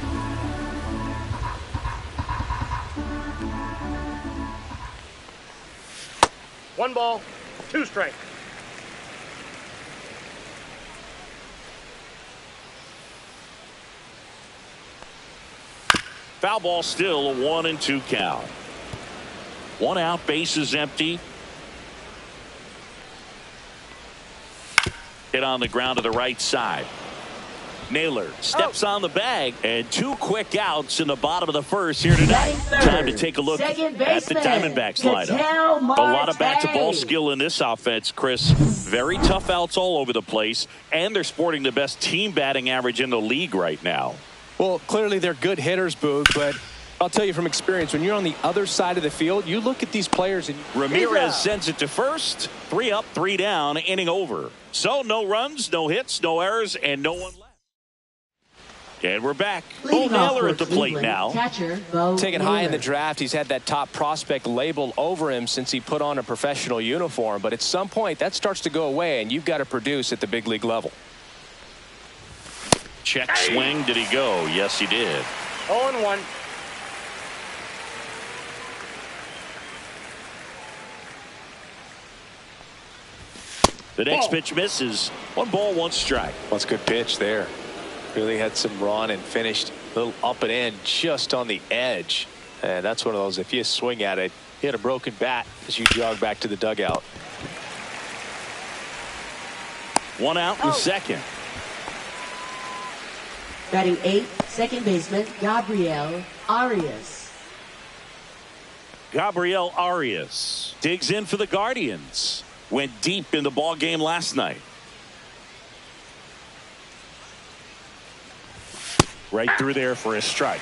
1 ball, 2 strike. Foul ball, still a 1-2 count. 1 out, bases empty. Hit on the ground to the right side. Naylor steps on the bag, and 2 quick outs in the bottom of the first here tonight. Time to take a look at the Diamondbacks lineup. A lot of bat-to-ball skill in this offense, Chris. Very tough outs all over the place, and they're sporting the best team batting average in the league right now. Well, clearly they're good hitters, Boog, but I'll tell you from experience, when you're on the other side of the field, you look at these players and Ramirez sends it to first. 3 up, 3 down, inning over. So no runs, no hits, no errors, and no one left. And we're back. Bo Naylor at the plate now. Taken high in the draft, he's had that top prospect labeled over him since he put on a professional uniform. But at some point, that starts to go away, and you've got to produce at the big league level. Check swing. Did he go? Yes, he did. 0-1. The next pitch misses. 1 ball, 1 strike. Well, it's a good pitch there. Really had some run and finished a little up and in just on the edge. And that's one of those, if you swing at it, you hit a broken bat as you jog back to the dugout. 1 out in second. Batting 8th, second baseman, Gabriel Arias. Gabriel Arias digs in for the Guardians. Went deep in the ball game last night. Right through there for a strike.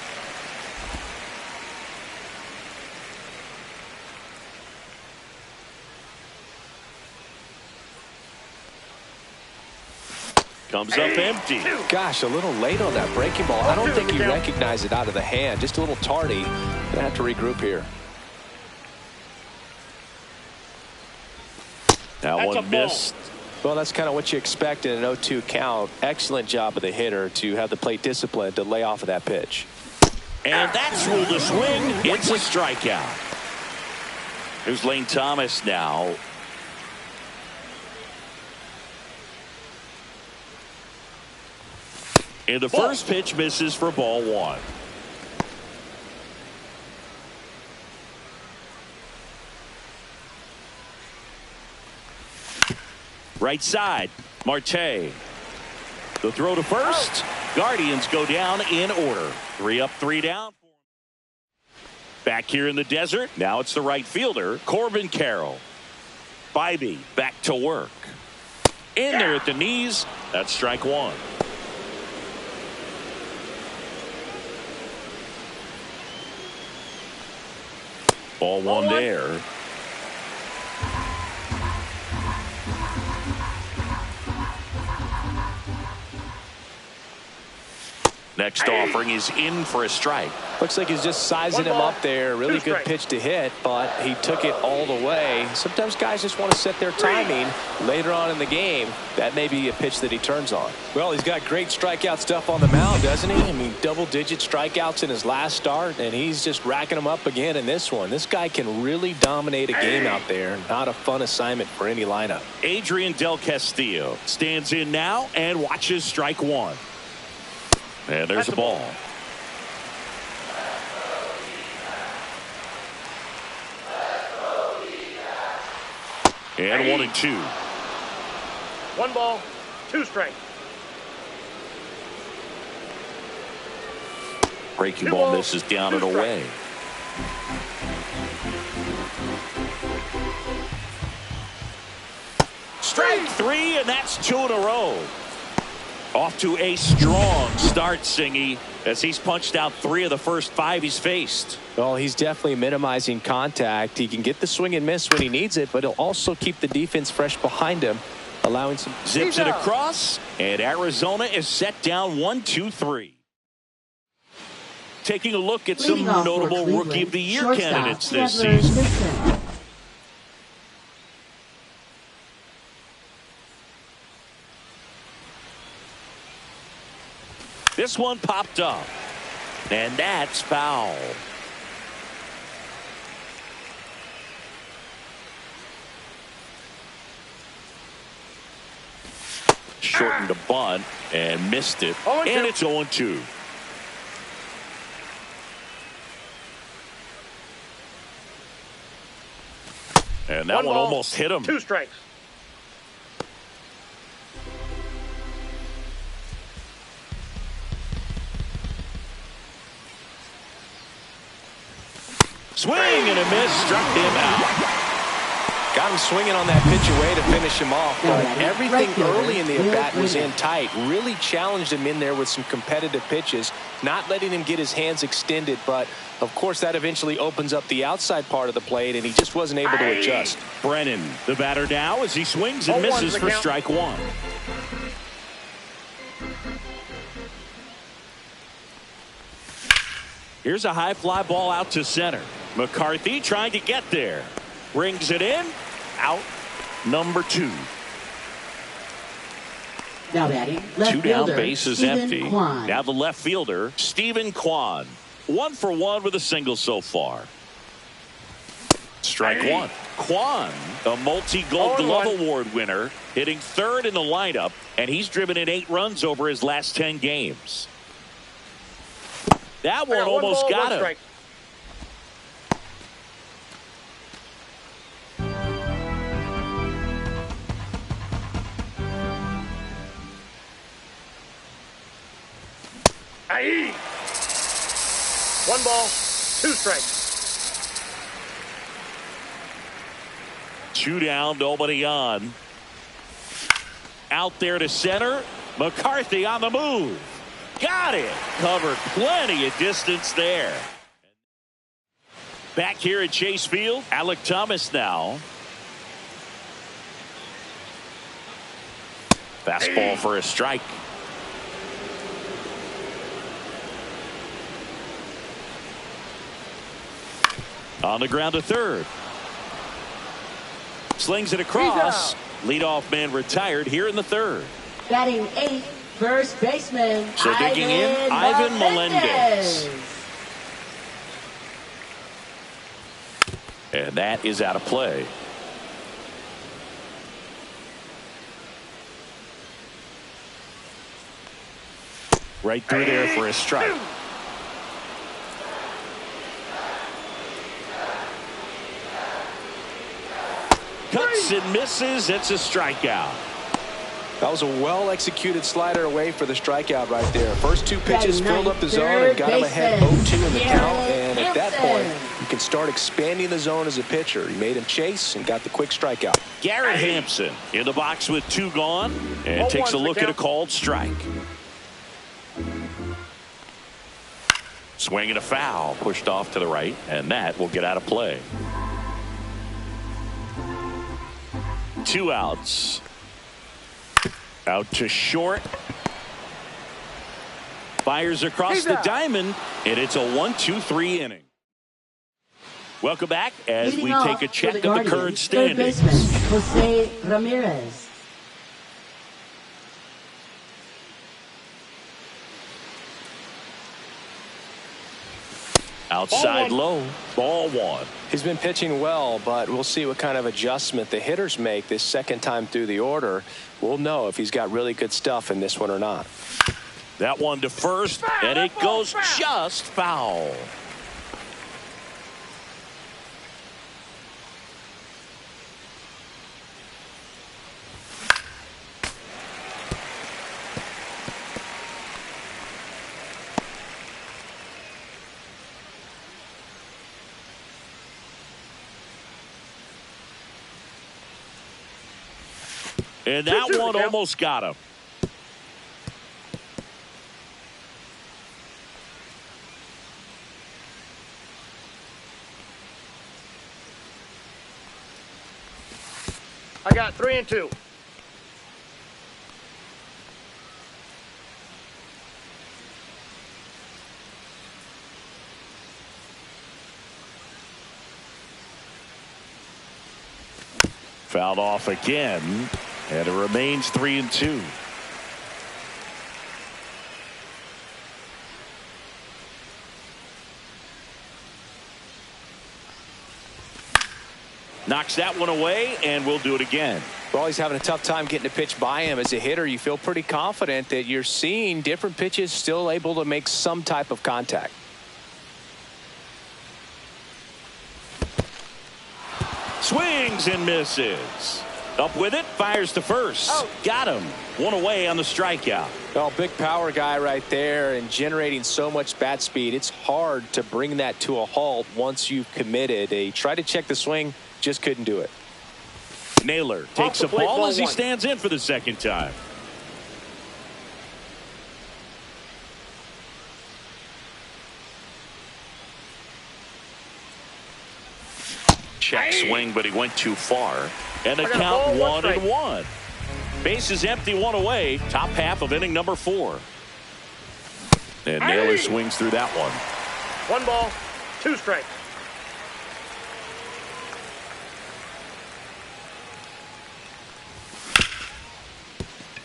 Comes up empty. Gosh, a little late on that breaking ball. I don't think he recognized it out of the hand. Just a little tardy. Gonna have to regroup here. That one missed. Well, that's kind of what you expect in an 0-2 count. Excellent job of the hitter to have the plate discipline to lay off of that pitch. And that's ruled a swing. It's a strikeout. Here's Lane Thomas now. And the first pitch misses for ball 1. Right side, Marte. The throw to first. Guardians go down in order. 3 up, 3 down. Back here in the desert. Now it's the right fielder, Corbin Carroll. Bybee back to work. In there at the knees. That's strike 1. Ball 1 there. Next offering is in for a strike. Looks like he's just sizing him up there. Really good pitch to hit, but he took it all the way. Sometimes guys just want to set their timing later on in the game. That may be a pitch that he turns on. Well, he's got great strikeout stuff on the mound, doesn't he? I mean, double-digit strikeouts in his last start, and he's just racking them up again in this one. This guy can really dominate a game out there. Not a fun assignment for any lineup. Adrian Del Castillo stands in now and watches strike 1. And there's the ball. And 1-2. 1 ball, 2 strike. Breaking ball misses down and away. Strike 3, and that's 2 in a row. Off to a strong start, Singy, as he's punched out 3 of the first 5 he's faced. Well, he's definitely minimizing contact. He can get the swing and miss when he needs it, but he'll also keep the defense fresh behind him, allowing some. Zips it across, and Arizona is set down 1-2-3. Taking a look at some notable Rookie of the Year candidates this season. This one popped up, and that's foul. shortened to bunt and missed it. And it's 0-2. And that one almost hit him. 2 strikes. Swing and a miss, struck him out. Got him swinging on that pitch away to finish him off, but everything early in the at-bat was in tight. Really challenged him in there with some competitive pitches, not letting him get his hands extended, but of course that eventually opens up the outside part of the plate, and he just wasn't able to adjust. Brennan, the batter now, as he swings and misses for strike one. Here's a high fly ball out to center. McCarthy trying to get there. Brings it in. Out. Number 2. Now batting, left 2 down, fielder, base is Stephen empty. Kwan. Now the left fielder, Stephen Kwan. 1 for 1 with a single so far. Strike one. Kwan, a multi-Gold Glove Award winner, hitting 3rd in the lineup, and he's driven in 8 runs over his last 10 games. That one almost got him. Strike. Aye. 1 ball, 2 strikes. 2 down, nobody on. Out there to center. McCarthy on the move. Got it. Covered plenty of distance there. Back here at Chase Field, Alec Thomas now. Fastball for a strike. On the ground to 3rd. Slings it across. Leadoff man retired here in the 3rd. Batting 8th, first baseman. So digging in, Ivan Melendez. And that is out of play. Right through there for a strike. Cuts and misses. It's a strikeout. That was a well-executed slider away for the strikeout right there. First 2 pitches filled up the zone and got him ahead 0-2 in the count. And at that point, you can start expanding the zone as a pitcher. He made him chase and got the quick strikeout. Garrett Hampson in the box with 2 gone and takes a look at a called strike. Swing and a foul, pushed off to the right, and that will get out of play. 2 outs. Out to short. Fires across the diamond, and it's a 1-2-3 inning. Welcome back as we take a check of the current standings. Third baseman, Jose Ramirez. Outside low, ball 1. He's been pitching well, but we'll see what kind of adjustment the hitters make this second time through the order. We'll know if he's got really good stuff in this one or not. That one to first, and it goes just foul. And that one almost got him. I got 3 and 2. Fouled off again. And it remains 3 and 2. Knocks that one away, and we'll do it again. Well, he's having a tough time getting a pitch by him. As a hitter, you feel pretty confident that you're seeing different pitches still able to make some type of contact. Swings and misses. Up with it, fires to first. Oh. Got him. One away on the strikeout. Well, big power guy right there and generating so much bat speed. It's hard to bring that to a halt once you've committed. He tried to check the swing, just couldn't do it. Naylor takes a ball as he stands in for the second time. Check swing, but he went too far. And the count 1-1. Base is empty, one away. Top half of inning number 4. And Naylor swings through that one. 1 ball, 2 strikes.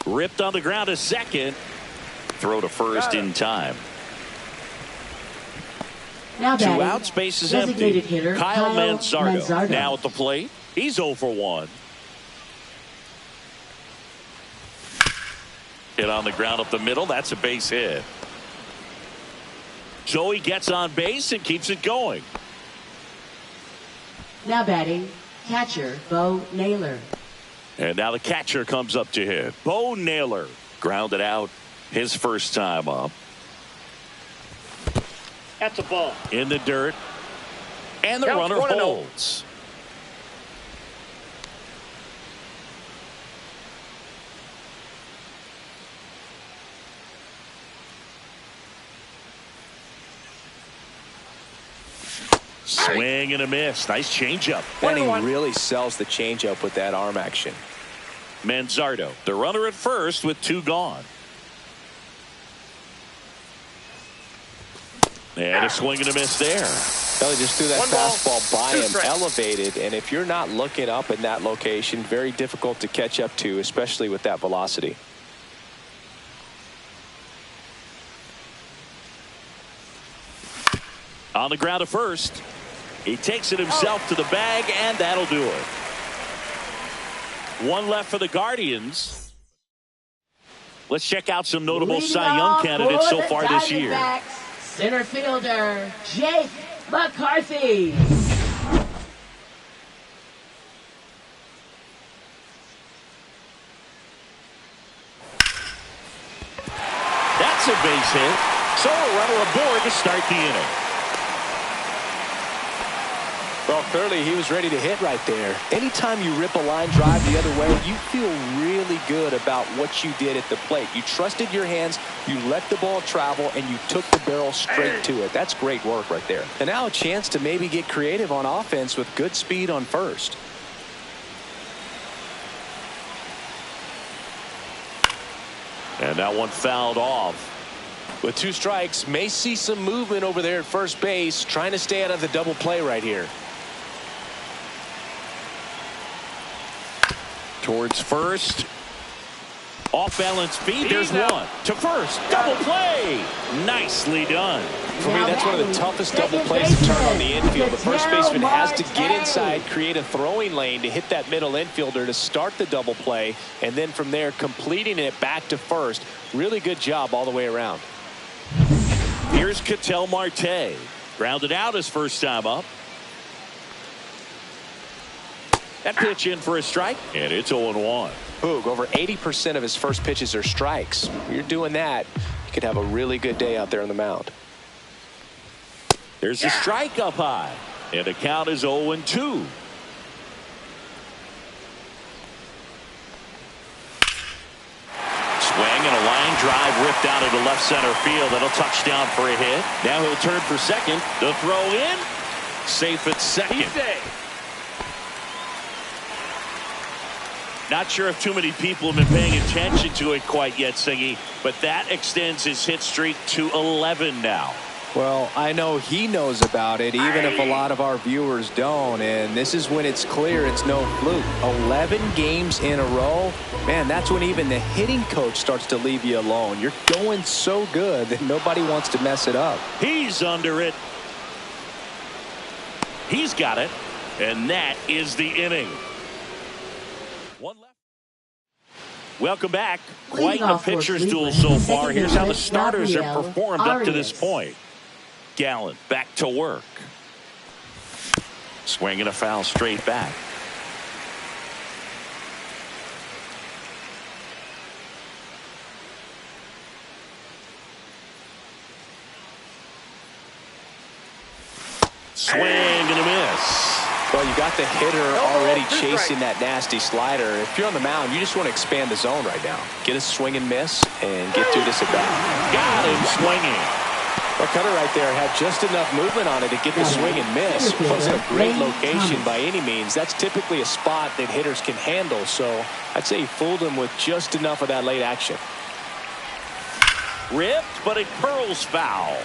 Ripped on the ground to second. Throw to first in time. Now 2 outs, base is empty. Hitter, Kyle Manzardo now at the plate. He's 0 for 1. Hit on the ground up the middle. That's a base hit. Joey gets on base and keeps it going. Now batting, catcher Bo Naylor. And now the catcher comes up to hit. Bo Naylor grounded out his first time up. That's a ball. In the dirt. And the Counts runner 1-0. holds. Swing and a miss. Nice changeup. And he really sells the changeup with that arm action. Manzardo, the runner at first with 2 gone. And a swing and a miss there. Well, he just threw that 1 ball, fastball by 2 him, strikes. elevated, and if you're not looking up in that location, very difficult to catch up to, especially with that velocity. On the ground to first. He takes it himself to the bag, and that'll do it. 1 left for the Guardians. Let's check out some notable Leading Cy Young off candidates so for the far this year. Diamondbacks, center fielder Jake McCarthy. That's a base hit. So a runner aboard to start the inning. Well, clearly he was ready to hit right there. Anytime you rip a line drive the other way, you feel really good about what you did at the plate. You trusted your hands, you let the ball travel, and you took the barrel straight to it. That's great work right there. And now a chance to maybe get creative on offense with good speed on first. And that one fouled off. With 2 strikes, may see some movement over there at first base, trying to stay out of the double play right here. Towards first. Off balance feed. There's one. To first. Double play. Nicely done. For me, that's one of the toughest double plays to turn on the infield. The first baseman has to get inside, create a throwing lane to hit that middle infielder to start the double play, and then from there completing it back to first. Really good job all the way around. Here's Ketel Marte. Grounded out his first time up. That pitch in for a strike, and it's 0-1. Boog, over 80% of his first pitches are strikes. When you're doing that, you could have a really good day out there on the mound. There's a strike up high, and the count is 0-2. Swing and a line drive ripped out into left center field. That'll touch down for a hit. Now he'll turn for second. The throw in. Safe at second. Not sure if too many people have been paying attention to it quite yet, Singy, but that extends his hit streak to 11 now. Well, I know he knows about it, even if a lot of our viewers don't. And this is when it's clear it's no fluke. 11 games in a row. Man, that's when even the hitting coach starts to leave you alone. You're going so good that nobody wants to mess it up. He's under it. He's got it. And that is the inning. One left. Welcome back. Quite Leading a off for pitcher's duel Cleveland, so far. second Here's how the baseman, starters have Gabriel performed up to this Arias. point. Gallen back to work. Swinging a foul straight back. Swing and a miss. Well, you got the hitter already chasing that nasty slider. If you're on the mound, you just want to expand the zone right now. Get a swing and miss and get through this at bat. Got him swinging. Well, cutter right there had just enough movement on it to get the swing and miss. It wasn't a great location by any means. That's typically a spot that hitters can handle. So I'd say he fooled him with just enough of that late action. Ripped, but it curls foul.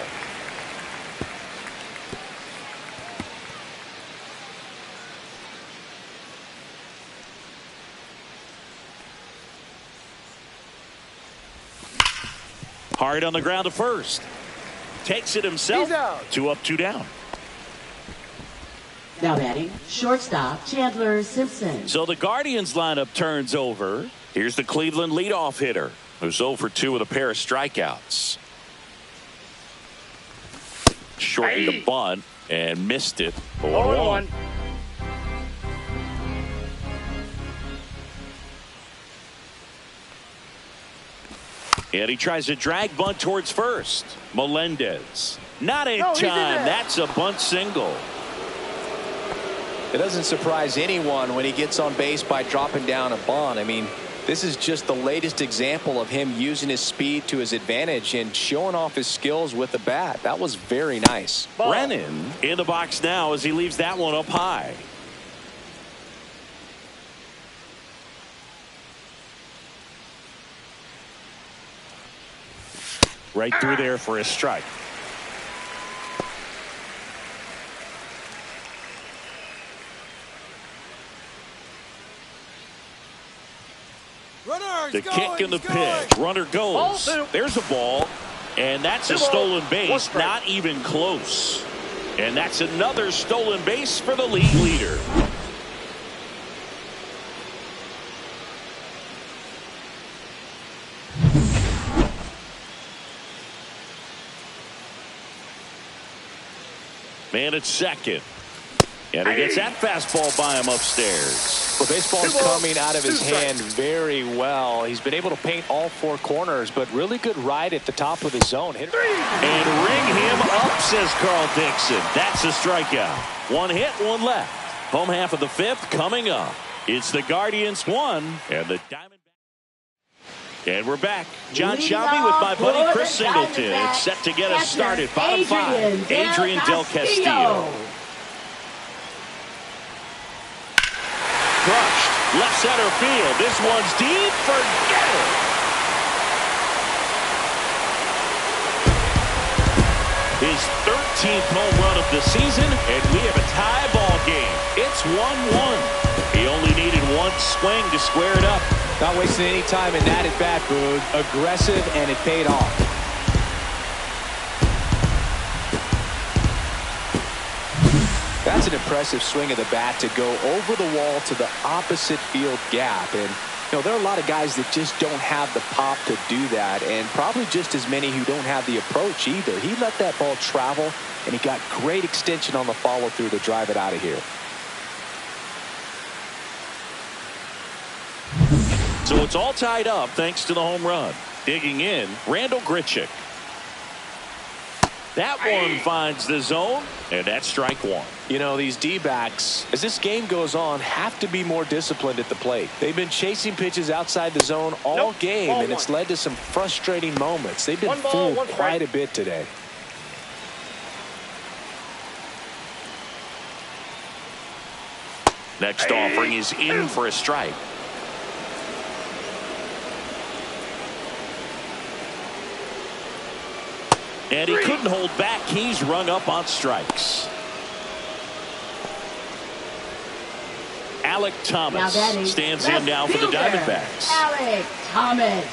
Hard on the ground to first. Takes it himself. 2 up, 2 down. Now batting, shortstop Chandler Simpson. So the Guardians lineup turns over. Here's the Cleveland leadoff hitter, who's 0 for 2 with a pair of strikeouts. Shortened the bunt and missed it. 0-1. And he tries to drag bunt towards first. Melendez. Not in time. That's a bunt single. It doesn't surprise anyone when he gets on base by dropping down a bunt. I mean, this is just the latest example of him using his speed to his advantage and showing off his skills with the bat. That was very nice. Brennan in the box now as he leaves that one up high. Right through there for a strike. The kick and the pitch. Runner goes. There's a ball. And that's a stolen base. Not even close. And that's another stolen base for the league leader. Man at second. And he gets that fastball by him upstairs. Well, baseball's coming out of his hand very well. He's been able to paint all 4 corners, but really good ride at the top of the zone. And ring him up, says Carl Dixon. That's a strikeout. 1 hit, 1 left. Home half of the 5th coming up. It's the Guardians 1 and the Diamondbacks. And we're back. John Shelby with my buddy Chris Singleton. It's set to get us started. Bottom 5. Adrian Del Castillo. Crushed. Left center field. This one's deep. Forget it. His 13th home run of the season, and we have a tie ball game. It's 1-1. He only needed 1 swing to square it up. Not wasting any time in that at bat, Boog. Aggressive, and it paid off. That's an impressive swing of the bat to go over the wall to the opposite field gap. And, you know, there are a lot of guys that just don't have the pop to do that, and probably just as many who don't have the approach either. He let that ball travel, and he got great extension on the follow-through to drive it out of here. So it's all tied up thanks to the home run. Digging in, Randall Grichuk. That one finds the zone, and that's strike 1. You know, these D-backs, as this game goes on, have to be more disciplined at the plate. They've been chasing pitches outside the zone all game, and it's led to some frustrating moments. They've been fooled quite a bit today. Next offering is in for a strike. And he couldn't hold back. He's rung up on strikes. Alec Thomas stands in now for the Diamondbacks. Alec Thomas.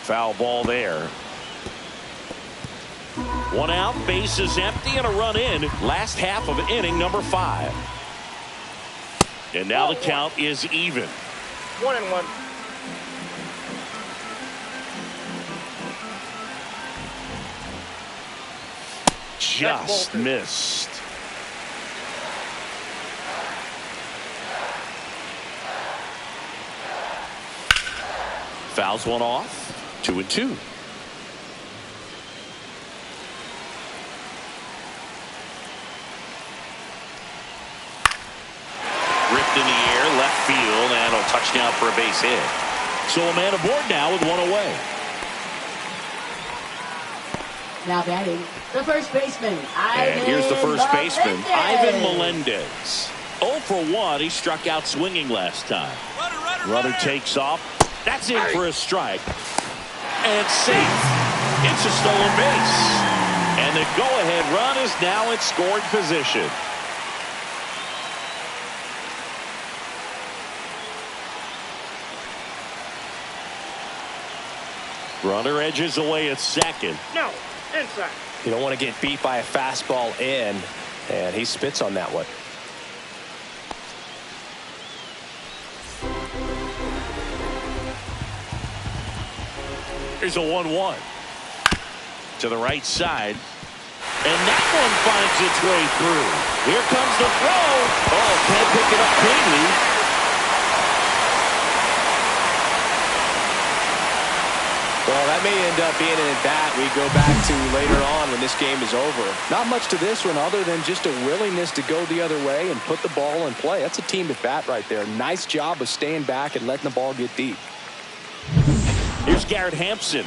Foul ball there. One out, base is empty, and a run in. Last half of inning number 5. And now the count is even. 1-1. Just missed. Fouls one off. 2-2. Ripped in the air, left field, and a touchdown for a base hit. So a man aboard now with one away. Now batting, the first baseman, Ivan And here's the first baseman, Melendez. Ivan Melendez. 0 for 1. He struck out swinging last time. Runner takes off. That's in for a strike. And safe. It's a stolen base. And the go-ahead run is now in scoring position. Runner edges away at second. No, inside. You don't want to get beat by a fastball in, and he spits on that one. Here's a 1-1 to the right side, and that one finds its way through. Here comes the throw. Oh, can't pick it up cleanly. Well, that may end up being an at-bat we go back to later on when this game is over. Not much to this one other than just a willingness to go the other way and put the ball in play. That's a team at-bat right there. Nice job of staying back and letting the ball get deep. Here's Garrett Hampson.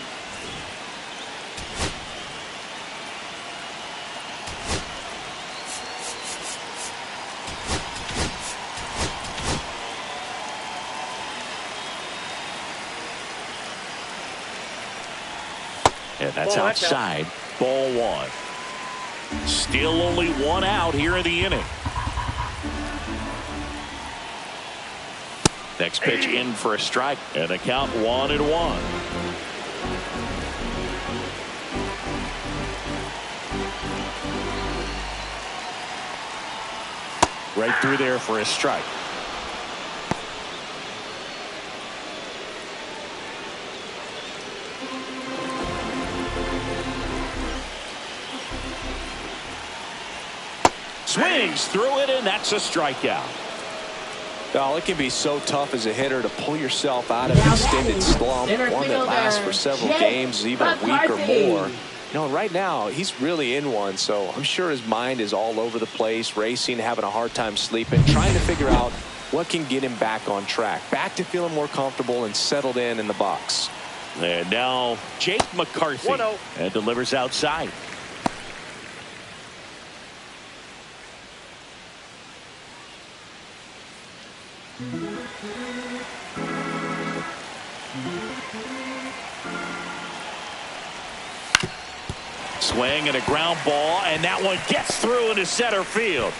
And that's outside. Ball 1. Still only one out here in the inning. Next pitch in for a strike, and the count 1-1. Right through there for a strike. Swings through it, and that's a strikeout. Well, it can be so tough as a hitter to pull yourself out of an extended slump, one that lasts for several games, even a week or more. You know, right now, he's really in one, so I'm sure his mind is all over the place, racing, having a hard time sleeping, trying to figure out what can get him back on track, back to feeling more comfortable and settled in the box. And now Jake McCarthy 1-0. and delivers outside. Swing and a ground ball, and that one gets through into center field.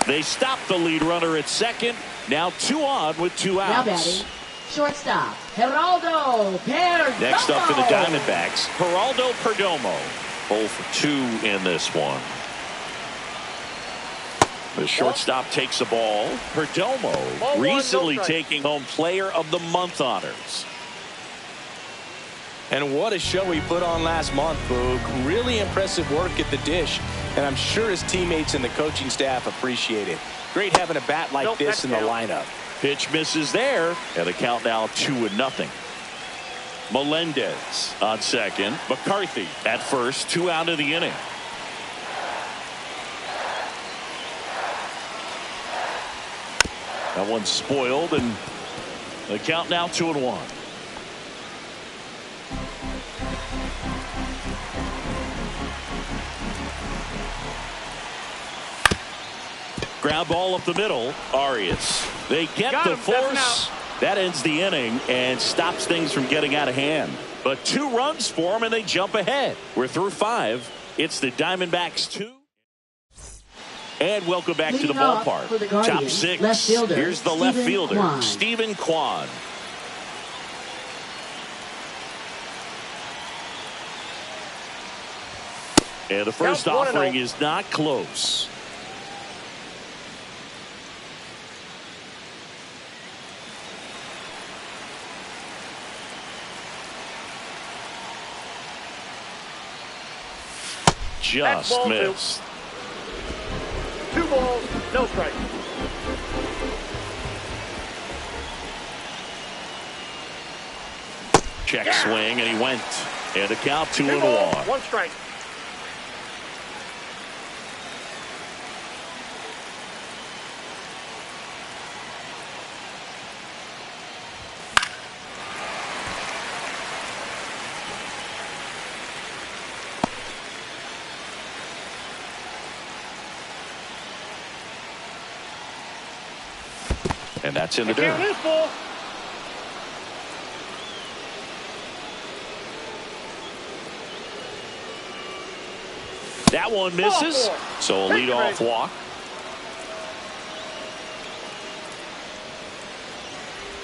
They stop the lead runner at second. Now 2 on with 2 outs. Now batting, shortstop, Geraldo Perdomo. Next up for the Diamondbacks, Geraldo Perdomo. 0 for 2 in this one. The shortstop takes the ball. Perdomo recently taking home Player of the Month honors. And what a show he put on last month, Boog. Really impressive work at the dish, and I'm sure his teammates and the coaching staff appreciate it. Great having a bat like this in the lineup. Pitch misses there, and the count now 2-0. Melendez on second. McCarthy at first. 2 out of the inning. That one's spoiled, and the count now 2-1. Ground ball up the middle. Arias. They get the force. That ends the inning and stops things from getting out of hand. But 2 runs for them, and they jump ahead. We're through 5. It's the Diamondbacks 2. And welcome back to the ballpark. Top 6. Here's the left fielder, Stephen Kwan. And the first Count 1-0. offering is not close. Just ball missed. 2 balls, no strike. Check swing, and he went. And a count 2 2-1. balls, 1 strike. And that's in the Count dirt. this ball. That one misses. Ball 4. So a leadoff walk.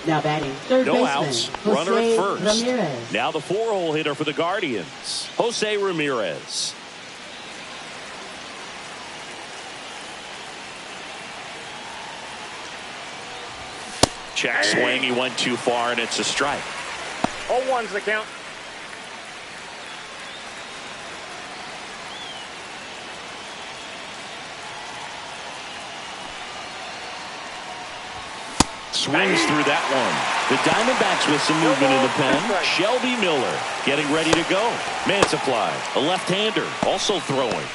Now batting third No baseman, outs. Jose Runner at first. Ramirez. Now the 4-hole hitter for the Guardians, Jose Ramirez. Check swing. He went too far, and it's a strike. 0-1's the count. Swings through that one. The Diamondbacks with some movement in the pen. Shelby Miller getting ready to go. Mantiply, a left-hander, also throwing.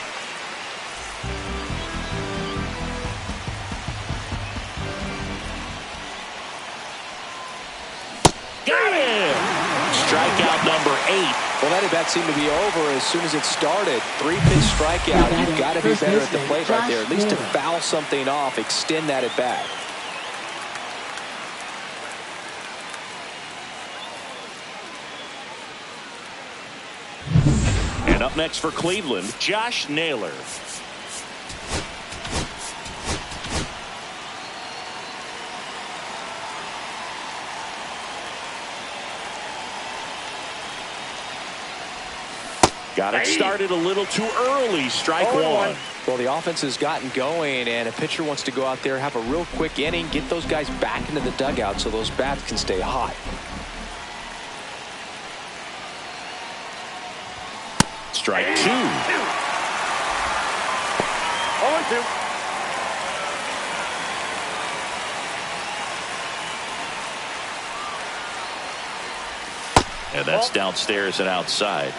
Got him! Strikeout number 8. Well, that at bat seemed to be over as soon as it started. 3-pitch strikeout. You've got to be better at the plate right there. At least to foul something off, extend that at bat. And up next for Cleveland, Josh Naylor. Got it started a little too early. Strike 1. Well, the offense has gotten going, and a pitcher wants to go out there, have a real quick inning, get those guys back into the dugout so those bats can stay hot. Strike 2. 0-2. And that's downstairs and outside.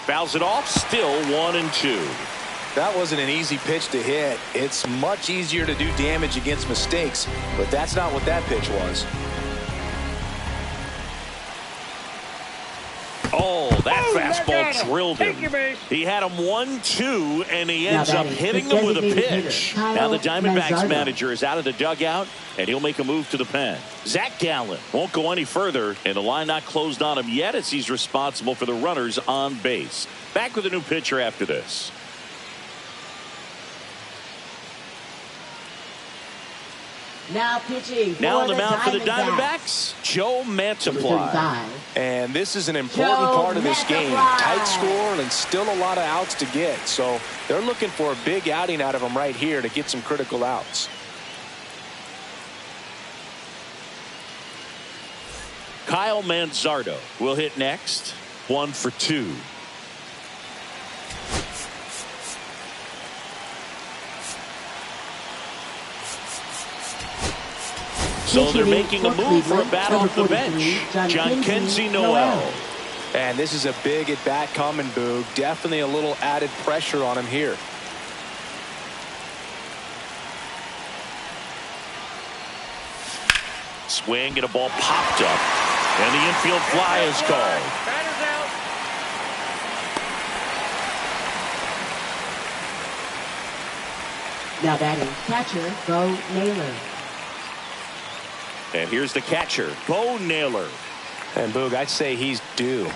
Fouls it off, still 1-2. That wasn't an easy pitch to hit. It's much easier to do damage against mistakes, but that's not what that pitch was. Oh, that fastball drilled him. He had him 1-2, and he ends up hitting him with a pitch. Now the Diamondbacks manager is out of the dugout, and he'll make a move to the pen. Zach Gallen won't go any further, and the line not closed on him yet as he's responsible for the runners on base. Back with a new pitcher after this. Now pitching. Now on the mound for the Diamondbacks, Joe Mantiply. And this is an important part of this game. Tight score and still a lot of outs to get. So they're looking for a big outing out of him right here to get some critical outs. Kyle Manzardo will hit next. 1 for 2. So they're making a move for a bat off the bench. John Kenzie Noel. And this is a big at bat coming, Boog. Definitely a little added pressure on him here. Swing and a ball popped up. And the infield fly is called. Batter's out. Now batting catcher Bo Naylor. And here's the catcher, Bo Naylor. And Boog, I'd say he's due.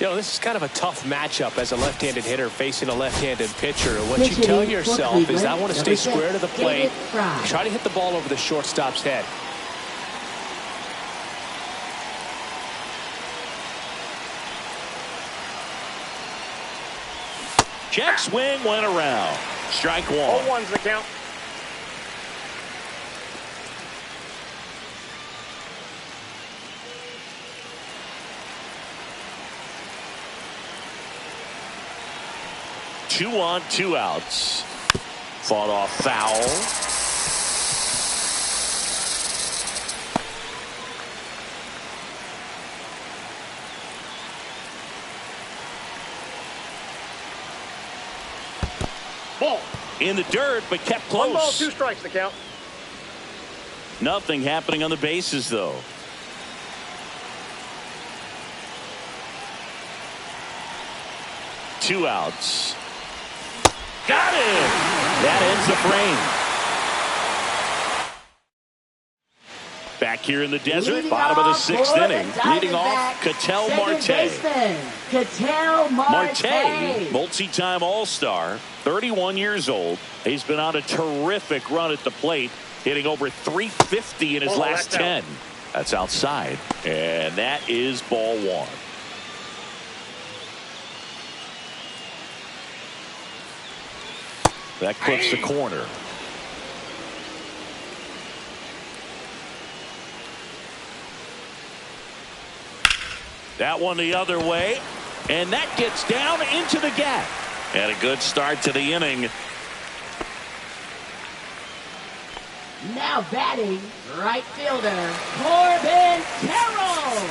You know, this is kind of a tough matchup as a left-handed hitter facing a left-handed pitcher. What you tell yourself is, I want to stay square to the plate, try to hit the ball over the shortstop's head. Check swing went around. Strike one. 0-1's the count. Two on, 2 outs. Fought off foul. Ball. In the dirt, but kept close. 1 ball, 2 strikes the count. Nothing happening on the bases, though. Two outs. Got it! That ends the frame. Back here in the desert, bottom of the 6th inning. Leading off, Ketel Marte. Marte, multi-time All-Star, 31 years old. He's been on a terrific run at the plate, hitting over .350 in his last 10. That's outside, and that is ball 1. That clips the corner. That one the other way, and that gets down into the gap. And a good start to the inning. Now batting, right fielder, Corbin Carroll.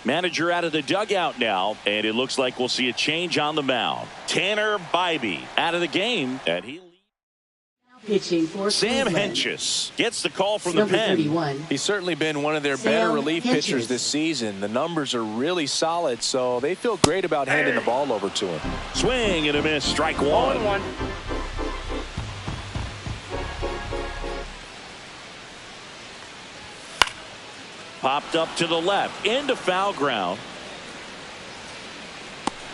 Manager out of the dugout now, and it looks like we'll see a change on the mound. Tanner Bybee out of the game, and he pitching for Sam Cleveland. Hentges gets the call from Number the pen. 31. He's certainly been one of their better relief pitchers this season. The numbers are really solid, so they feel great about handing the ball over to him. Swing and a miss, strike one. 0-1. Popped up to the left, into foul ground.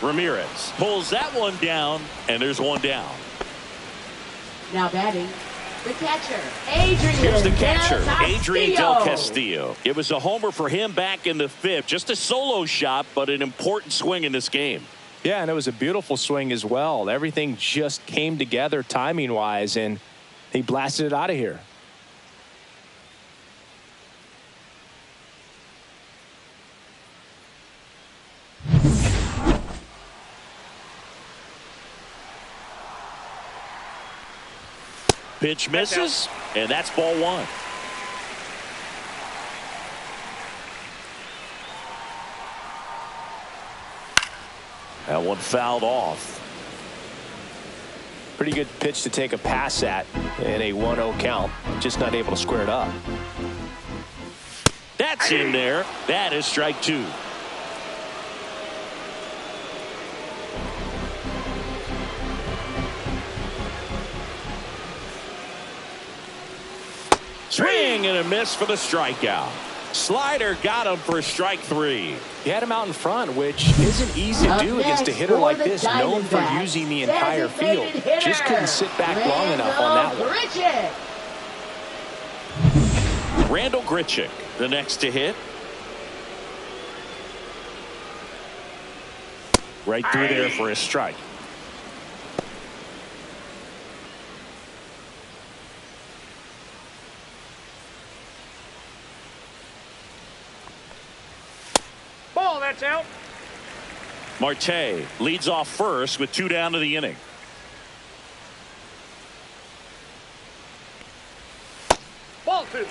Ramirez pulls that one down, and there's one down. Now batting, the catcher, Adrian. Here's the catcher, Del Adrian Del Castillo. Castillo. It was a homer for him back in the 5th. Just a solo shot, but an important swing in this game. Yeah, and it was a beautiful swing as well. Everything just came together timing-wise, and he blasted it out of here. Pitch misses, and that's ball 1. That one fouled off. Pretty good pitch to take a pass at in a 1-0 count. Just not able to square it up. That's in there. That is strike 2. Swing and a miss for the strikeout. Slider got him for strike 3. He had him out in front, which isn't easy to do against a hitter like this, known for using the entire field. Just couldn't sit back long enough on that one. Randall Grichuk, the next to hit. Right through there for a strike. Ball, that's out. Marte leads off first with 2 down to the inning. Ball 2.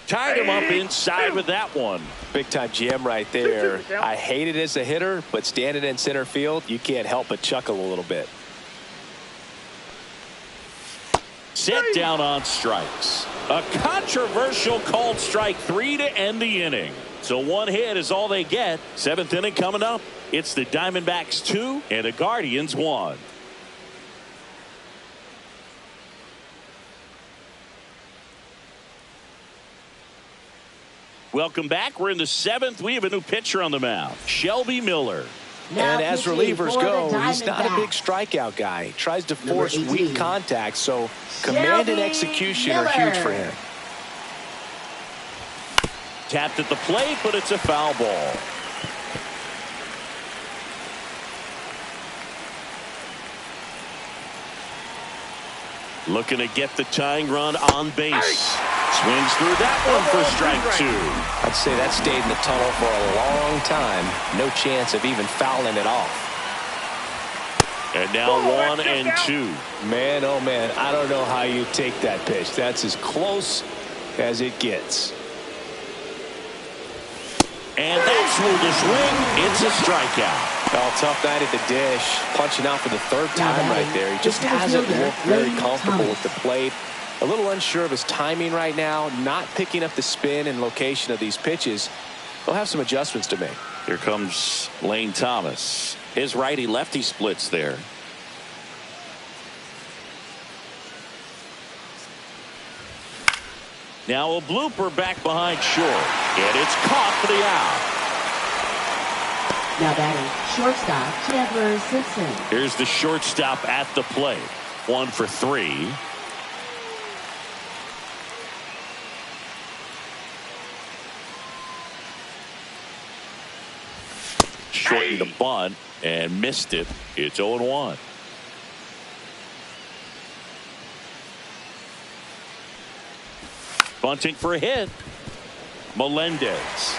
Tied him up inside with that one. Big time GM right there. I hate it as a hitter, but standing in center field, you can't help but chuckle a little bit. set down on strikes. A controversial called strike 3 to end the inning. So one hit is all they get. 7th inning coming up. It's the Diamondbacks 2 and the Guardians 1. Welcome back. We're in the 7th. We have a new pitcher on the mound, Shelby Miller. And as relievers go, he's not a big strikeout guy. He tries to force weak contact, so command and execution are huge for him. Tapped at the plate, but it's a foul ball. Looking to get the tying run on base. Swings through that one for strike 2. I'd say that stayed in the tunnel for a long time. No chance of even fouling it off. And now 1-2. Man, oh man, I don't know how you take that pitch. That's as close as it gets. And that's through the swing. It's a strikeout. Oh, tough night at the dish. Punching out for the 3rd time right there. He just hasn't looked very comfortable at the plate. A little unsure of his timing right now. Not picking up the spin and location of these pitches. He'll have some adjustments to make. Here comes Lane Thomas. His righty-lefty splits there. Now a blooper back behind short. And it's caught for the out. Now batting, shortstop, Chandler Simpson. Here's the shortstop at the plate. 1 for 3. Shortened the bunt and missed it. It's 0-1. Bunting for a hit. Melendez.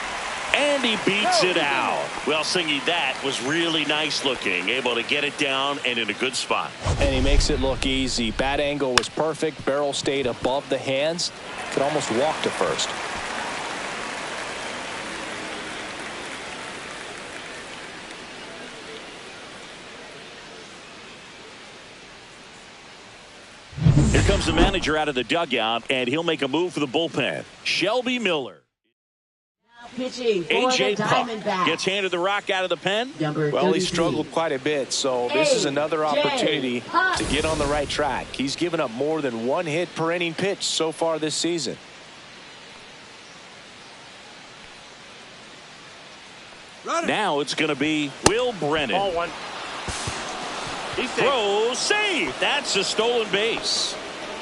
And he beats it out. Well, Singy, that was really nice looking. Able to get it down and in a good spot. And he makes it look easy. Bat angle was perfect. Barrel stayed above the hands. Could almost walk to first. Here comes the manager out of the dugout, and he'll make a move for the bullpen. Shelby Miller. Pitching for A.J. the Puck Diamondbacks. gets handed the rock out of the pen. Well, he struggled quite a bit, so this is another opportunity to get on the right track. He's given up more than 1 hit per inning pitch so far this season. Now it's going to be Will Brennan. Ball 1. Throw, save. That's a stolen base.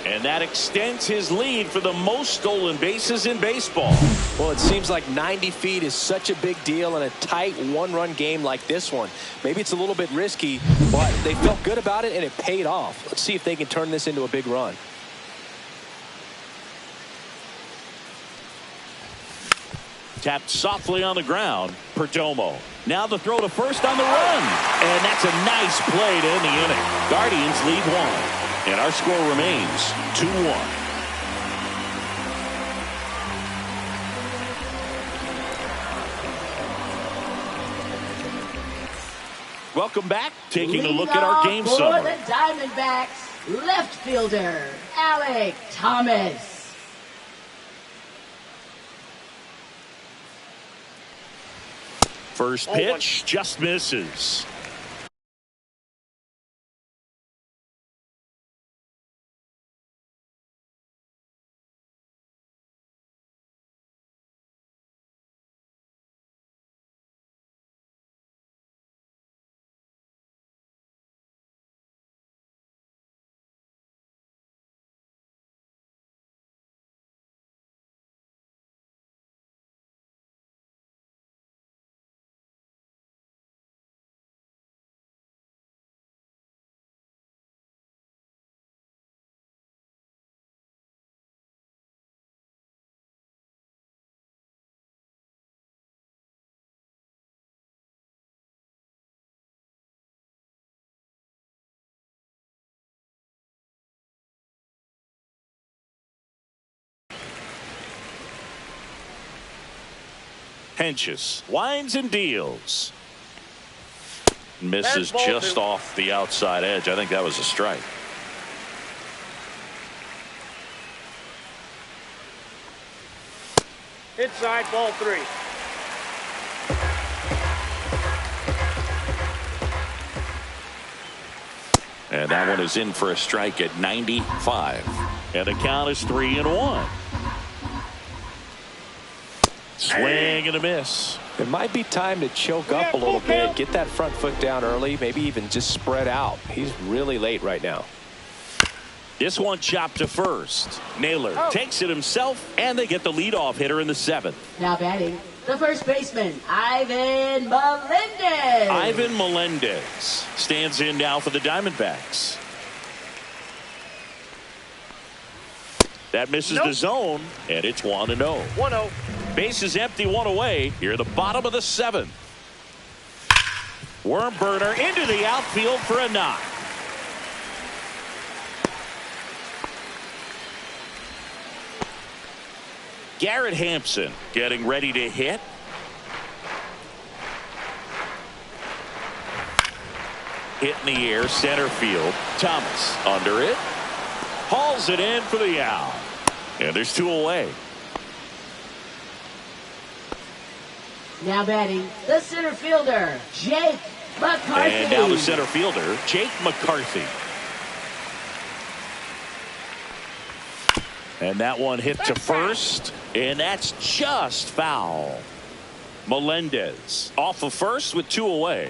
And that extends his lead for the most stolen bases in baseball. Well, it seems like 90 feet is such a big deal in a tight one-run game like this one. Maybe it's a little bit risky, but they felt good about it, and it paid off. Let's see if they can turn this into a big run. Tapped softly on the ground. Perdomo. Now the throw to first on the run. And that's a nice play to end the inning. Guardians lead 1. And our score remains 2-1. Welcome back. Taking a look at our game summary. For the Diamondbacks, left fielder, Alec Thomas. First pitch just misses. Henches winds and deals. Misses just off the outside edge. I think that was a strike. Inside, ball 3. And that one is in for a strike at 95. And the count is 3-1. Swing and a miss. It might be time to choke up a little bit, get that front foot down early, maybe even just spread out. He's really late right now. This one chopped to first. Naylor takes it himself, and they get the leadoff hitter in the 7th. Now batting, the first baseman, Ivan Melendez. Ivan Melendez stands in now for the Diamondbacks. That misses the zone, and it's 1-0. 1-0. Base is empty, one away. Here at the bottom of the 7th. Worm burner into the outfield for a knock. Garrett Hampson getting ready to hit. Hit in the air, center field. Thomas under it. Hauls it in for the out. And there's 2 away. Now batting, the center fielder, Jake McCarthy. And now the center fielder, Jake McCarthy. And that one hit to first, and that's just foul. Melendez off of first with 2 away.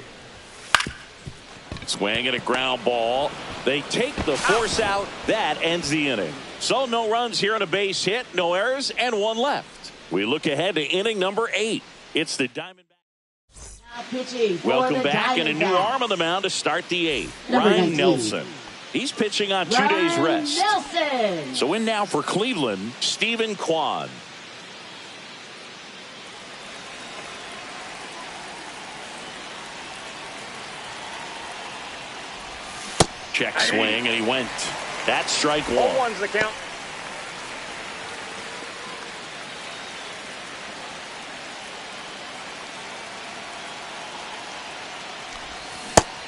Swing and a ground ball. They take the force out. That ends the inning. So no runs here on a base hit, no errors, and 1 left. We look ahead to inning number 8. It's the Diamondbacks. Welcome back, and a new arm on the mound to start the 8th. Ryan Nelson. He's pitching on 2 days rest. Nelson. So in now for Cleveland, Stephen Kwan. Check swing, and he went. That's strike 1. 0-1's the count.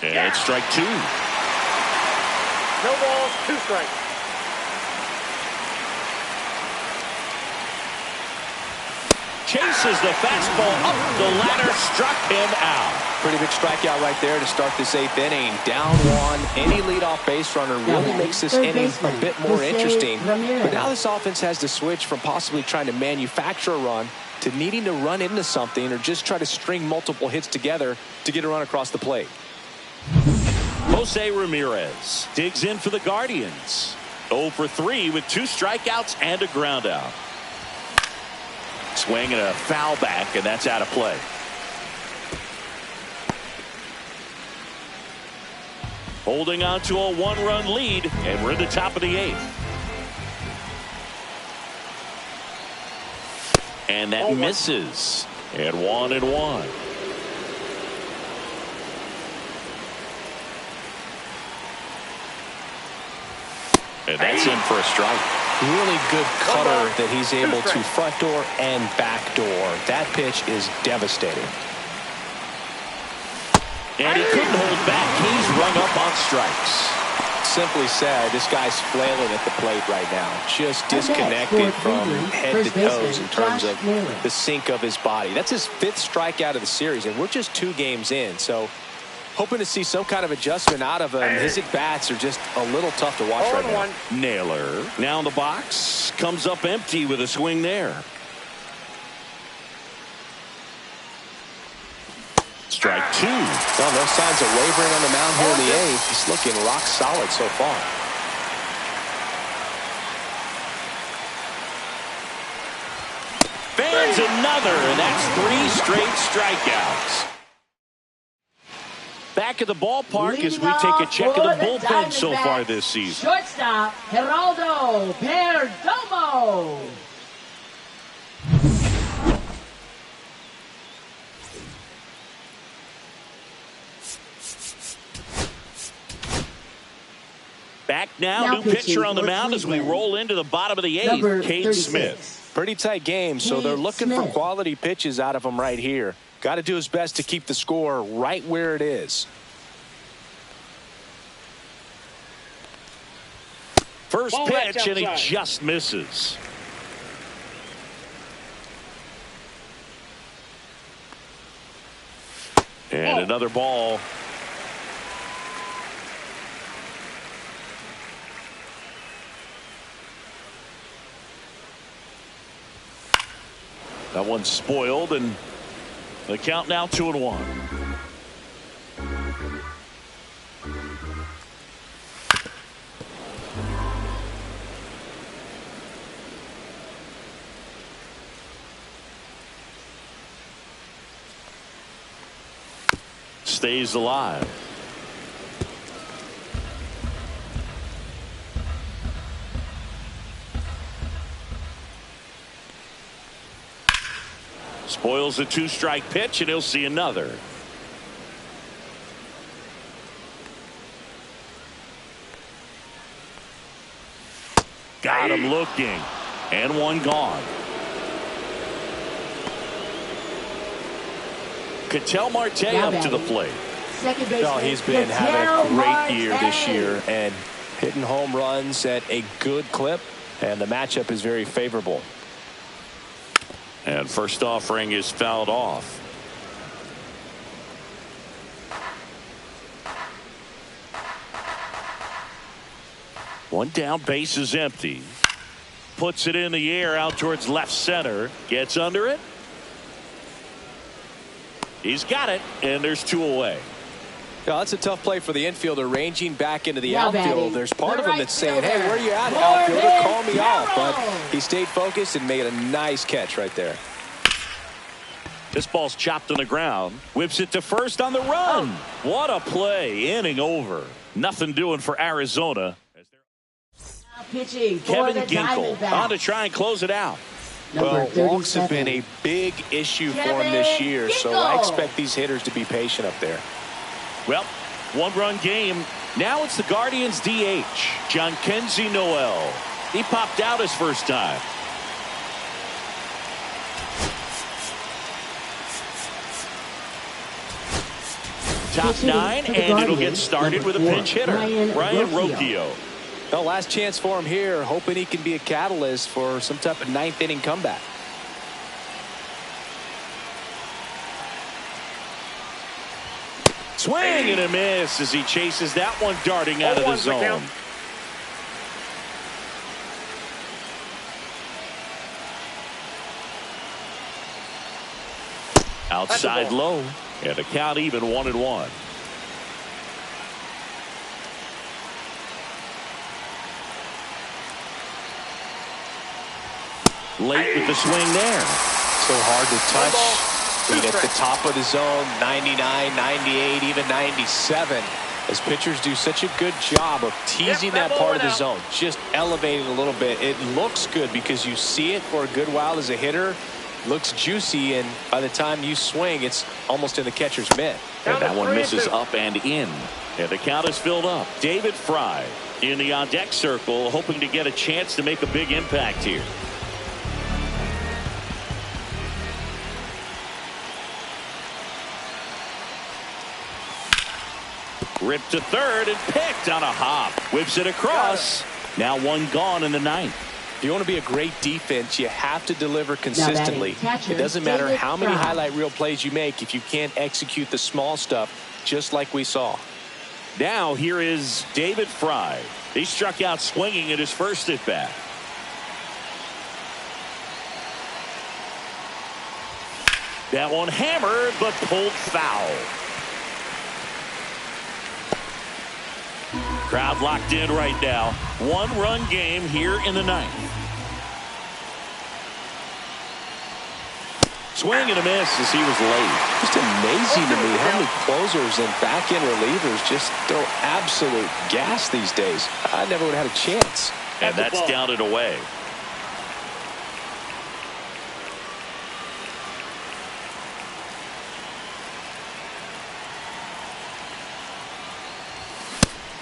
And it's strike 2. No balls, 2 strikes. Chases the fastball up the ladder, struck him out. Pretty big strikeout right there to start this 8th inning. Down 1, any leadoff base runner really makes this inning a bit more interesting. But now this offense has to switch from possibly trying to manufacture a run to needing to run into something or just try to string multiple hits together to get a run across the plate. Jose Ramirez digs in for the Guardians. 0 for 3 with 2 strikeouts and a ground out. Swing and a foul back, and that's out of play. Holding on to a 1-run lead, and we're in the top of the 8th. And that misses. And 1-1. And that's in for a strike. Really good cutter that he's able to front door and back door. That pitch is devastating. And he couldn't hold back. He's rung up on strikes. Simply said, this guy's flailing at the plate right now. Just disconnected from head to toes in terms of the sink of his body. That's his 5th strikeout of the series, and we're just 2 games in. So hoping to see some kind of adjustment out of him. His at-bats are just a little tough to watch right now. Naylor now in the box. Comes up empty with a swing there. Strike 2. Well, no signs of wavering on the mound here in the 8th. He's looking rock solid so far. Fans another, and that's 3 straight strikeouts. Back at the ballpark as we take a check of the bullpen so far this season. Shortstop, Geraldo Perdomo. Back now new pitcher on the mound as we roll into the bottom of the 8th, Cade Smith. Pretty tight game, so they're looking for quality pitches out of him right here. Got to do his best to keep the score right where it is. First pitch, and he just misses. And another ball. That one's spoiled, and the count now 2-1. Stays alive. Spoils a 2-strike pitch, and he'll see another. Got him looking, and one gone. Ketel Marte up to the plate. Well, he's been having a great year this year and hitting home runs at a good clip, and the matchup is very favorable. And first offering is fouled off. One down, base is empty. Puts it in the air out towards left center. Gets under it. He's got it, and there's 2 away. Yeah, that's a tough play for the infielder, ranging back into the outfield. There's part of him that's saying, hey, where are you at, outfielder? Call me off. But he stayed focused and made a nice catch right there. This ball's chopped on the ground. Whips it to first on the run. What a play. Inning over. Nothing doing for Arizona. Pitching Kevin Ginkel on to try and close it out. Well, walks have been a big issue for him this year, so I expect these hitters to be patient up there. Well, 1-run game. Now it's the Guardians DH, Jhonkensy Noel. He popped out his first time. Top 9, and it'll get started with a pinch hitter, Ryan Rocchio. Well, last chance for him here, hoping he can be a catalyst for some type of 9th-inning comeback. Swing and a miss as he chases that one darting out of the zone. Outside low, and the count even 1-1. Late with the swing there. So hard to touch. At the top of the zone, 99, 98, even 97. As pitchers do such a good job of teasing that part of the zone, just elevating a little bit. It looks good because you see it for a good while as a hitter. Looks juicy, and by the time you swing, it's almost in the catcher's mitt. And that one misses up and in. And the count is filled up. David Fry in the on-deck circle, hoping to get a chance to make a big impact here. Ripped to third and picked on a hop. Whips it across. Now 1 gone in the 9th. If you want to be a great defense, you have to deliver consistently. It doesn't matter how many highlight reel plays you make if you can't execute the small stuff, just like we saw. Now here is David Fry. He struck out swinging at his first at bat. That one hammered but pulled foul. Crowd locked in right now. 1-run game here in the 9th. Swing and a miss as he was late. Just amazing to me how many closers and back-end relievers just throw absolute gas these days. I never would have had a chance. And that's down and away.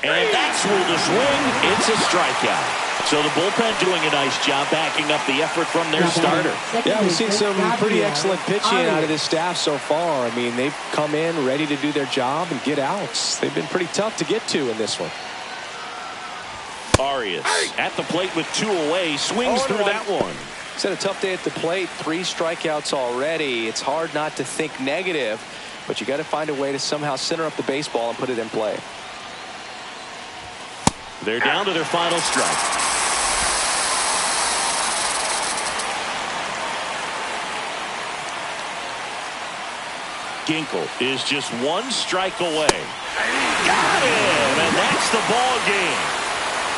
And that's where the swing. It's a strikeout. So the bullpen doing a nice job backing up the effort from their starter. Yeah, we've seen some pretty excellent pitching out of this staff so far. I mean, they've come in ready to do their job and get outs. They've been pretty tough to get to in this one. Arias at the plate with 2 away. Swings through that one. He's had a tough day at the plate. 3 strikeouts already. It's hard not to think negative. but you got to find a way to somehow center up the baseball and put it in play. They're down to their final strike. Ginkel is just one strike away. Got him, and that's the ball game.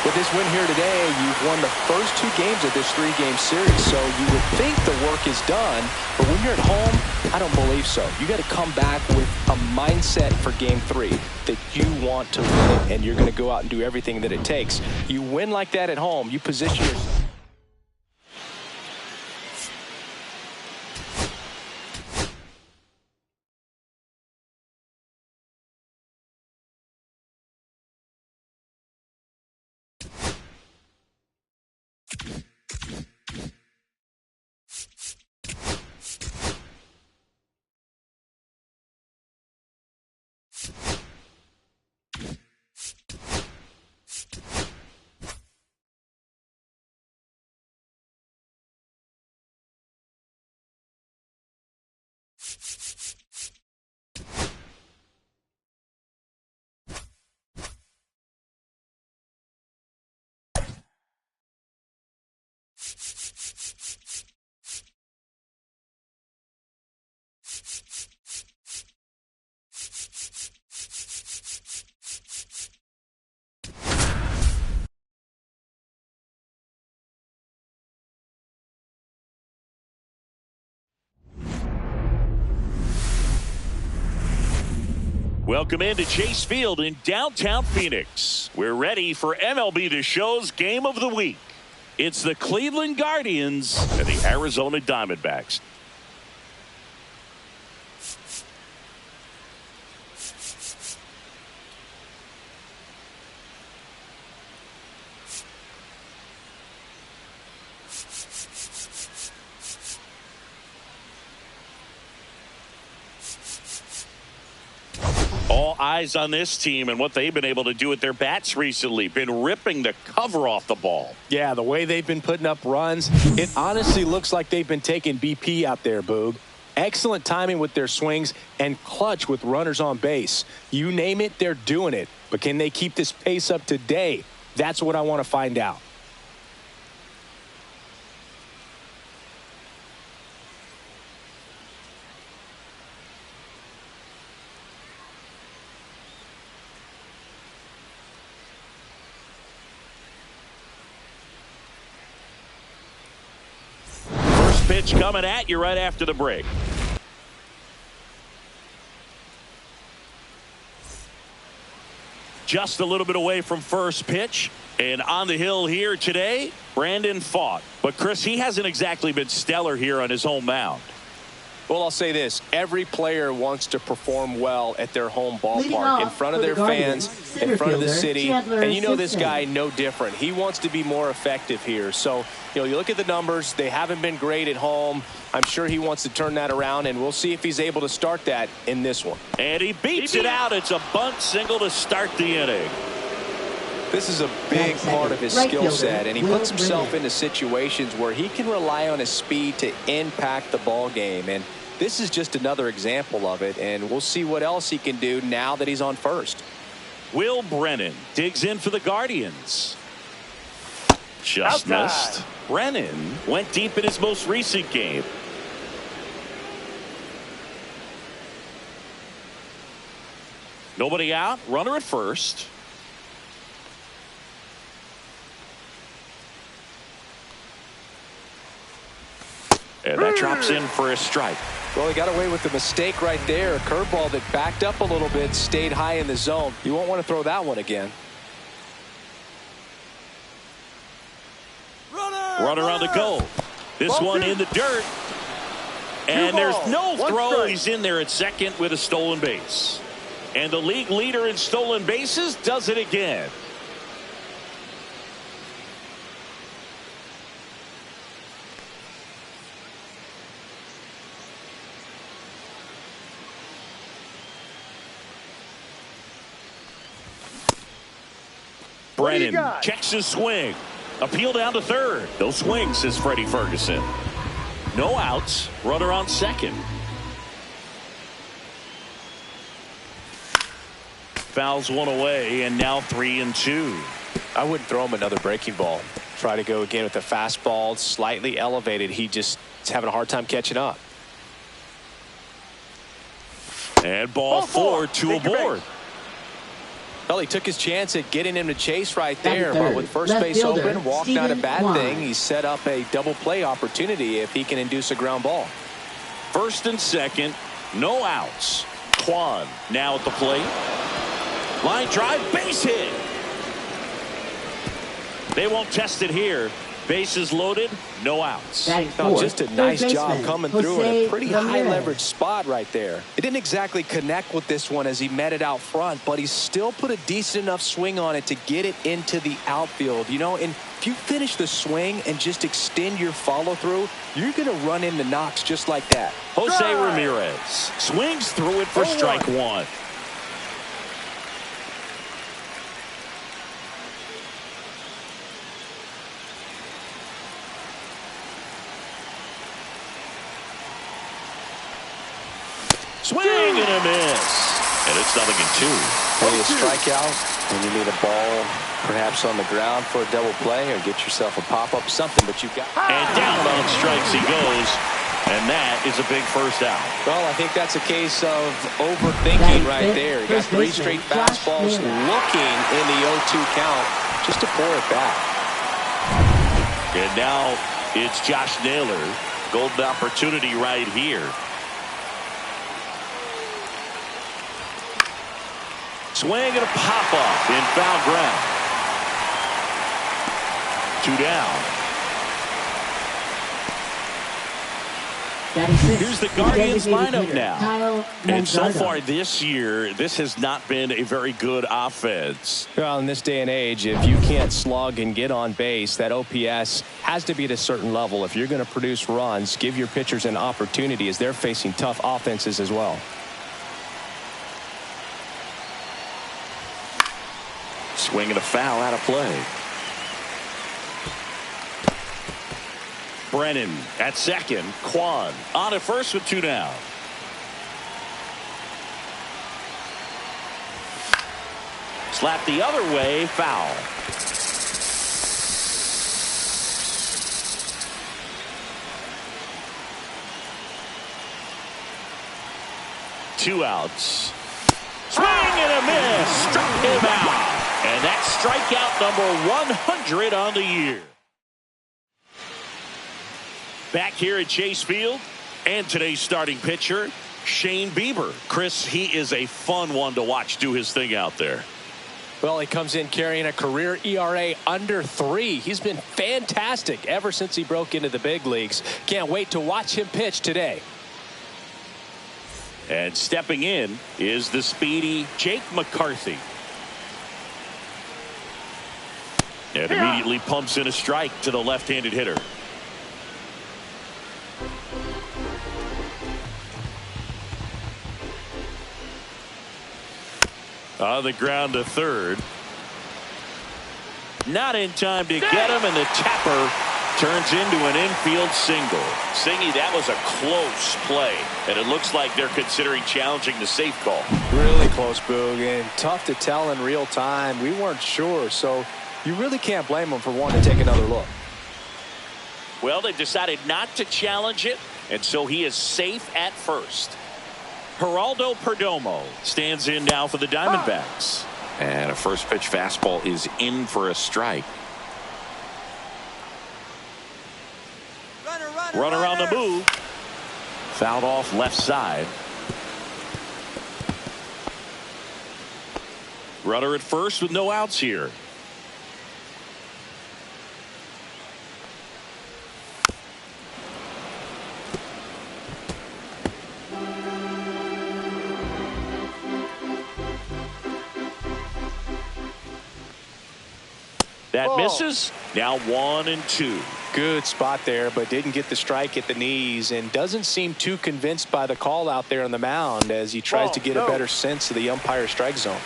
With this win here today, you've won the first 2 games of this 3-game series, so you would think the work is done, but when you're at home, I don't believe so. You got to come back with a mindset for Game 3 that you want to win, and you're going to go out and do everything that it takes. You win like that at home, you position yourself. Welcome into Chase Field in downtown Phoenix. We're ready for MLB The Show's Game of the Week. It's the Cleveland Guardians and the Arizona Diamondbacks. All eyes on this team and what they've been able to do with their bats recently. Been ripping the cover off the ball. Yeah, the way they've been putting up runs, it honestly looks like they've been taking BP out there, Boog. Excellent timing with their swings and clutch with runners on base. You name it, they're doing it. But can they keep this pace up today? That's what I want to find out. Pitch coming at you right after the break. Just a little bit away from first pitch. And on the hill here today, Brandon Pfaadt. But Chris, he hasn't exactly been stellar here on his home mound. Well, I'll say this. Every player wants to perform well at their home ballpark, in front of their fans, in front of the city. And you know this guy, no different. He wants to be more effective here. So, you look at the numbers. They haven't been great at home. I'm sure he wants to turn that around, and we'll see if he's able to start that in this one. And he beats it out. It's a bunt single to start the inning. This is a big part of his skill set, and he puts himself into situations where he can rely on his speed to impact the ball game. And this is just another example of it, and we'll see what else he can do now that he's on first. Will Brennan digs in for the Guardians. Just missed. Brennan went deep in his most recent game. Nobody out. Runner at first. And that drops in for a strike. Well, he got away with the mistake right there. A curveball that backed up a little bit, stayed high in the zone. You won't want to throw that one again. Runner on the go. This one in the dirt. And there's no throw. He's in there at second with a stolen base. And the league leader in stolen bases does it again. Brennan checks his swing. Appeal down to third. No swing, says Freddie Ferguson. No outs. Runner on second. fouls one away, and now 3-2. I wouldn't throw him another breaking ball. Try to go again with a fastball, slightly elevated. He just is having a hard time catching up. And ball four, two aboard. Well, he took his chance at getting him to chase right there, but with first base open, walk not a bad thing. He set up a double play opportunity if he can induce a ground ball. First and second, no outs. Kwan now at the plate. Line drive, base hit. They won't test it here. Bases loaded, no outs. Oh, just a nice job coming through in a pretty high leverage spot right there. It didn't exactly connect with this one as he met it out front, but he still put a decent enough swing on it to get it into the outfield. You know, and if you finish the swing and just extend your follow through, you're going to run into knocks just like that. Jose Ramirez swings through it for strike one. Swing and a miss. And it's 0-2. When you strike out and you need a ball perhaps on the ground for a double play or get yourself a pop-up, something, but you've got... And down on strikes he goes. And that is a big first out. Well, I think that's a case of overthinking right there. He got 3 straight fastballs looking in the 0-2 count just to pour it back. And now it's Josh Naylor. Golden opportunity right here. Swing and a pop-up in foul ground. 2 down. Here's the Guardians lineup now. And so far this year, this has not been a very good offense. Well, in this day and age, if you can't slug and get on base, that OPS has to be at a certain level. If you're going to produce runs, give your pitchers an opportunity as they're facing tough offenses as well. Swing and a foul out of play. Brennan at second. Kwan on at first with 2 down. Slap the other way, foul. Two outs. Swing and a miss. Struck him out. And that's strikeout number 100 on the year. Back here at Chase Field, and today's starting pitcher, Shane Bieber. Chris, he is a fun one to watch do his thing out there. Well, he comes in carrying a career ERA under 3. He's been fantastic ever since he broke into the big leagues. Can't wait to watch him pitch today. And stepping in is the speedy Jake McCarthy. And immediately pumps in a strike to the left-handed hitter. On the ground to third. Not in time to get him, and the tapper turns into an infield single. Singy, that was a close play, and it looks like they're considering challenging the safe call. Really close, Boog, and tough to tell in real time. We weren't sure, so you really can't blame them for wanting to take another look. Well, they've decided not to challenge it, and so he is safe at first. Geraldo Perdomo stands in now for the Diamondbacks. And a first pitch fastball is in for a strike. Runner on the move. Fouled off left side. Runner at first with no outs here. That misses. Now 1-2. Good spot there, but didn't get the strike at the knees and doesn't seem too convinced by the call out there on the mound as he tries to get a better sense of the umpire strike zone.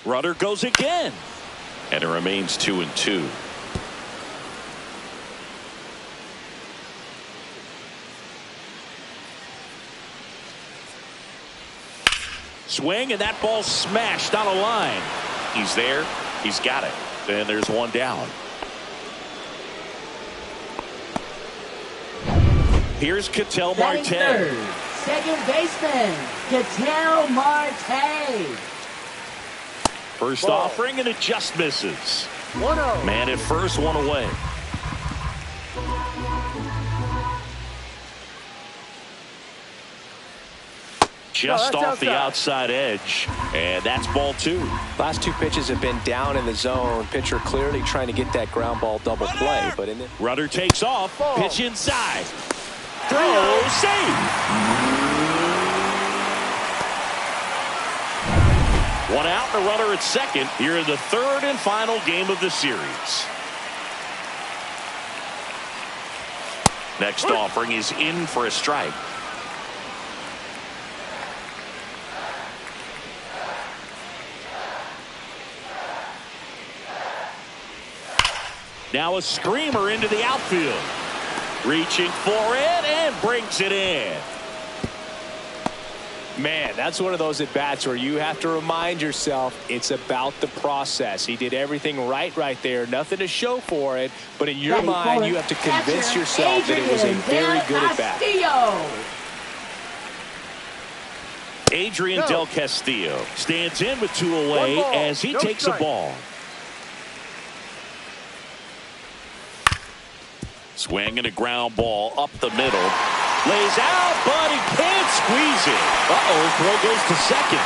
Runner goes again. And it remains 2-2. Swing, and that ball smashed on a line. He's there. He's got it. And there's one down. Here's Ketel Batting Marte. third, second baseman, Ketel Marte. First offering, and it just misses. 1-0. Man at first, one away. Just that's off the outside. outside edge, and that's ball 2. Last 2 pitches have been down in the zone. Pitcher clearly trying to get that ground ball double play, but in the Runner takes off. Ball. Pitch inside. Throw, save. One out, and a runner at second here in the third and final game of the series. Next offering is in for a strike. Now a screamer into the outfield. Reaching for it and brings it in. Man, that's one of those at-bats where you have to remind yourself it's about the process. He did everything right there. Nothing to show for it. But in your mind, you have to convince yourself that it was a very good at-bat. Adrian Del Castillo stands in with 2 away as he takes a ball. Swing and a ground ball up the middle. Lays out, but he can't squeeze it. Throw goes to second.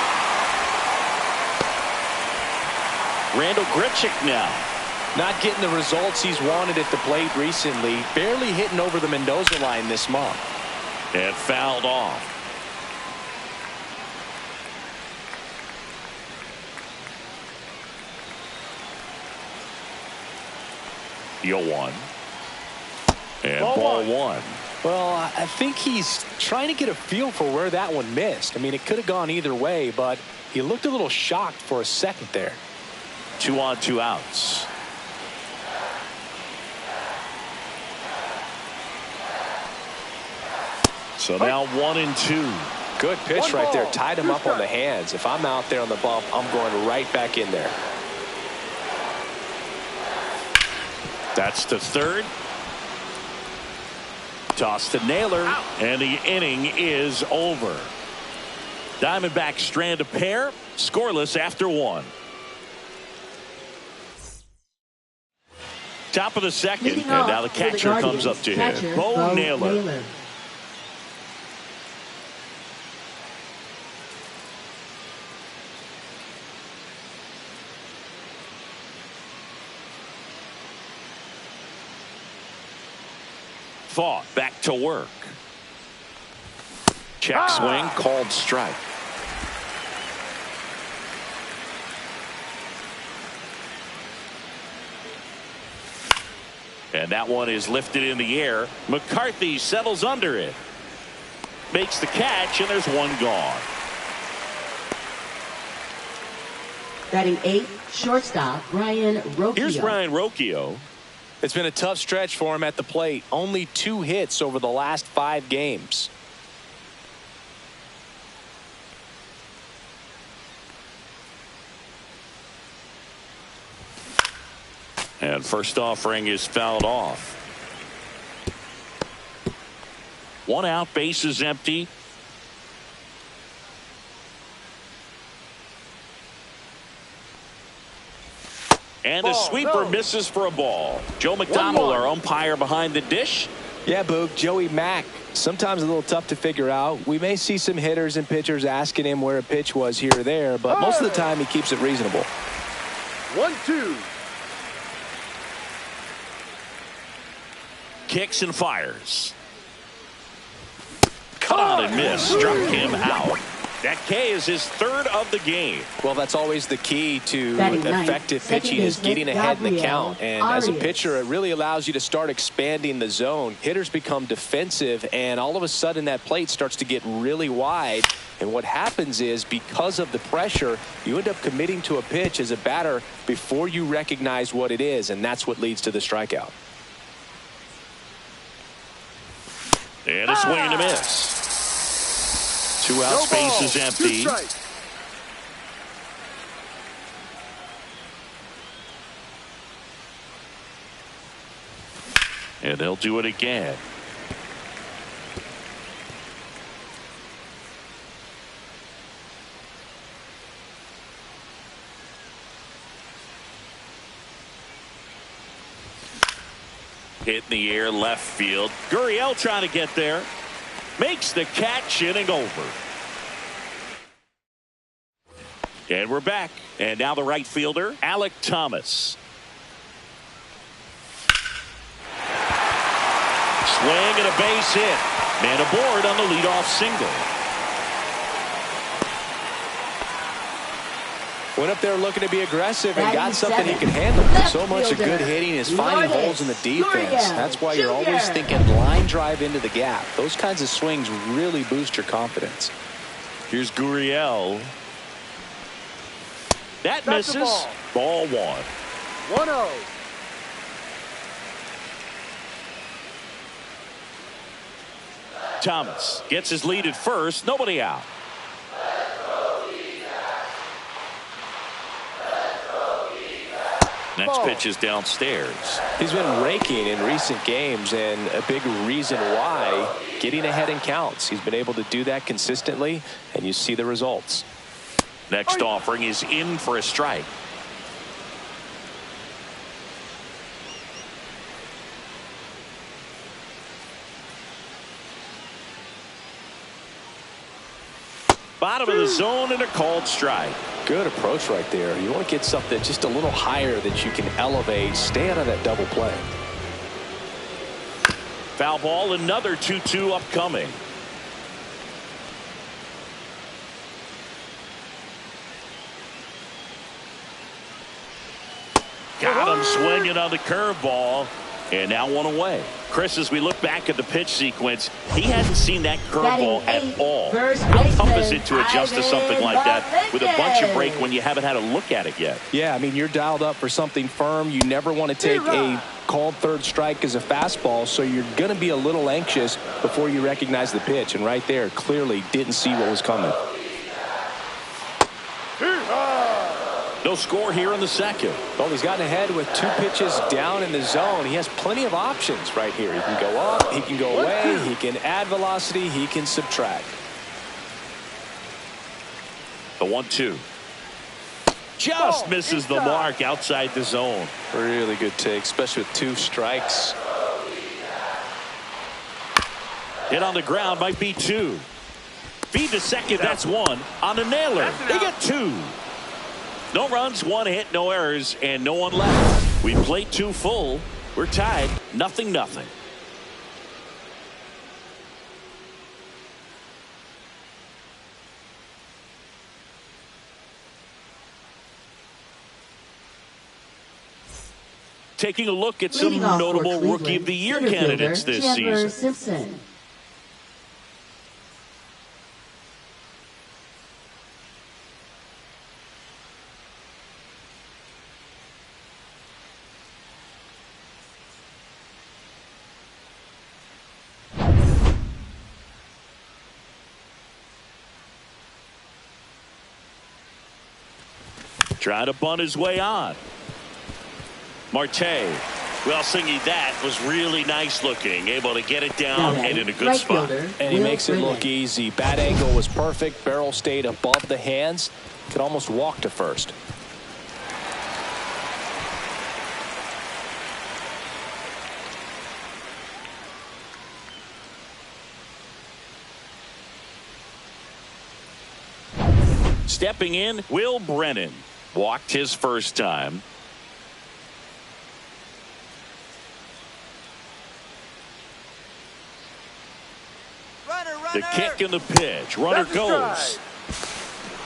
Randall Grichuk now. Not getting the results he's wanted at the plate recently. Barely hitting over the Mendoza line this month. And fouled off. Deal 1. And ball 1. Well, I think he's trying to get a feel for where that one missed. I mean, it could have gone either way, but he looked a little shocked for a second there. 2 on, 2 outs. So now 1 and 2. Good pitch right there. Tied him up on the hands. If I'm out there on the bump, I'm going right back in there. That's to third. Toss to Naylor, and the inning is over. Diamondbacks strand a pair, scoreless after 1. Top of the second, and now the catcher comes up to him. Bo Naylor. Thought back to work. Check swing, called strike. And that one is lifted in the air. McCarthy settles under it. Makes the catch, and there's one gone. Batting 8, shortstop Brian Rocchio. Here's Brian Rocchio. It's been a tough stretch for him at the plate. Only 2 hits over the last 5 games. And first offering is fouled off. 1 out, base is empty. And the sweeper misses for a ball. Joe McDonald, our umpire behind the dish. Yeah, Boog, Joey Mack, sometimes a little tough to figure out. We may see some hitters and pitchers asking him where a pitch was here or there, but most of the time he keeps it reasonable. 1-2. Kicks and fires. Caught and missed. Struck him out. That K is his 3rd of the game. Well, that's always the key to Batting effective ninth, pitching is getting ahead in the Gabriel count. And as a Arias. pitcher, it really allows you to start expanding the zone. Hitters become defensive, and all of a sudden that plate starts to get really wide. And what happens is, because of the pressure, you end up committing to a pitch as a batter before you recognize what it is, and that's what leads to the strikeout. And a swing and a miss. 2 outs, base is empty. And they'll do it again. Hit in the air left field. Gurriel trying to get there. Makes the catch, inning over. And we're back. And now the right fielder, Alek Thomas. Swing and a base hit. Man aboard on the leadoff single. Went up there looking to be aggressive and got something he can handle. So much of good hitting is finding holes in the defense. That's why you're always thinking line drive into the gap. Those kinds of swings really boost your confidence. Here's Gurriel. That misses. Ball 1. 1-0. Thomas gets his lead at first. Nobody out. Next pitch is downstairs. He's been raking in recent games, and a big reason why, getting ahead in counts. He's been able to do that consistently, and you see the results. Next offering is in for a strike. Bottom of the zone and a called strike. Good approach right there. You want to get something just a little higher that you can elevate. Stay out of that double play. Foul ball, another 2-2 upcoming. Got him swinging on the curveball. And now one away. Chris, as we look back at the pitch sequence, he hasn't seen that curveball at all. How tough is it to adjust to something like that with a bunch of break when you haven't had a look at it yet? Yeah, I mean, you're dialed up for something firm. You never want to take a called third strike as a fastball, so you're going to be a little anxious before you recognize the pitch. And right there, clearly didn't see what was coming. No score here in the second. Well, he's gotten ahead with 2 pitches down in the zone. He has plenty of options right here. He can go up, he can go away, he can add velocity, he can subtract. The 1-2. Just misses the mark outside the zone. Really good take, especially with 2 strikes. Hit on the ground, might be 2. Feed to second, that's 1. On the nailer, they get 2. No runs, 1 hit, no errors, and no one left. We played 2 full. We're tied, 0-0. Taking a look at some notable Rookie of the Year candidates this season. Simpson. Trying to bunt his way on. Marte. Well, Singy, that was really nice looking. Able to get it down and in a good spot. And he makes it look easy. Bat angle was perfect. Barrel stayed above the hands. Could almost walk to first. Stepping in, Will Brennan. Walked his first time. The kick and the pitch. Runner goes.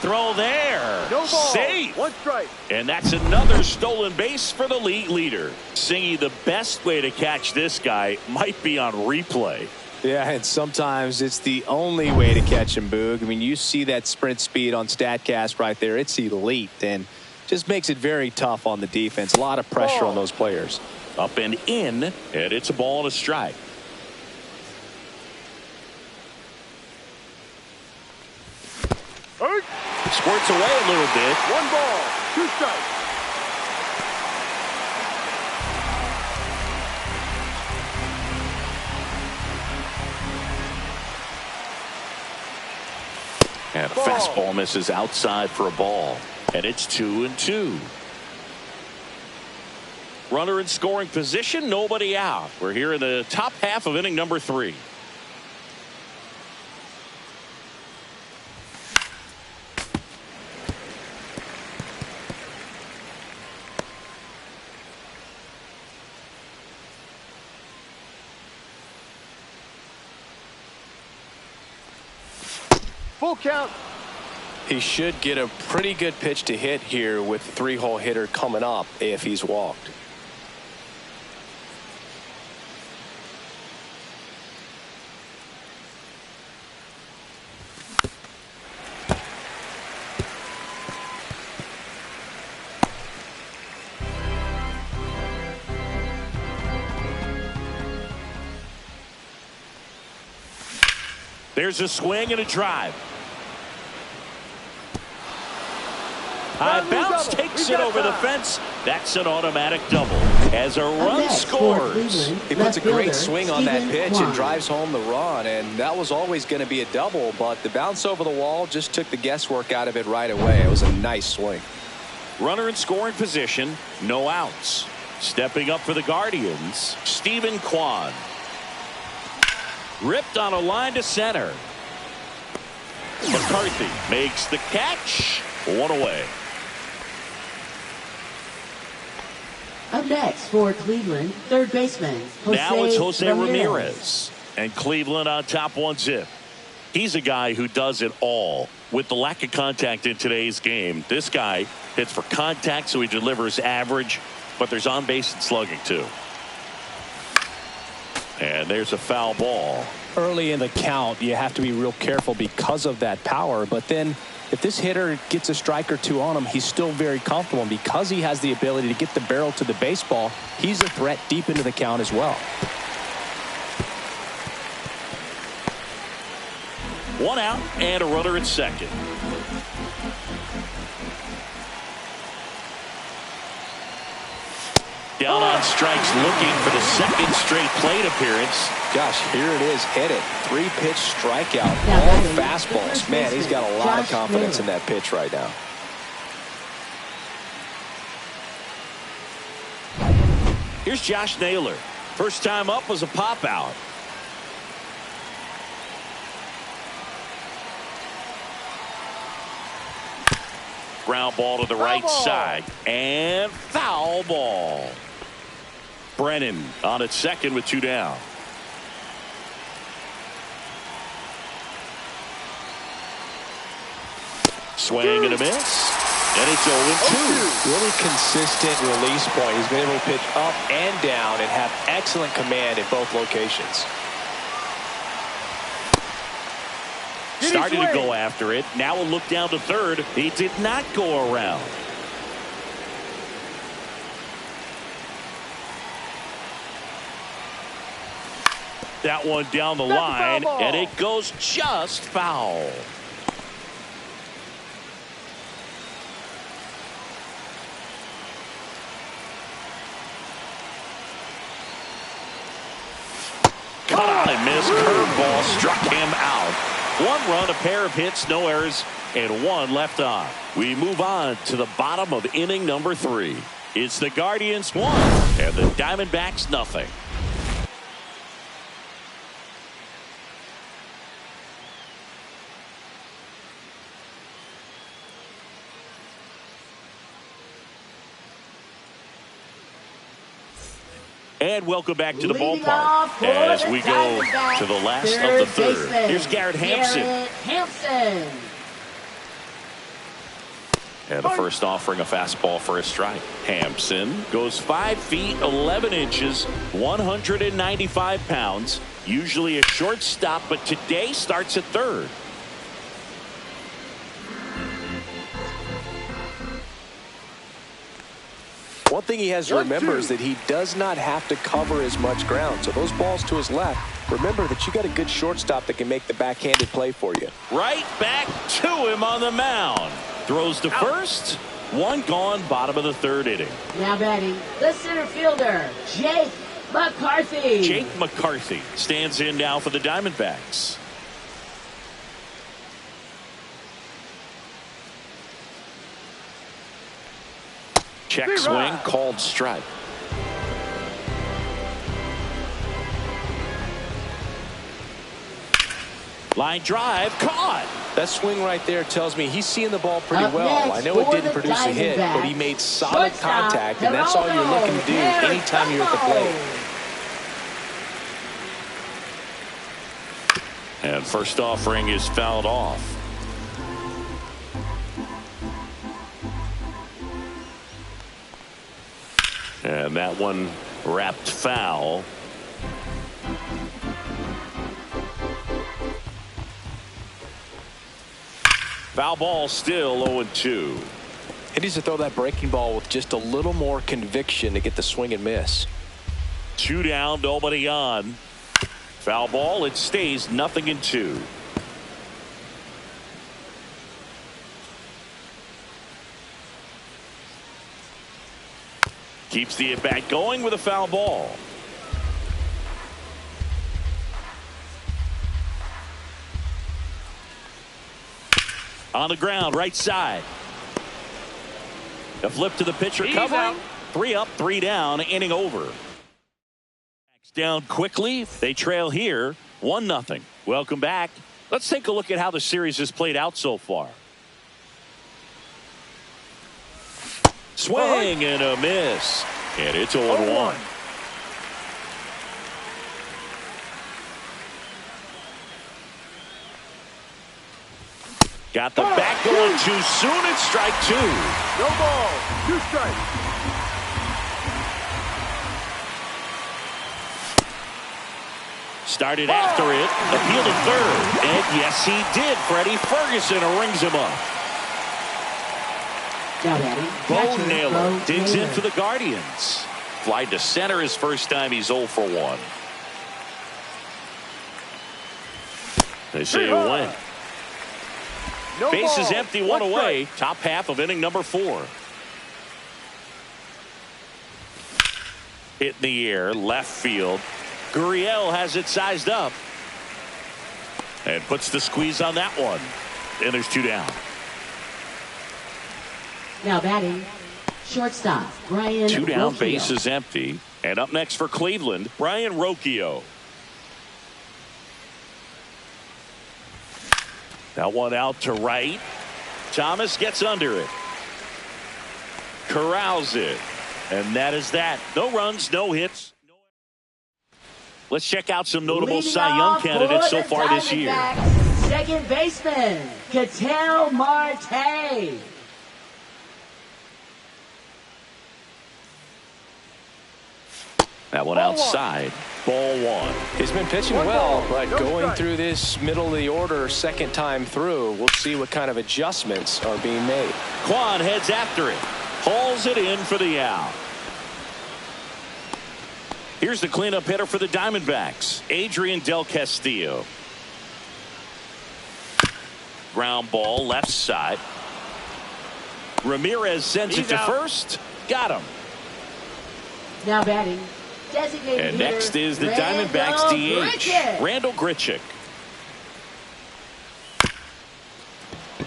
Throw there. No ball. Safe. 1 strike. And that's another stolen base for the league leader. Singy, the best way to catch this guy might be on replay. Yeah, and sometimes it's the only way to catch him, Boog. I mean, you see that sprint speed on StatCast right there. It's elite and just makes it very tough on the defense. A lot of pressure on those players. Up and in, and it's a ball and a strike. Squirts away a little bit. 1 ball, 2 strikes. Fastball misses outside for a ball. And it's 2-2. Runner in scoring position, nobody out. We're here in the top half of inning number 3. Full count. He should get a pretty good pitch to hit here with 3-hole hitter coming up if he's walked. There's a swing and a drive. High bounce takes it over the fence. That's an automatic double. As a run scores. He puts a great swing on that pitch and drives home the run, and that was always going to be a double, but the bounce over the wall just took the guesswork out of it right away. It was a nice swing. Runner in scoring position, no outs. Stepping up for the Guardians, Stephen Kwan. Ripped on a line to center. McCarthy makes the catch. 1 away. Up next for Cleveland, third baseman Now it's Jose Ramirez. And Cleveland on top 1-0. He's a guy who does it all. With the lack of contact in today's game, this guy hits for contact, so he delivers average, but there's on base and slugging too. And there's a foul ball. Early in the count, you have to be real careful because of that power, but then if this hitter gets a strike or two on him, he's still very comfortable, and because he has the ability to get the barrel to the baseball, he's a threat deep into the count as well. 1 out and a runner at second. Down on strikes, looking for the second straight plate appearance. Gosh, here it is, hit it. 3-pitch strikeout, all fastballs. Man, he's got a lot of confidence in that pitch right now. Here's Josh Naylor. First time up was a pop out. Ground ball to the right side and foul ball. Brennan on at second with 2 down. Swing and a miss. And it's 0-2. Really consistent release point. He's been able to pitch up and down and have excellent command at both locations. Started to go after it. Now a look down to third. He did not go around. That one down the line, and it goes just foul. Cut on and missed. Curveball struck him out. 1 run, a pair of hits, no errors, and 1 left on. We move on to the bottom of inning number 3. It's the Guardians 1 and the Diamondbacks nothing. And welcome back to the ballpark as we go to the last of the third. Here's Garrett Hampson. And the first offering a fastball for a strike. Hampson goes 5 feet 11 inches, 195 pounds. Usually a shortstop, but today starts at third. One thing he has to remember is that he does not have to cover as much ground. So those balls to his left, remember that you got a good shortstop that can make the backhanded play for you. Right back to him on the mound. Throws to first. 1 gone, bottom of the third inning. Now batting, the center fielder, Jake McCarthy. Jake McCarthy stands in now for the Diamondbacks. Check swing, called strike. Line drive, caught. That swing right there tells me he's seeing the ball pretty well. I know it didn't produce a hit, but he made solid contact, and that's all you're looking to do anytime you're at the plate. And first offering is fouled off. And that one wrapped foul. Foul ball, still 0-2. He needs to throw that breaking ball with just a little more conviction to get the swing and miss. 2 down, nobody on. Foul ball, it stays 0-2. Keeps the at-bat going with a foul ball. On the ground, right side. A flip to the pitcher, covering. 3 up, 3 down, inning over. Down quickly. They trail here 1-0. Welcome back. Let's take a look at how the series has played out so far. Swing and a miss. And it's 0-1. Got the back going too soon. It's strike 2. No ball. 2 strikes. Started after it. Appeal to third. And yes, he did. Freddie Ferguson rings him up. Bo Naylor digs in for the Guardians. Fly to center his first time. He's 0 for 1. They say a win. No Base is ball. empty, 1 away. Top half of inning number 4. Hit in the air, left field. Gurriel has it sized up. And puts the squeeze on that one. And there's 2 down. Now batting, shortstop, Brian 2 down, Rocchio. base is empty. And up next for Cleveland, Brian Rocchio. That one out to right. Thomas gets under it. Corrals it. And that is that. No runs, no hits. Let's check out some notable Leading Cy Young off candidates for so the far this year. Diamondbacks, second baseman, Ketel Marte. That one outside. Ball 1. He's been pitching well, but going through this middle of the order second time through, we'll see what kind of adjustments are being made. Quan heads after it. Hauls it in for the out. Here's the cleanup hitter for the Diamondbacks, Adrian Del Castillo. Ground ball left side. Ramirez sends it to first. Got him. Now batting, designated And hitter, next is the Randall Diamondbacks DH, Grichuk. Randall Grichuk.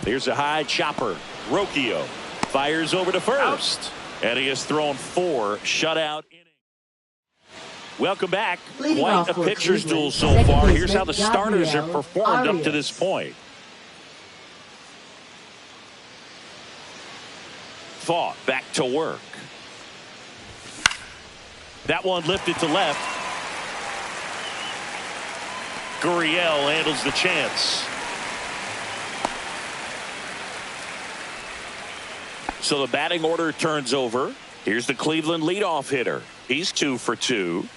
Here's a high chopper. Rocchio fires over to first. And he has thrown 4 shutout innings. Welcome back. Leading Quite off a for pitcher's Cleveland, duel so second far. baseman, Here's how the starters have Gabriel performed up to Arias. this point. Thought back to work. That one lifted to left. Gurriel handles the chance. So the batting order turns over. Here's the Cleveland leadoff hitter. He's 2 for 2.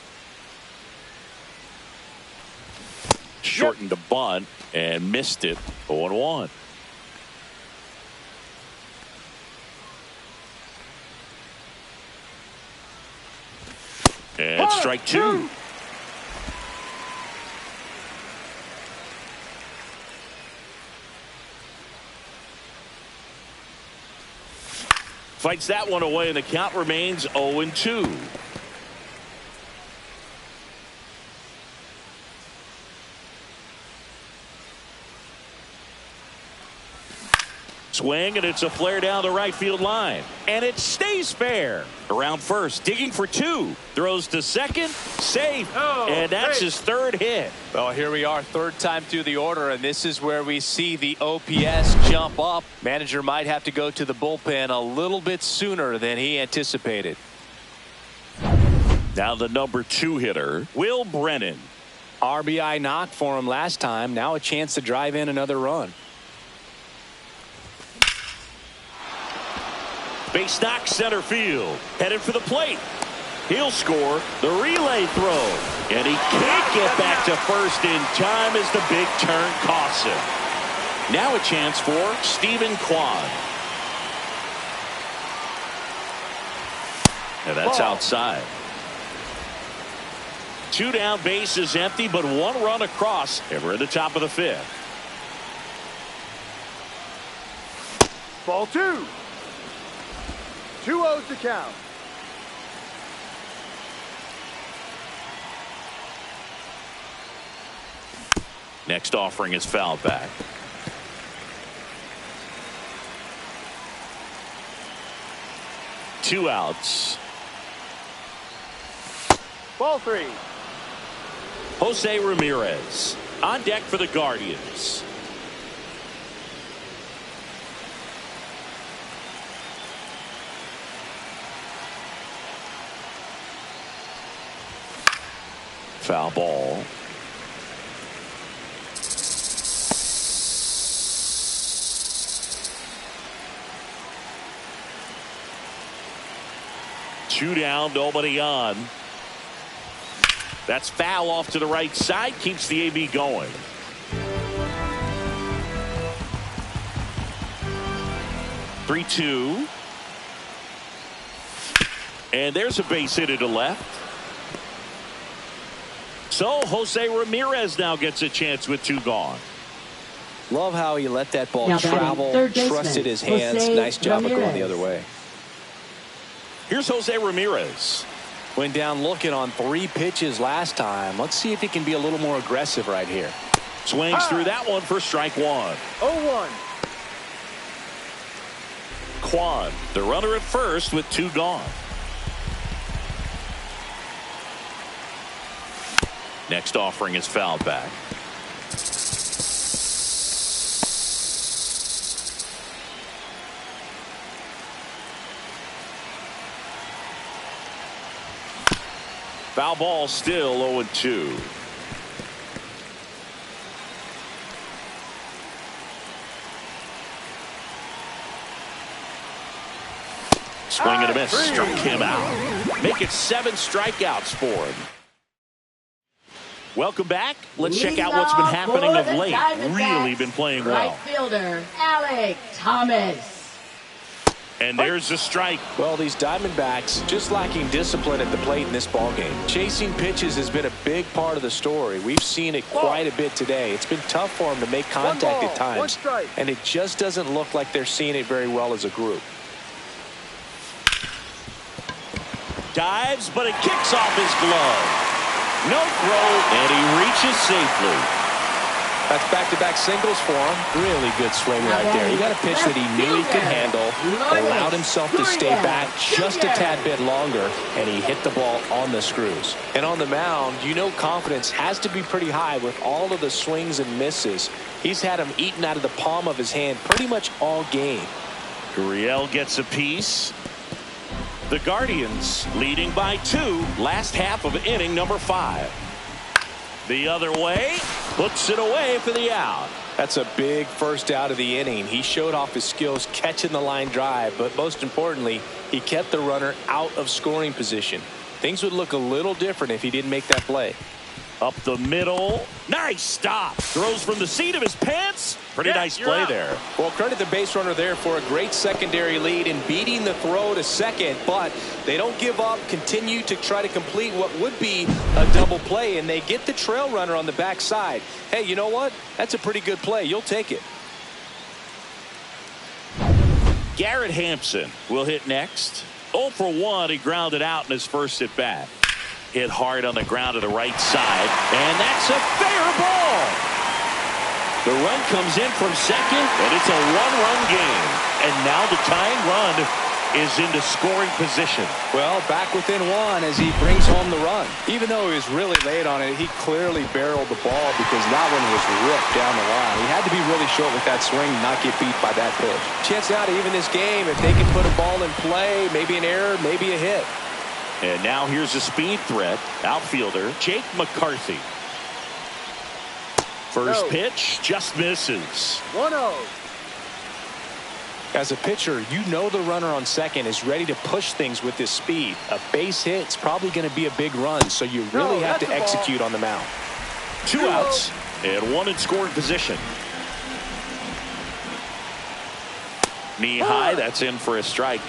Shortened the bunt and missed it. 0-1. And strike 2. Fights that one away, and the count remains 0-2. Swing, and it's a flare down the right field line. And it stays fair. Around first, digging for two. Throws to second, safe. And that's his third hit. Well, here we are, third time through the order, and this is where we see the OPS jump up. Manager might have to go to the bullpen a little bit sooner than he anticipated. Now the number 2 hitter, Will Brennan. RBI knock for him last time. Now a chance to drive in another run. Base knock center field. Headed for the plate. He'll score the relay throw. And he can't get back to first in time as the big turn costs him. Now a chance for Stephen Kwan. And that's outside. 2 down, base is empty, but 1 run across. And we're at the top of the 5th. Ball 2. 2-0 to count. Next offering is fouled back. Two outs. Ball 3. Jose Ramirez on deck for the Guardians. Foul ball. Two down, nobody on. That's foul off to the right side, keeps the AB going. Three, 2. And there's a base hit to left. So Jose Ramirez now gets a chance with 2 gone. Love how he let that ball Now travel, trusted his hands. Jose Nice job of going Ramirez. the other way. Here's Jose Ramirez. Went down looking on 3 pitches last time. Let's see if he can be a little more aggressive right here. Swings through that one for strike 1. 0-1. Kwan, the runner at first with 2 gone. Next offering is fouled back. Foul ball, still 0-2. Swing and a miss. Struck him out. Make it 7 strikeouts for him. Welcome back. Let's check out what's been happening of late. Really been playing well. Right fielder, Alec Thomas. And there's a strike. Well, these Diamondbacks just lacking discipline at the plate in this ballgame. Chasing pitches has been a big part of the story. We've seen it quite a bit today. It's been tough for them to make contact at times. And it just doesn't look like they're seeing it very well as a group. Dives, but it kicks off his glove. No throw, and he reaches safely. That's back-to-back singles for him. Really good swing right there. He got a pitch that he knew he could handle, allowed himself to stay back just a tad bit longer, and he hit the ball on the screws. And on the mound, you know confidence has to be pretty high with all of the swings and misses. He's had them eaten out of the palm of his hand pretty much all game. Gurriel gets a piece. The Guardians leading by 2, last half of inning number 5. The other way, puts it away for the out. That's a big first out of the inning. He showed off his skills catching the line drive, but most importantly, he kept the runner out of scoring position. Things would look a little different if he didn't make that play. Up the middle. Nice stop. Throws from the seat of his pants. Pretty nice play there. Well, credit the base runner there for a great secondary lead in beating the throw to second, but they don't give up, continue to try to complete what would be a double play, and they get the trail runner on the backside. Hey, you know what? That's a pretty good play. You'll take it. Garrett Hampson will hit next. 0 for 1. He grounded out in his first at bat. Hit hard on the ground to the right side, and that's a fair ball. The run comes in from second, and it's a one-run game. And now the tying run is into scoring position. Well, back within one as he brings home the run. Even though he was really late on it, he clearly barreled the ball because that one was ripped down the line. He had to be really short with that swing, not get beat by that pitch. Chance now to even this game if they can put a ball in play, maybe an error, maybe a hit. And now here's a speed threat, outfielder Jake McCarthy. First pitch just misses. 1-0. As a pitcher, you know the runner on second is ready to push things with this speed. A base hit is probably going to be a big run, so you really have to execute on the mound. 2 outs and 1 in scoring position. Knee high, that's in for a strike.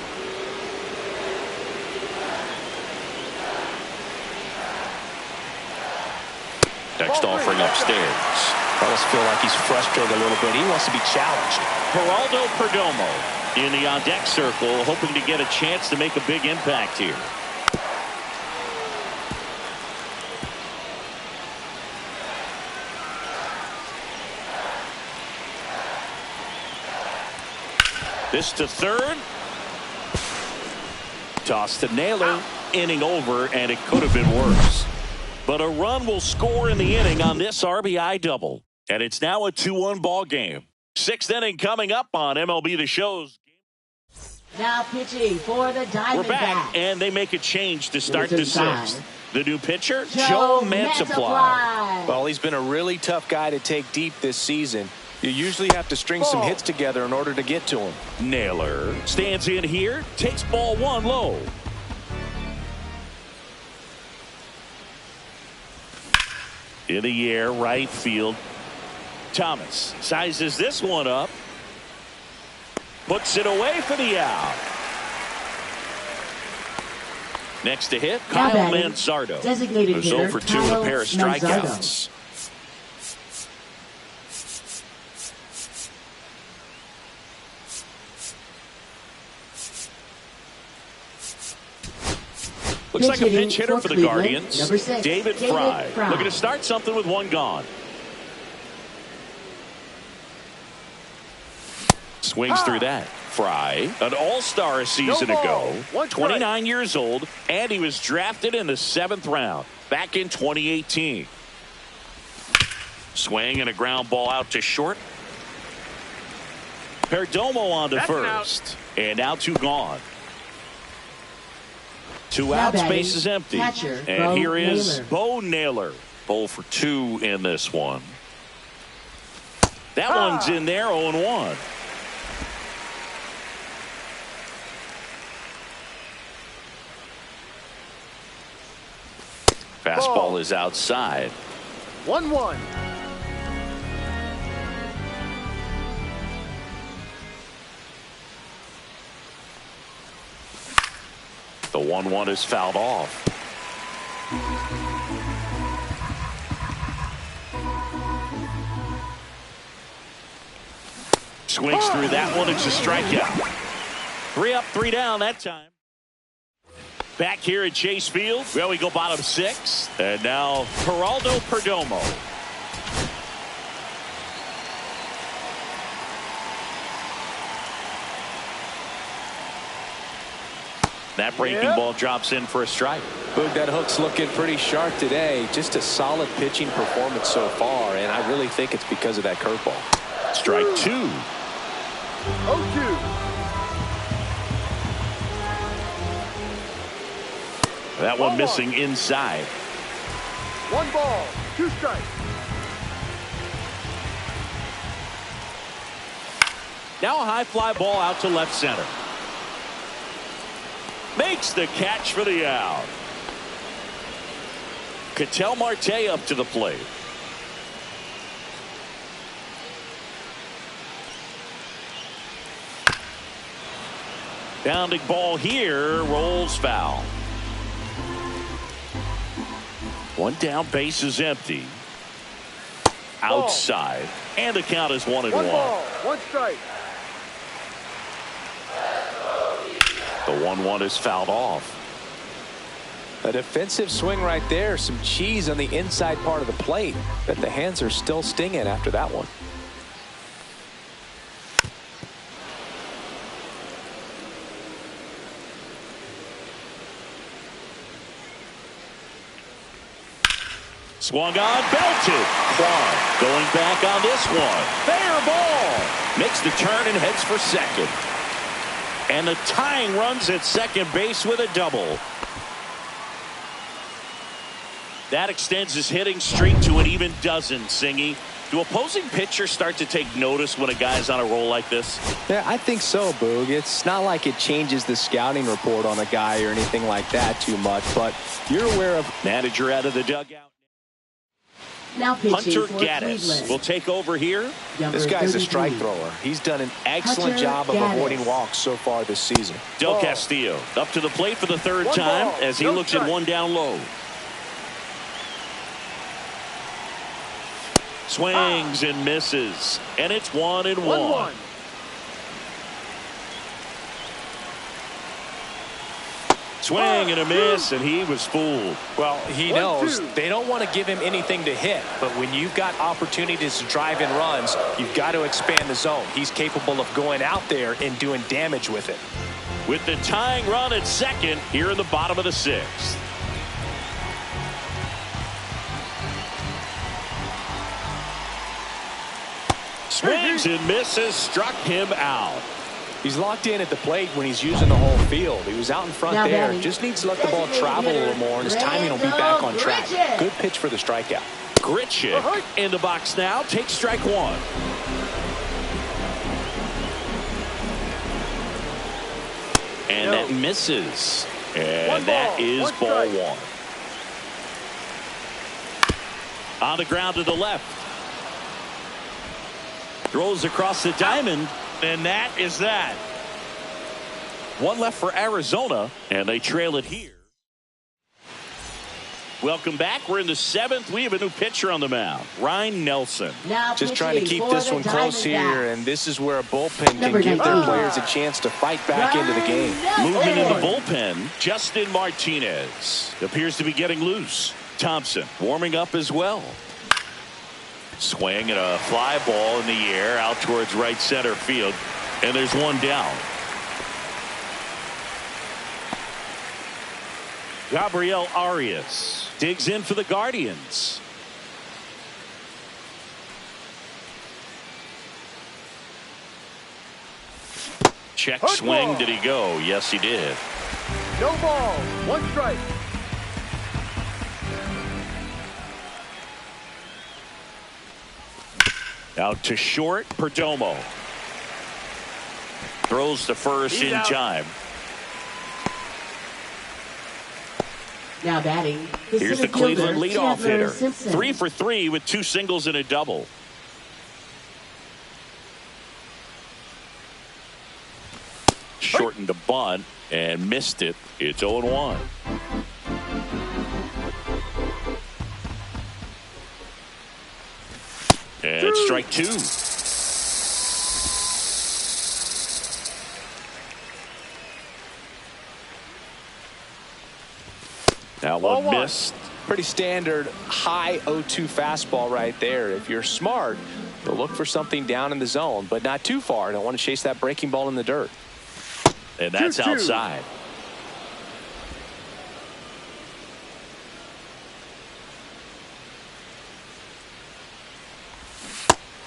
Next offering upstairs. I almost feel like he's frustrated a little bit. He wants to be challenged. Geraldo Perdomo in the on-deck circle, hoping to get a chance to make a big impact here. This to third. Toss to Naylor. Inning over, and it could have been worse. But a run will score in the inning on this RBI double. And it's now a 2-1 ball game. 6th inning coming up on MLB The Show's. Now pitching for the Diamondbacks. We're back, and they make a change to start the 6th. The new pitcher, Joe Mantiply. Well, he's been a really tough guy to take deep this season. You usually have to string some hits together in order to get to him. Naylor stands in here, takes ball 1 low. In the air, right field. Thomas sizes this one up. Puts it away for the out. Next to hit, Kyle Manzardo. Designated Goes hitter, 0 for 2 with a pair of strikeouts. Looks like a pinch hitter for the Guardians. Number 6, David Fry. Looking to start something with 1 gone. Swings through that. Fry, an all-star a season ago, 29 years old, and he was drafted in the 7th round back in 2018. Swing and a ground ball out to short. Perdomo on to first. And now 2 gone. 2 out, space is empty. Catcher, and here is Bo Naylor. 0 for 2 in this one. That one's in there, 0-1. Fastball is outside. 1-1. The 1-1 is fouled off. Swings through that one. It's a strikeout. 3 up, 3 down that time. Back here at Chase Field. Well, we go bottom 6. And now Geraldo Perdomo. That breaking ball drops in for a strike. Boog, that hook's looking pretty sharp today. Just a solid pitching performance so far, and I really think it's because of that curveball. Strike 2. 0-2. That one missing inside. 1 ball, 2 strikes. Now a high fly ball out to left center. Makes the catch for the out. Ketel Marte up to the plate. Bounding ball here, rolls foul. 1 down, base is empty. Outside, and the count is 1-1. 1 ball, 1 strike. The 1-1 is fouled off. A defensive swing right there. Some cheese on the inside part of the plate. But the hands are still stinging after that one. Swung on, belted. Kwan going back on this one. Fair ball. Makes the turn and heads for second. And the tying runs at second base with a double. That extends his hitting streak to an even dozen, Singy. Do opposing pitchers start to take notice when a guy's on a roll like this? Yeah, I think so, Boog. It's not like it changes the scouting report on a guy or anything like that too much, but you're aware of. Manager out of the dugout. Now Hunter Gaddis will take over here. This guy's a strike thrower. He's done an excellent job of avoiding walks so far this season. Del Castillo up to the plate for the third time as he looks at one down low. Swings and misses, and it's 1-1. Swing and a miss, and he was fooled. Well, he knows they don't want to give him anything to hit, but when you've got opportunities to drive in runs, you've got to expand the zone. He's capable of going out there and doing damage with it. With the tying run at second here in the bottom of the sixth. Swings and misses, struck him out. He's locked in at the plate when he's using the whole field. He was out in front there. Just needs to let the ball travel a little more, and his timing will be back on track. Good pitch for the strikeout. Grichuk in the box now. Takes strike one. And that misses. And that is ball one. On the ground to the left. Throws across the diamond, and that is that. One left for Arizona, and they trail it here. Welcome back. We're in the seventh. We have a new pitcher on the mound, Ryan Nelson. Just trying to keep this one close here, and this is where a bullpen can give their players a chance to fight back into the game. Movement in the bullpen. Justin Martinez appears to be getting loose. Thompson warming up as well. Swing and a fly ball in the air out towards right center field, and there's one down. Gabriel Arias digs in for the Guardians. Check swing. Did he go? Yes, he did. No ball. One strike. Out to short, Perdomo. Throws to first in time. Now batting. Here's the Cleveland leadoff hitter. 3 for 3 with 2 singles and a double. Shortened a bunt and missed it. It's 0-1. And strike two. Now one missed. Pretty standard high 0-2 fastball right there. If you're smart, you'll look for something down in the zone, but not too far. Don't want to chase that breaking ball in the dirt. And that's 2-2. Outside.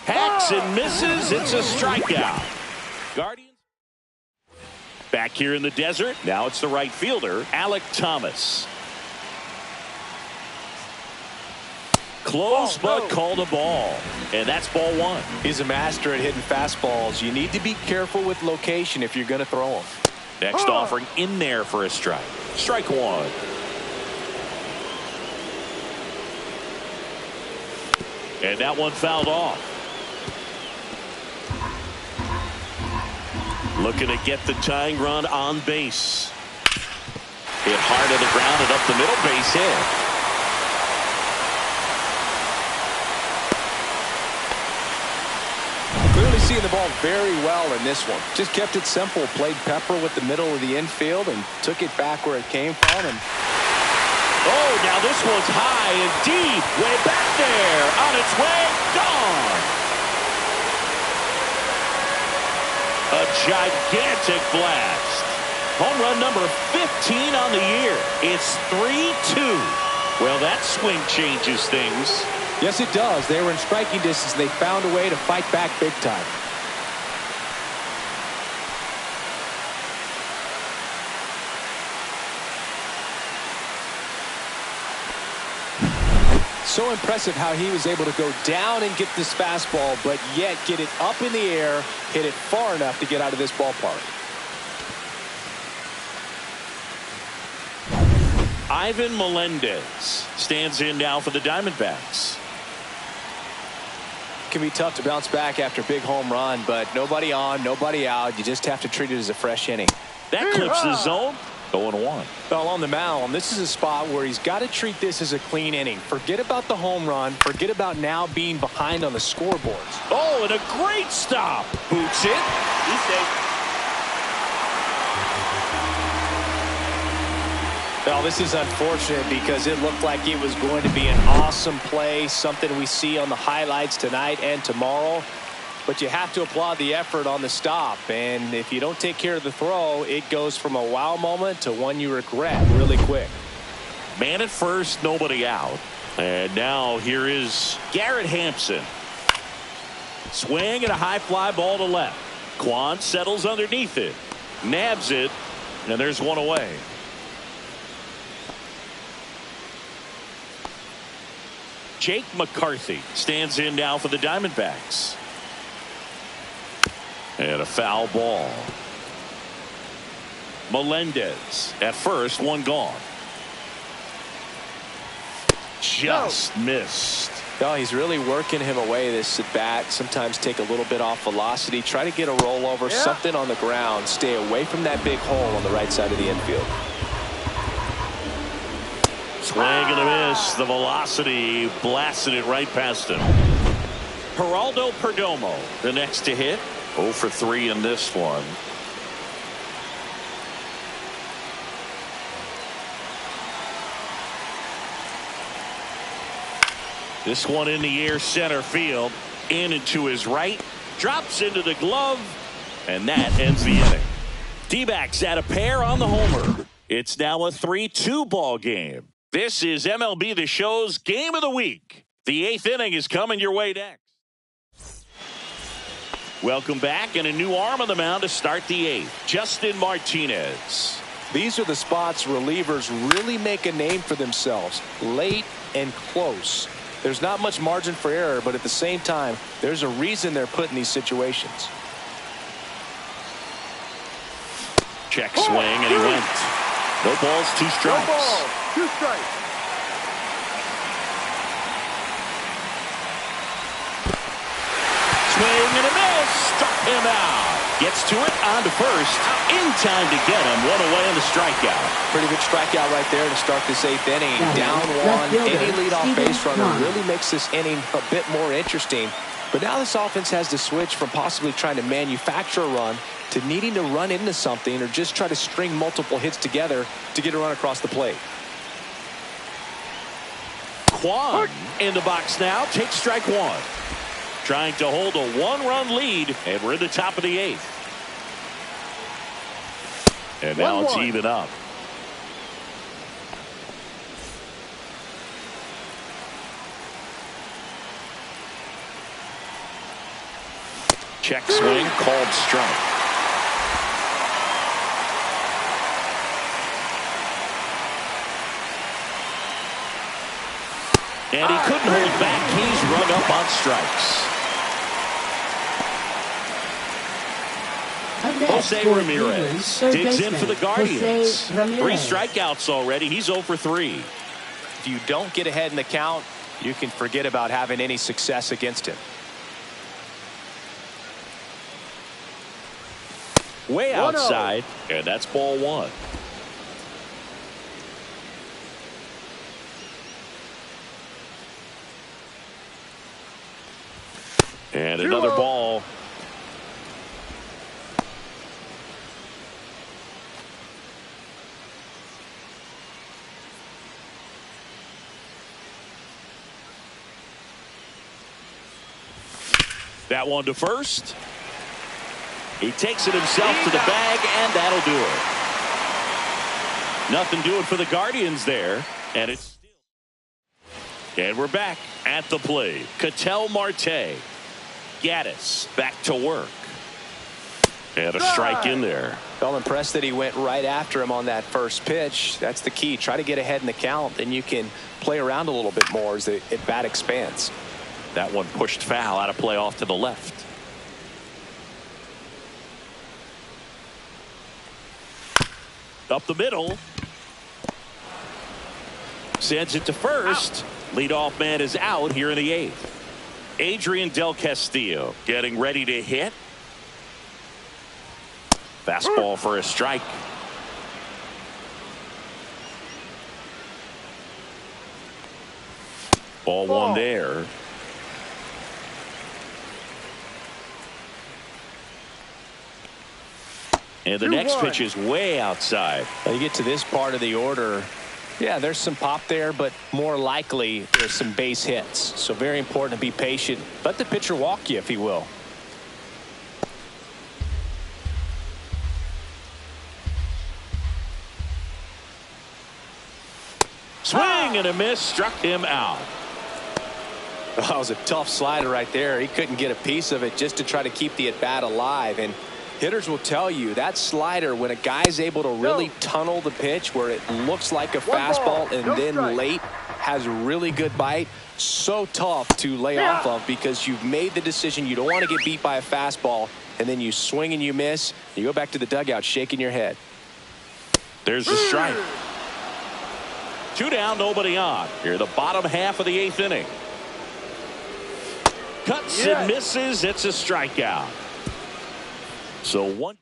Hacks and misses. It's a strikeout. Guardians back here in the desert. Now it's the right fielder, Alec Thomas. Close, but called a ball. And that's ball one. He's a master at hitting fastballs. You need to be careful with location if you're going to throw them. Next offering in there for a strike. Strike one. And that one fouled off. Looking to get the tying run on base. Hit hard to the ground and up the middle, base hit. Clearly seeing the ball very well in this one. Just kept it simple. Played pepper with the middle of the infield and took it back where it came from. And oh, now this one's high and deep. Way back there. On its way. Gone. A gigantic blast. Home run number 15 on the year. It's 3-2. Well, that swing changes things. Yes, it does. They were in striking distance. They found a way to fight back big time. So impressive how he was able to go down and get this fastball, but yet get it up in the air, hit it far enough to get out of this ballpark. Ivan Melendez stands in now for the Diamondbacks. It can be tough to bounce back after a big home run, but nobody on, nobody out. You just have to treat it as a fresh inning. That clips the zone. 0-1. Well, on the mound, this is a spot where he's got to treat this as a clean inning. Forget about the home run. Forget about now being behind on the scoreboards. Oh, and a great stop. Boots it. He's safe. Well, this is unfortunate because it looked like it was going to be an awesome play, something we see on the highlights tonight and tomorrow. But you have to applaud the effort on the stop. And if you don't take care of the throw, it goes from a wow moment to one you regret really quick. Man at first, nobody out. And now here is Garrett Hampson. Swing and a high fly ball to left. Quan settles underneath it. Nabs it. And there's one away. Jake McCarthy stands in now for the Diamondbacks. And a foul ball. Melendez at first, one gone. Just missed. No, he's really working him away this at bat. Sometimes take a little bit off velocity. Try to get a rollover, something on the ground. Stay away from that big hole on the right side of the infield. Swing and a miss. The velocity blasted it right past him. Geraldo Perdomo, the next to hit. 0 for 3 in this one. This one in the air, center field. In and to his right. Drops into the glove. And that ends the inning. D-backs at a pair on the homer. It's now a 3-2 ball game. This is MLB The Show's Game of the Week. The 8th inning is coming your way next. Welcome back, and a new arm on the mound to start the 8th. Justin Martinez. These are the spots relievers really make a name for themselves. Late and close. There's not much margin for error, but at the same time, there's a reason they're put in these situations. Check swing, and he went. No balls, 2 strikes. No balls, 2 strikes. Swing and a miss. Struck him out. Gets to it on to first. In time to get him. 1 away on the strikeout. Pretty good strikeout right there to start this 8th inning. Down 1. Any leadoff base runner really makes this inning a bit more interesting. But now this offense has to switch from possibly trying to manufacture a run to needing to run into something or just try to string multiple hits together to get a run across the plate. Quan in the box now. Takes strike 1. Trying to hold a 1-run lead, and we're in the top of the 8th. And now it's even up. Check swing, called strike. And he couldn't hold back. He's run up on strikes. Jose Ramirez digs in for the Guardians. 3 strikeouts already. He's 0 for 3. If you don't get ahead in the count, you can forget about having any success against him. Way outside, and that's ball 1. And another ball. That one to first. He takes it himself to the bag, and that'll do it. Nothing doing for the Guardians there, and it's And we're back at the plate. Ketel Marte. Gaddis back to work. And a strike in there. Well, impressed that he went right after him on that first pitch. That's the key. Try to get ahead in the count. Then you can play around a little bit more as the at bat expands. That one pushed foul out of play off to the left. Up the middle. Sends it to first. Leadoff man is out here in the 8th. Adrian Del Castillo getting ready to hit. Fastball for a strike. Ball one there. And the next pitch is way outside. When you get to this part of the order, yeah, there's some pop there, but more likely there's some base hits. So very important to be patient. Let the pitcher walk you if he will. Swing and a miss, struck him out. That was a tough slider right there. He couldn't get a piece of it just to try to keep the at bat alive. And hitters will tell you that slider, when a guy's able to really tunnel the pitch where it looks like a fastball and then late has a really good bite, so tough to lay off of because you've made the decision you don't want to get beat by a fastball, and then you swing and you miss. You go back to the dugout shaking your head. There's the strike. 2 down, nobody on. Here, the bottom half of the 8th inning. Cuts and misses. It's a strikeout. So 1-2.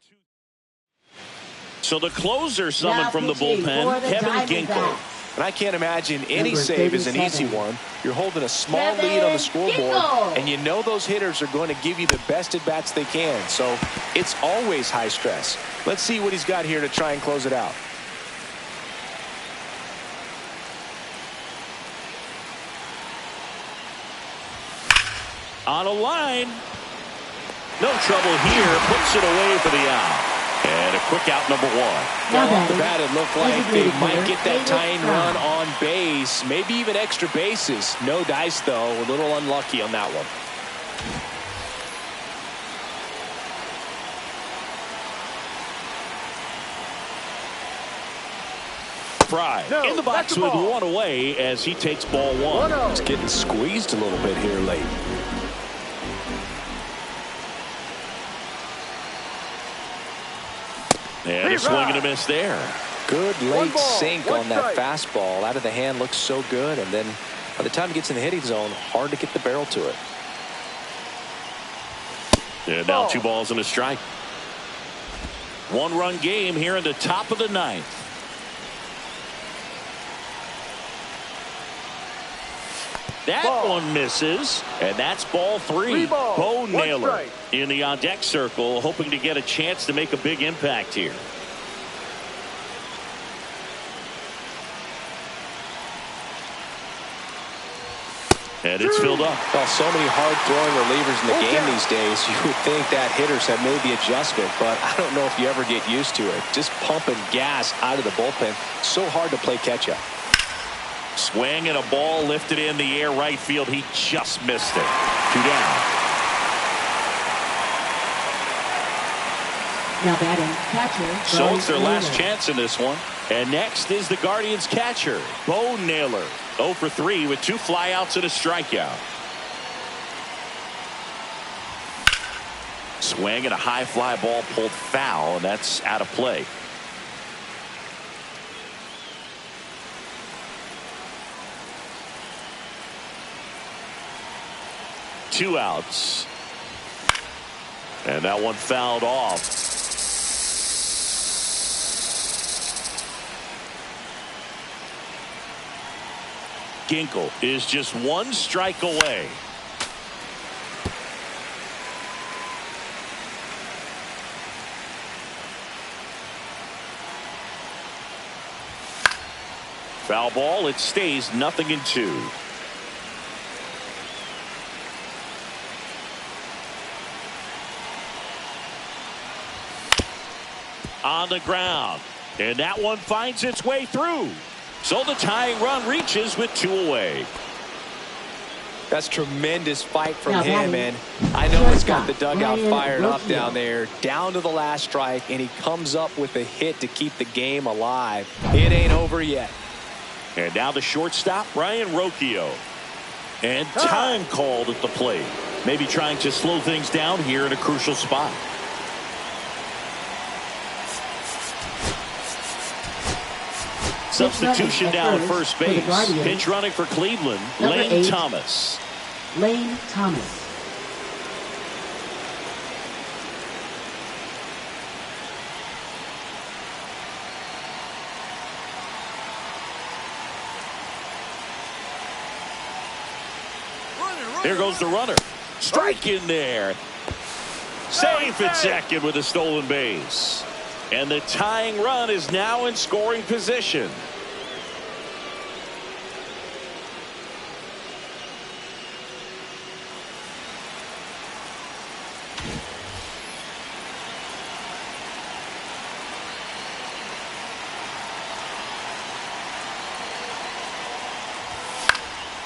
So the closer summoned from the bullpen, Kevin Ginkel. And I can't imagine any save is an easy one. You're holding a small lead on the scoreboard, and you know those hitters are going to give you the best at bats they can. So it's always high stress. Let's see what he's got here to try and close it out. On a line. No trouble here. Puts it away for the out. And a quick out, number 1. Well, off the bat, it looked like they might get that tying run on base. Maybe even extra bases. No dice, though. A little unlucky on that one. Fry in the box with 1 away as he takes ball 1. He's getting squeezed a little bit here late. And a swing and a miss there. Good late sink on that fastball. Out of the hand, looks so good. And then by the time he gets in the hitting zone, hard to get the barrel to it. And now 2 balls and a strike. 1-run game here in the top of the 9th. That one misses, and that's ball 3. Bo Naylor in the on-deck circle, hoping to get a chance to make a big impact here. And it's filled up. Well, so many hard-throwing relievers in the game these days. You would think that hitters have made the adjustment, but I don't know if you ever get used to it. Just pumping gas out of the bullpen. So hard to play catch-up. Swing and a ball lifted in the air right field. He just missed it. 2 down. Now batting, catcher. So it's their last chance in this one. And next is the Guardians catcher, Bo Naylor. 0 for 3 with 2 flyouts and a strikeout. Swing and a high fly ball pulled foul, and that's out of play. Two outs. And that one fouled off. Ginkel is just 1 strike away. Foul ball. It stays 0-2. On the ground, and that one finds its way through. So the tying run reaches with 2 away. That's tremendous fight from Now, him, batting, and I know it's got the shortstop, dugout Ryan fired up Rocchio. down there, down to the last strike, and he comes up with a hit to keep the game alive. It ain't over yet. And now the shortstop, Brian Rocchio. And time called at the plate. Maybe trying to slow things down here in a crucial spot. Substitution down at first base. Pitch running for Cleveland, Lane 8, Thomas. Lane Thomas. Here goes the runner. Strike in there. Safe at second with a stolen base. And the tying run is now in scoring position.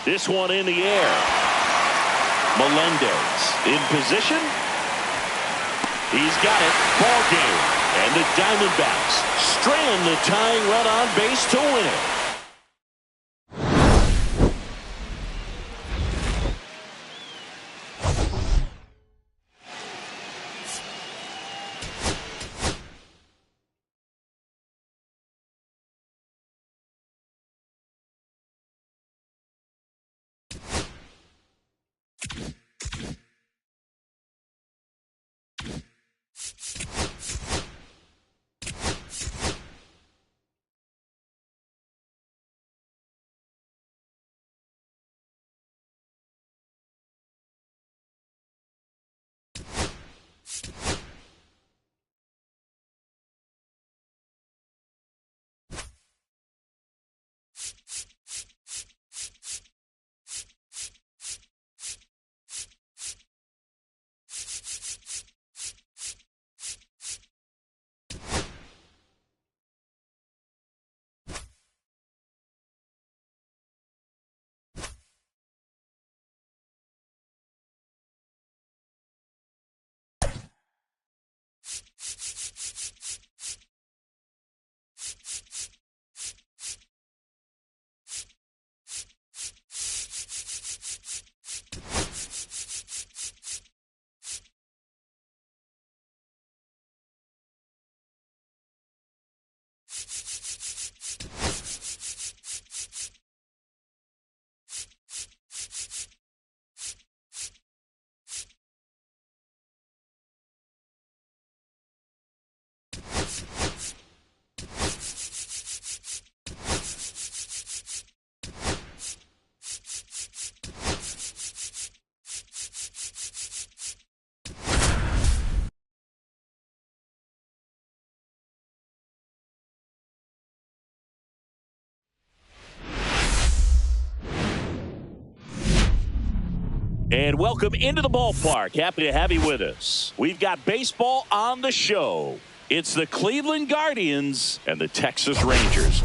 This one in the air. Melendez in position. He's got it. Ball game. And the Diamondbacks strailing the tying run on base to win it. And welcome into the ballpark. Happy to have you with us. We've got baseball on the show. It's the Cleveland Guardians and the Texas Rangers.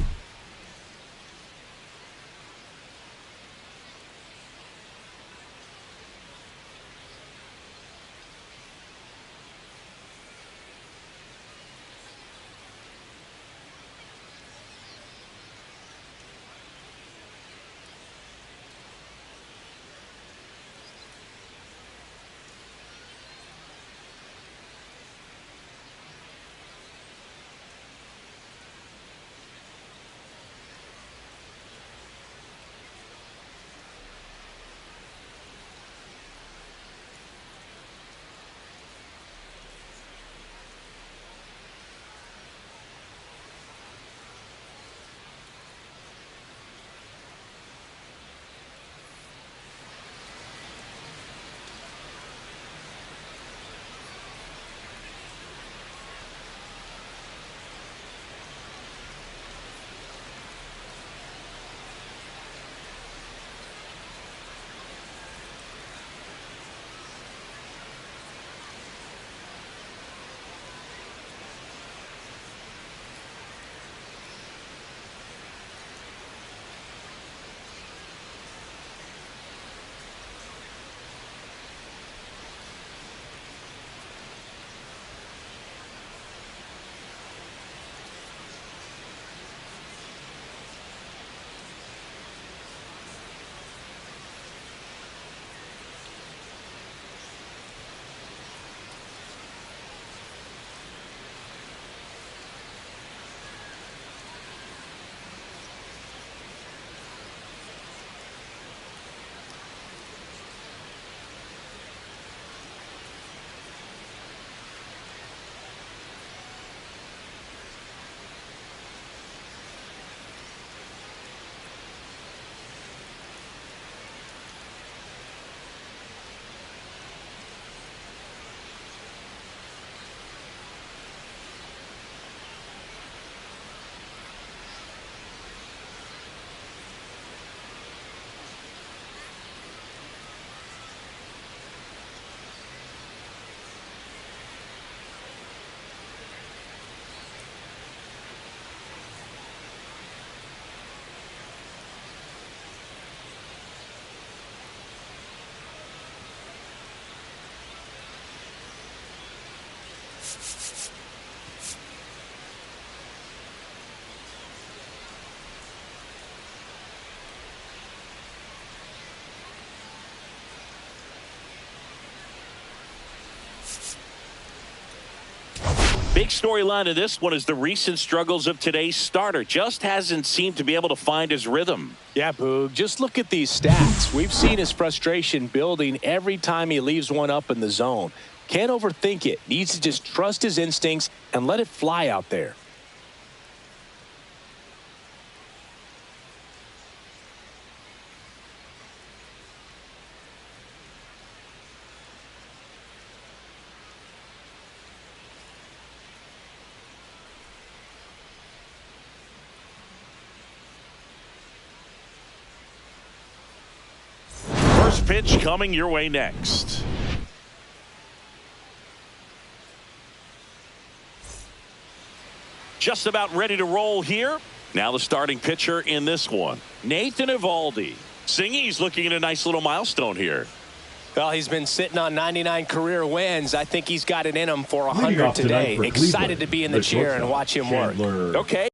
Big storyline of this one is the recent struggles of today's starter. Just hasn't seemed to be able to find his rhythm. Yeah, Boog, just look at these stats. We've seen his frustration building every time he leaves one up in the zone. Can't overthink it. Needs to just trust his instincts and let it fly out there. First pitch coming your way next. Just about ready to roll here. Now the starting pitcher in this one, Nathan Eovaldi. Singy's looking at a nice little milestone here. Well, he's been sitting on 99 career wins. I think he's got it in him for 100 today. Excited to be in the chair and watch him work. Okay.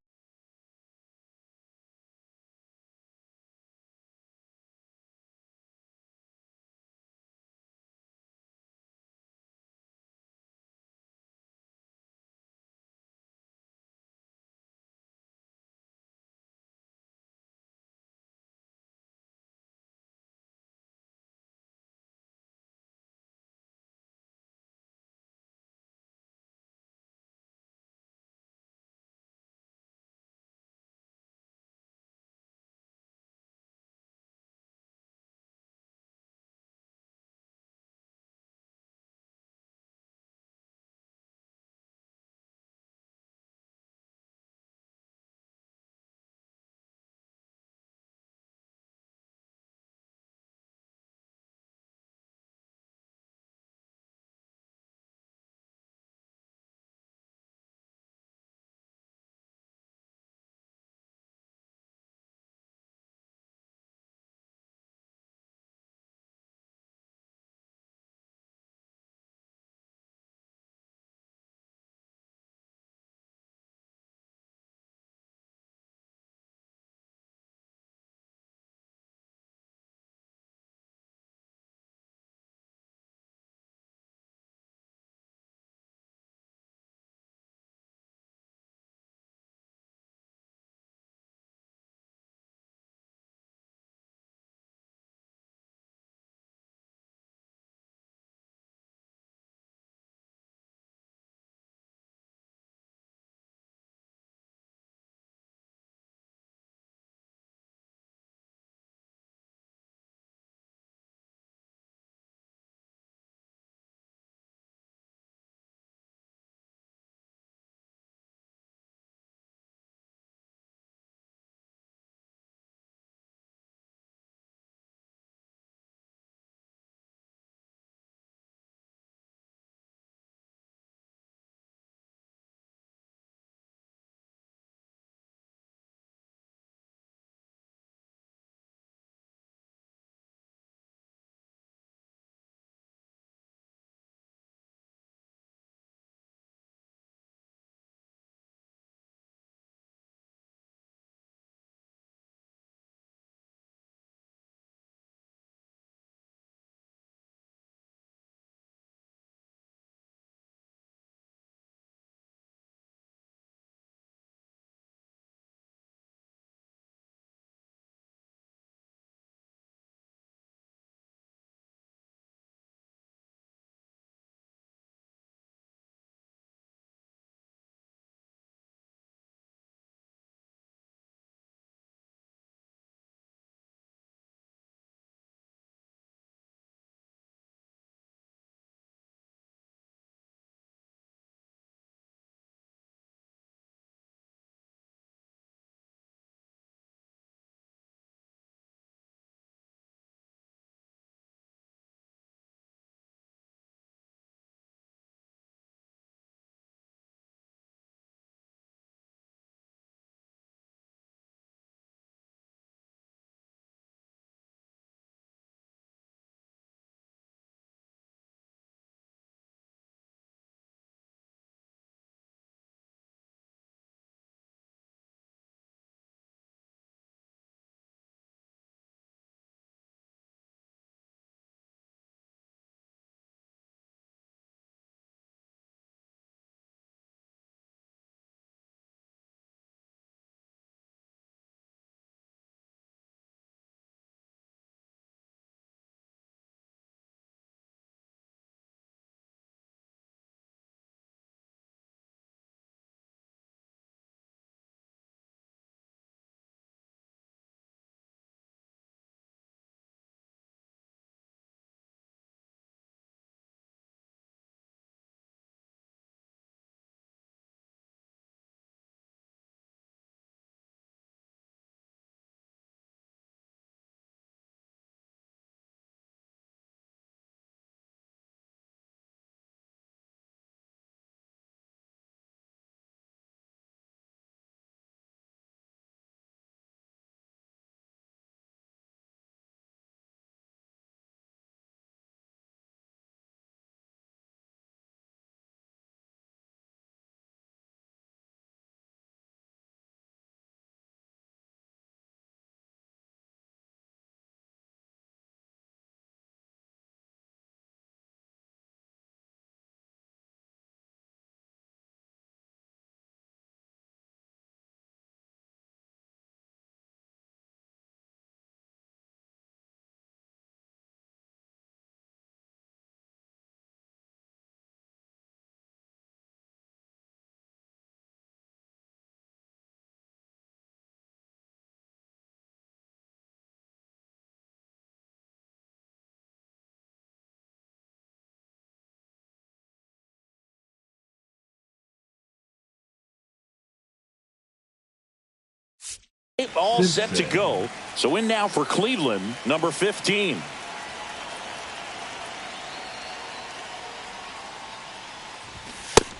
All set to go. So in now for Cleveland, number 15.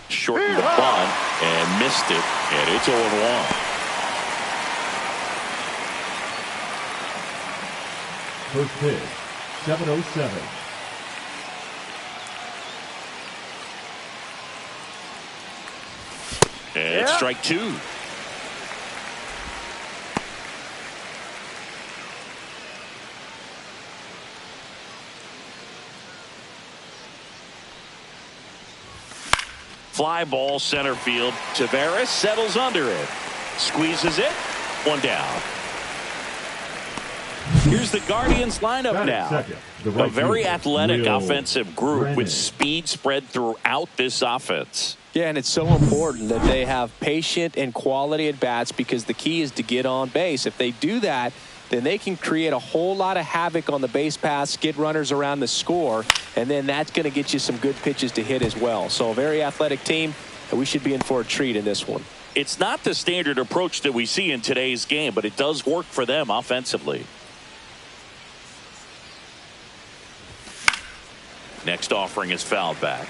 Shortened the bunt and missed it, and it's 0-1. First pitch, 7:07. And it's strike two. Fly ball center field. Tavares settles under it. Squeezes it. One down. Here's the Guardians lineup now. A very athletic offensive group with speed spread throughout this offense. Yeah, and it's so important that they have patient and quality at bats because the key is to get on base. If they do that, then they can create a whole lot of havoc on the base paths, get runners around the score, and then that's going to get you some good pitches to hit as well. So a very athletic team, and we should be in for a treat in this one. It's not the standard approach that we see in today's game, but it does work for them offensively. Next offering is fouled back.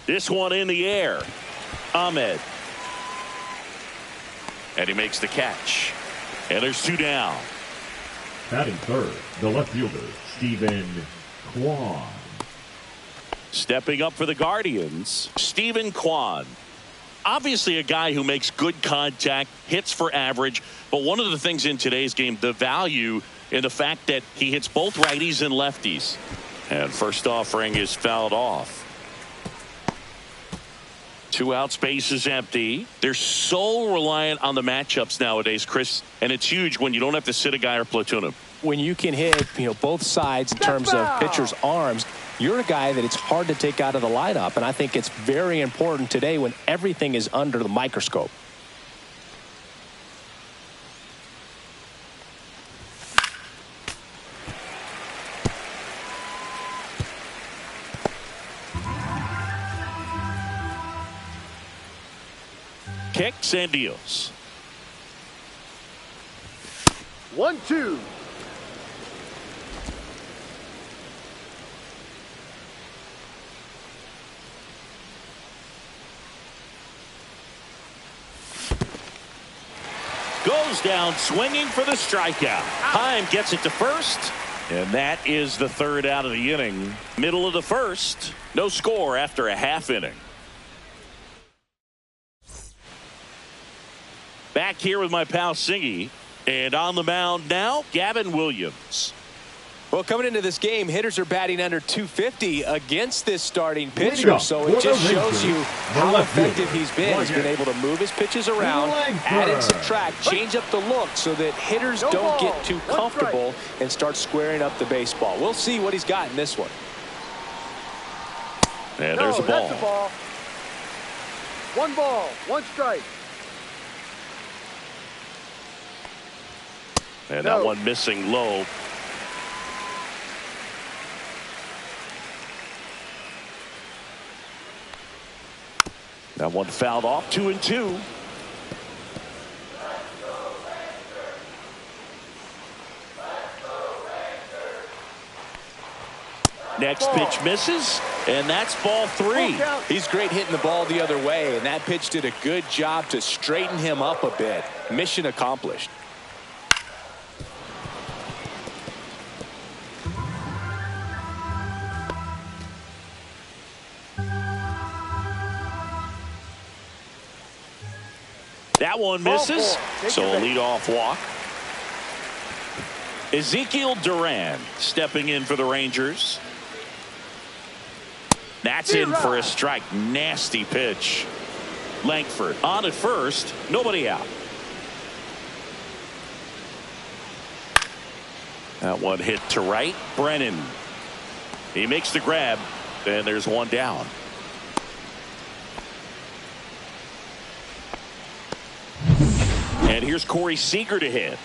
This one in the air. Ahmed. And he makes the catch. And there's two down. Batting third, the left fielder, Stephen Kwan. Stepping up for the Guardians, Stephen Kwan. Obviously a guy who makes good contact, hits for average, but one of the things in today's game, the value in the fact that he hits both righties and lefties. And first offering is fouled off. Two out, space is empty. They're so reliant on the matchups nowadays, Chris, and it's huge when you don't have to sit a guy or platoon him. When you can hit, both sides in terms of pitchers' arms, you're a guy that it's hard to take out of the lineup, and I think it's very important today when everything is under the microscope. Kicks and deals. 1-2. Goes down swinging for the strikeout. Heim gets it to first. And that is the third out of the inning. Middle of the first. No score after a half inning. Back here with my pal Singy. And on the mound now, Gavin Williams. Well, coming into this game, hitters are batting under 250 against this starting pitcher. So it just shows you how effective he's been. He's been able to move his pitches around, add and subtract, change up the look so that hitters don't get too comfortable and start squaring up the baseball. We'll see what he's got in this one. And there's a ball. That's a ball. 1 ball, 1 strike. And that one missing low. That one fouled off. 2-2. Next pitch misses, and that's ball 3. He's great hitting the ball the other way, and that pitch did a good job to straighten him up a bit. Mission accomplished. That one misses, so a leadoff walk. Ezekiel Duran stepping in for the Rangers. That's in for a strike. Nasty pitch. Langford on at first. Nobody out. That one hit to right. Brennan. He makes the grab. And there's one down. And here's Corey Seager to hit.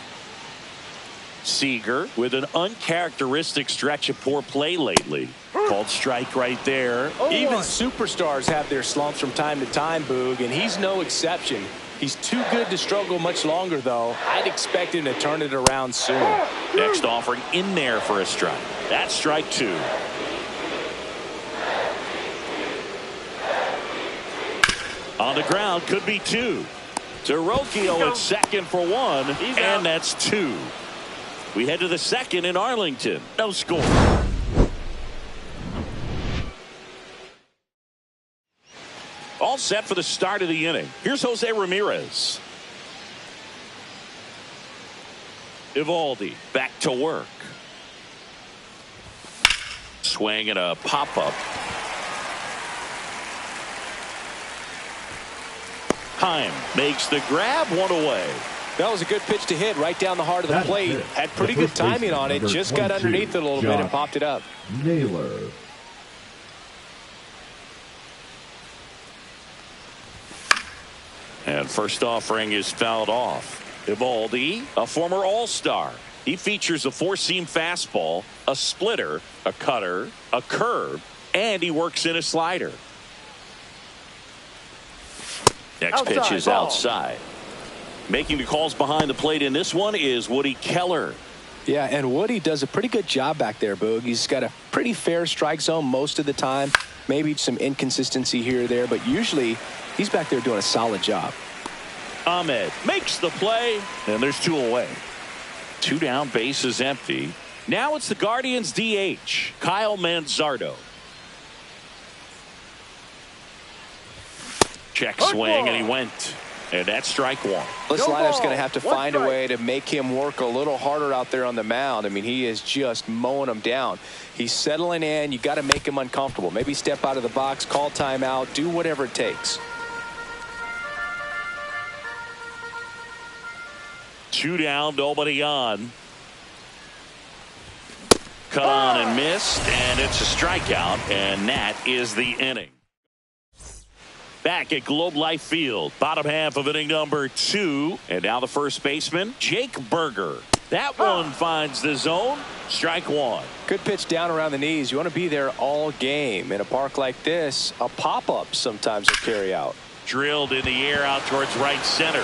Seager with an uncharacteristic stretch of poor play lately. Called strike right there. Even superstars have their slumps from time to time, Boog, and he's no exception. He's too good to struggle much longer, though. I'd expect him to turn it around soon. Next offering in there for a strike. That's strike 2. On the ground, could be 2. To Rocchio at second for 1, and that's 2. We head to the second in Arlington. No score. All set for the start of the inning. Here's Jose Ramirez. E40 back to work. Swing and a pop-up. Heim makes the grab, 1 away. That was a good pitch to hit right down the heart of the plate. Had pretty good timing on it. Just got underneath it a little bit and popped it up. Naylor. And first offering is fouled off. E40, a former All-Star. He features a 4-seam fastball, a splitter, a cutter, a curve, and he works in a slider. Next pitch is outside. Making the calls behind the plate in this one is Woody Keller. Yeah, and Woody does a pretty good job back there, Boog. He's got a pretty fair strike zone most of the time. Maybe some inconsistency here or there, but usually he's back there doing a solid job. Ahmed makes the play, and there's 2 away. 2 down, base is empty. Now it's the Guardians DH, Kyle Manzardo. Check swing, and he went. And that's strike 1. This lineup's going to have to find a way to make him work a little harder out there on the mound. I mean, he is just mowing them down. He's settling in. You got to make him uncomfortable. Maybe step out of the box, call timeout, do whatever it takes. 2 down, nobody on. Cut on and missed, and it's a strikeout, and that is the inning. Back at Globe Life Field, bottom half of inning number 2. And now the first baseman, Jake Berger. That one finds the zone. Strike 1. Good pitch down around the knees. You want to be there all game. In a park like this, a pop-up sometimes will carry out. Drilled in the air out towards right center.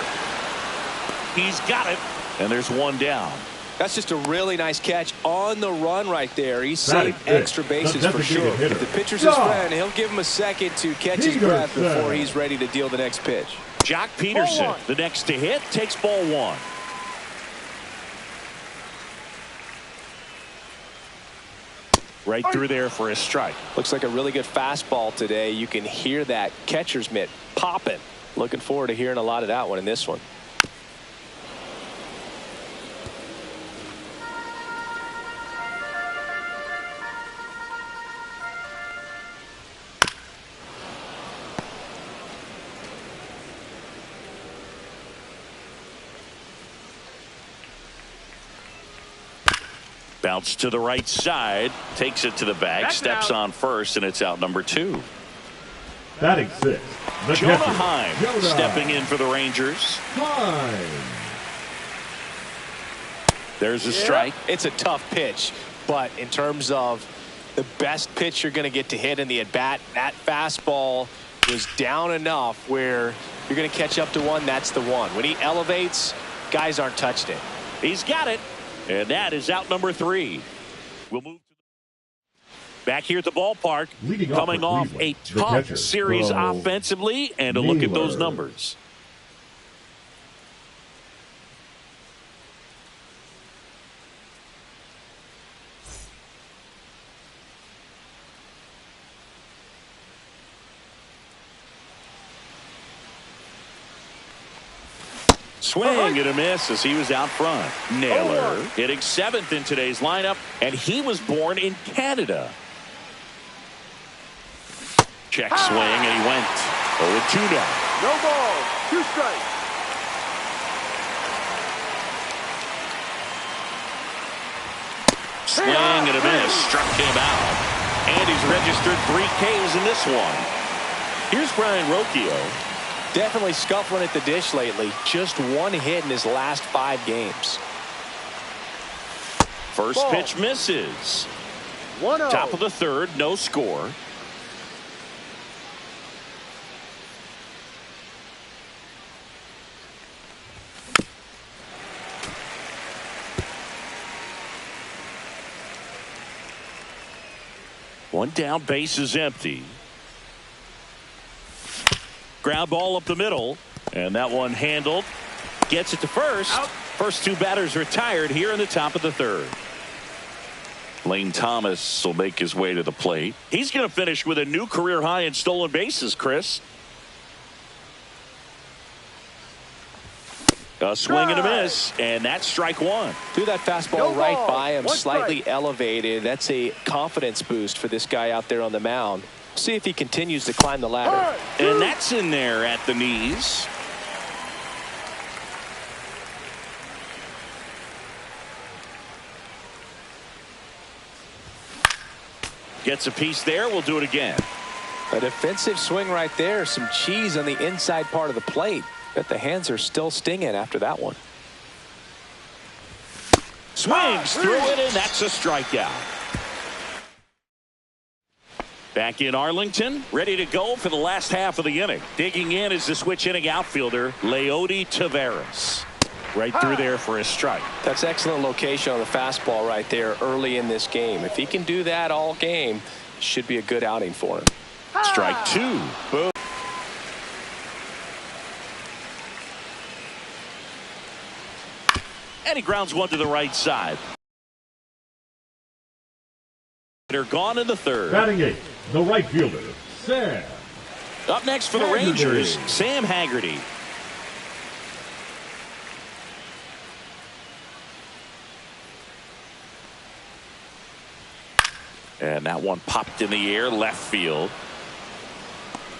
He's got it. And there's 1 down. That's just a really nice catch on the run right there. He saved extra bases for sure. If the pitcher's his friend, he'll give him a second to catch his breath before he's ready to deal the next pitch. Jock Peterson, the next to hit, takes ball 1. Right through there for a strike. Looks like a really good fastball today. You can hear that catcher's mitt popping. Looking forward to hearing a lot of that one in this one. Bounce to the right side, takes it to the bag, steps on first, and it's out number 2. Batting 6. Jonah Heim stepping in for the Rangers. There's a strike. It's a tough pitch, but in terms of the best pitch you're going to get to hit in the at-bat, that fastball was down enough where you're going to catch up to one. That's the one. When he elevates, guys aren't touching it. He's got it. And that is out number 3. We'll move back here at the ballpark, coming off a tough series offensively, and a look at those numbers. Swing and a miss as he was out front. Naylor hitting 7th in today's lineup, and he was born in Canada. Check swing, and he went 0-2 now. No ball, 2 strikes. Swing and a miss, struck him out. And he's registered 3 Ks in this one. Here's Brian Rocchio. Definitely scuffling at the dish lately. Just 1 hit in his last 5 games. First Ball. pitch misses. 1-0. Top of the third, no score. One down, base is empty. Ground ball up the middle, and that one handled. Gets it to first. Out. First two batters retired here in the top of the third. Lane Thomas will make his way to the plate. He's going to finish with a new career high in stolen bases, Chris. A swing and a miss, and that's strike one. Threw that fastball No right ball. by him, One slightly strike. elevated. That's a confidence boost for this guy out there on the mound. See if he continues to climb the ladder. And that's in there at the knees. Gets a piece there. We'll do it again. A defensive swing right there. Some cheese on the inside part of the plate. Bet the hands are still stinging after that one. Swings through it, and that's a strikeout. Back in Arlington, ready to go for the last half of the inning. Digging in is the switch inning outfielder, Leody Taveras. Right through there for a strike. That's excellent location on the fastball right there early in this game. If he can do that all game, should be a good outing for him. Strike two. Boom. And he grounds one to the right side. They're gone in the third. Batting eighth, the right fielder, Sam. Up next for the Haggerty. Rangers, Sam Haggerty. And that one popped in the air, left field.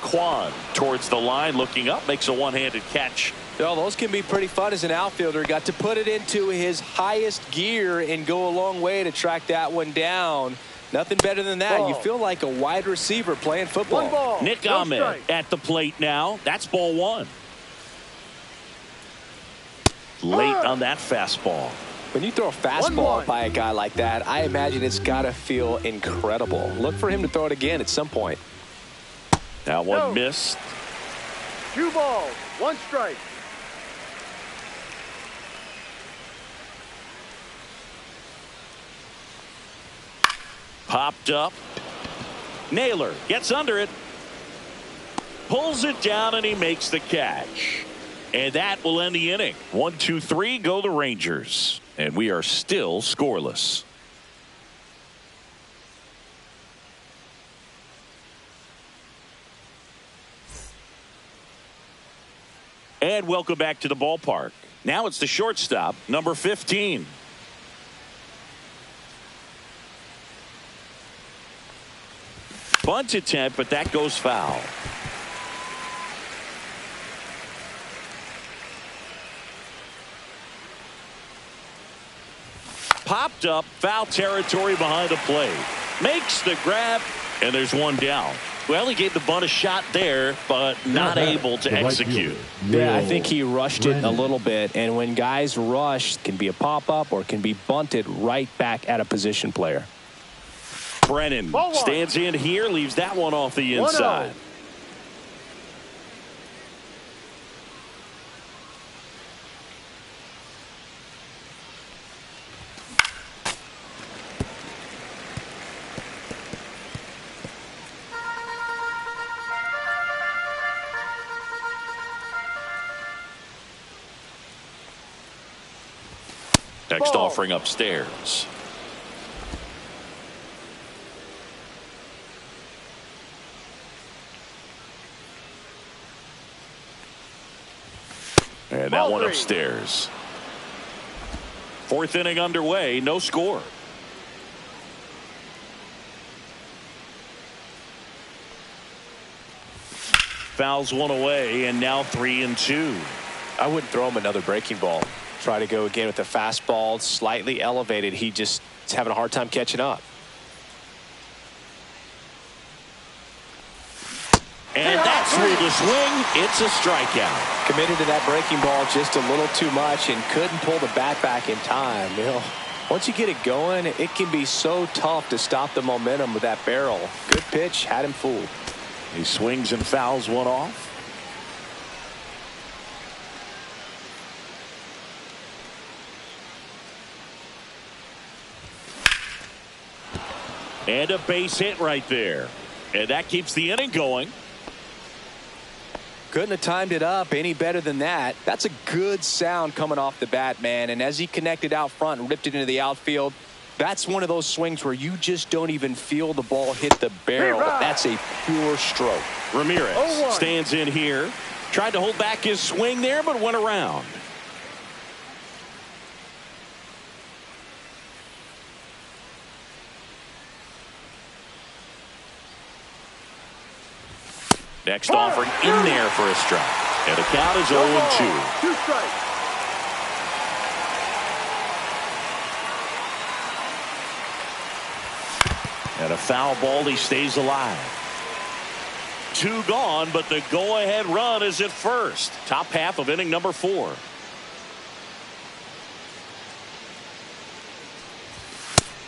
Kwan towards the line, looking up, makes a one-handed catch. Well, those can be pretty fun as an outfielder. Got to put it into his highest gear and go a long way to track that one down. Nothing better than that. Ball. You feel like a wide receiver playing football. One ball. Nick No Ahmed strike. at the plate now. That's ball one. Late on that fastball. When you throw a fastball 1-1. by a guy like that, I imagine it's got to feel incredible. Look for him to throw it again at some point. That one No. missed. 2 balls. 1 strike. Popped up. Naylor gets under it. Pulls it down, and he makes the catch. And that will end the inning. 1, 2, 3, go the Rangers. And we are still scoreless. And welcome back to the ballpark. Now it's the shortstop, number 15. Bunt attempt, but that goes foul. Popped up, foul territory behind the plate. Makes the grab, and there's one down. Well, he gave the bunt a shot there, but not able to The right execute. fielder, Yeah, I Will think he rushed it a Brennan. little bit. And when guys rush, it can be a pop-up or it can be bunted right back at a position player. Brennan Ball one. stands in here, leaves that one off the 1-0. inside. Next Ball. offering upstairs. And that Ball one 3. upstairs. Fourth inning underway, no score. Fouls one away, and now 3-2. I wouldn't throw him another breaking ball. Try to go again with the fastball, slightly elevated. He just is having a hard time catching up. And that's through the swing. It's a strikeout. Committed to that breaking ball just a little too much and couldn't pull the bat back in time. You know, Once you get it going, it can be so tough to stop the momentum with that barrel. Good pitch, had him fooled. He swings and fouls one off. And a base hit right there. And that keeps the inning going. Couldn't have timed it up any better than that. That's a good sound coming off the bat, man. And as he connected out front and ripped it into the outfield, that's one of those swings where you just don't even feel the ball hit the barrel. That's a pure stroke. Ramirez stands in here. Tried to hold back his swing there, but went around. Next offering in there for a strike. And the count is 0-2. 2 strikes. And a foul ball, he stays alive. 2 gone, but the go-ahead run is at first. Top half of inning number 4.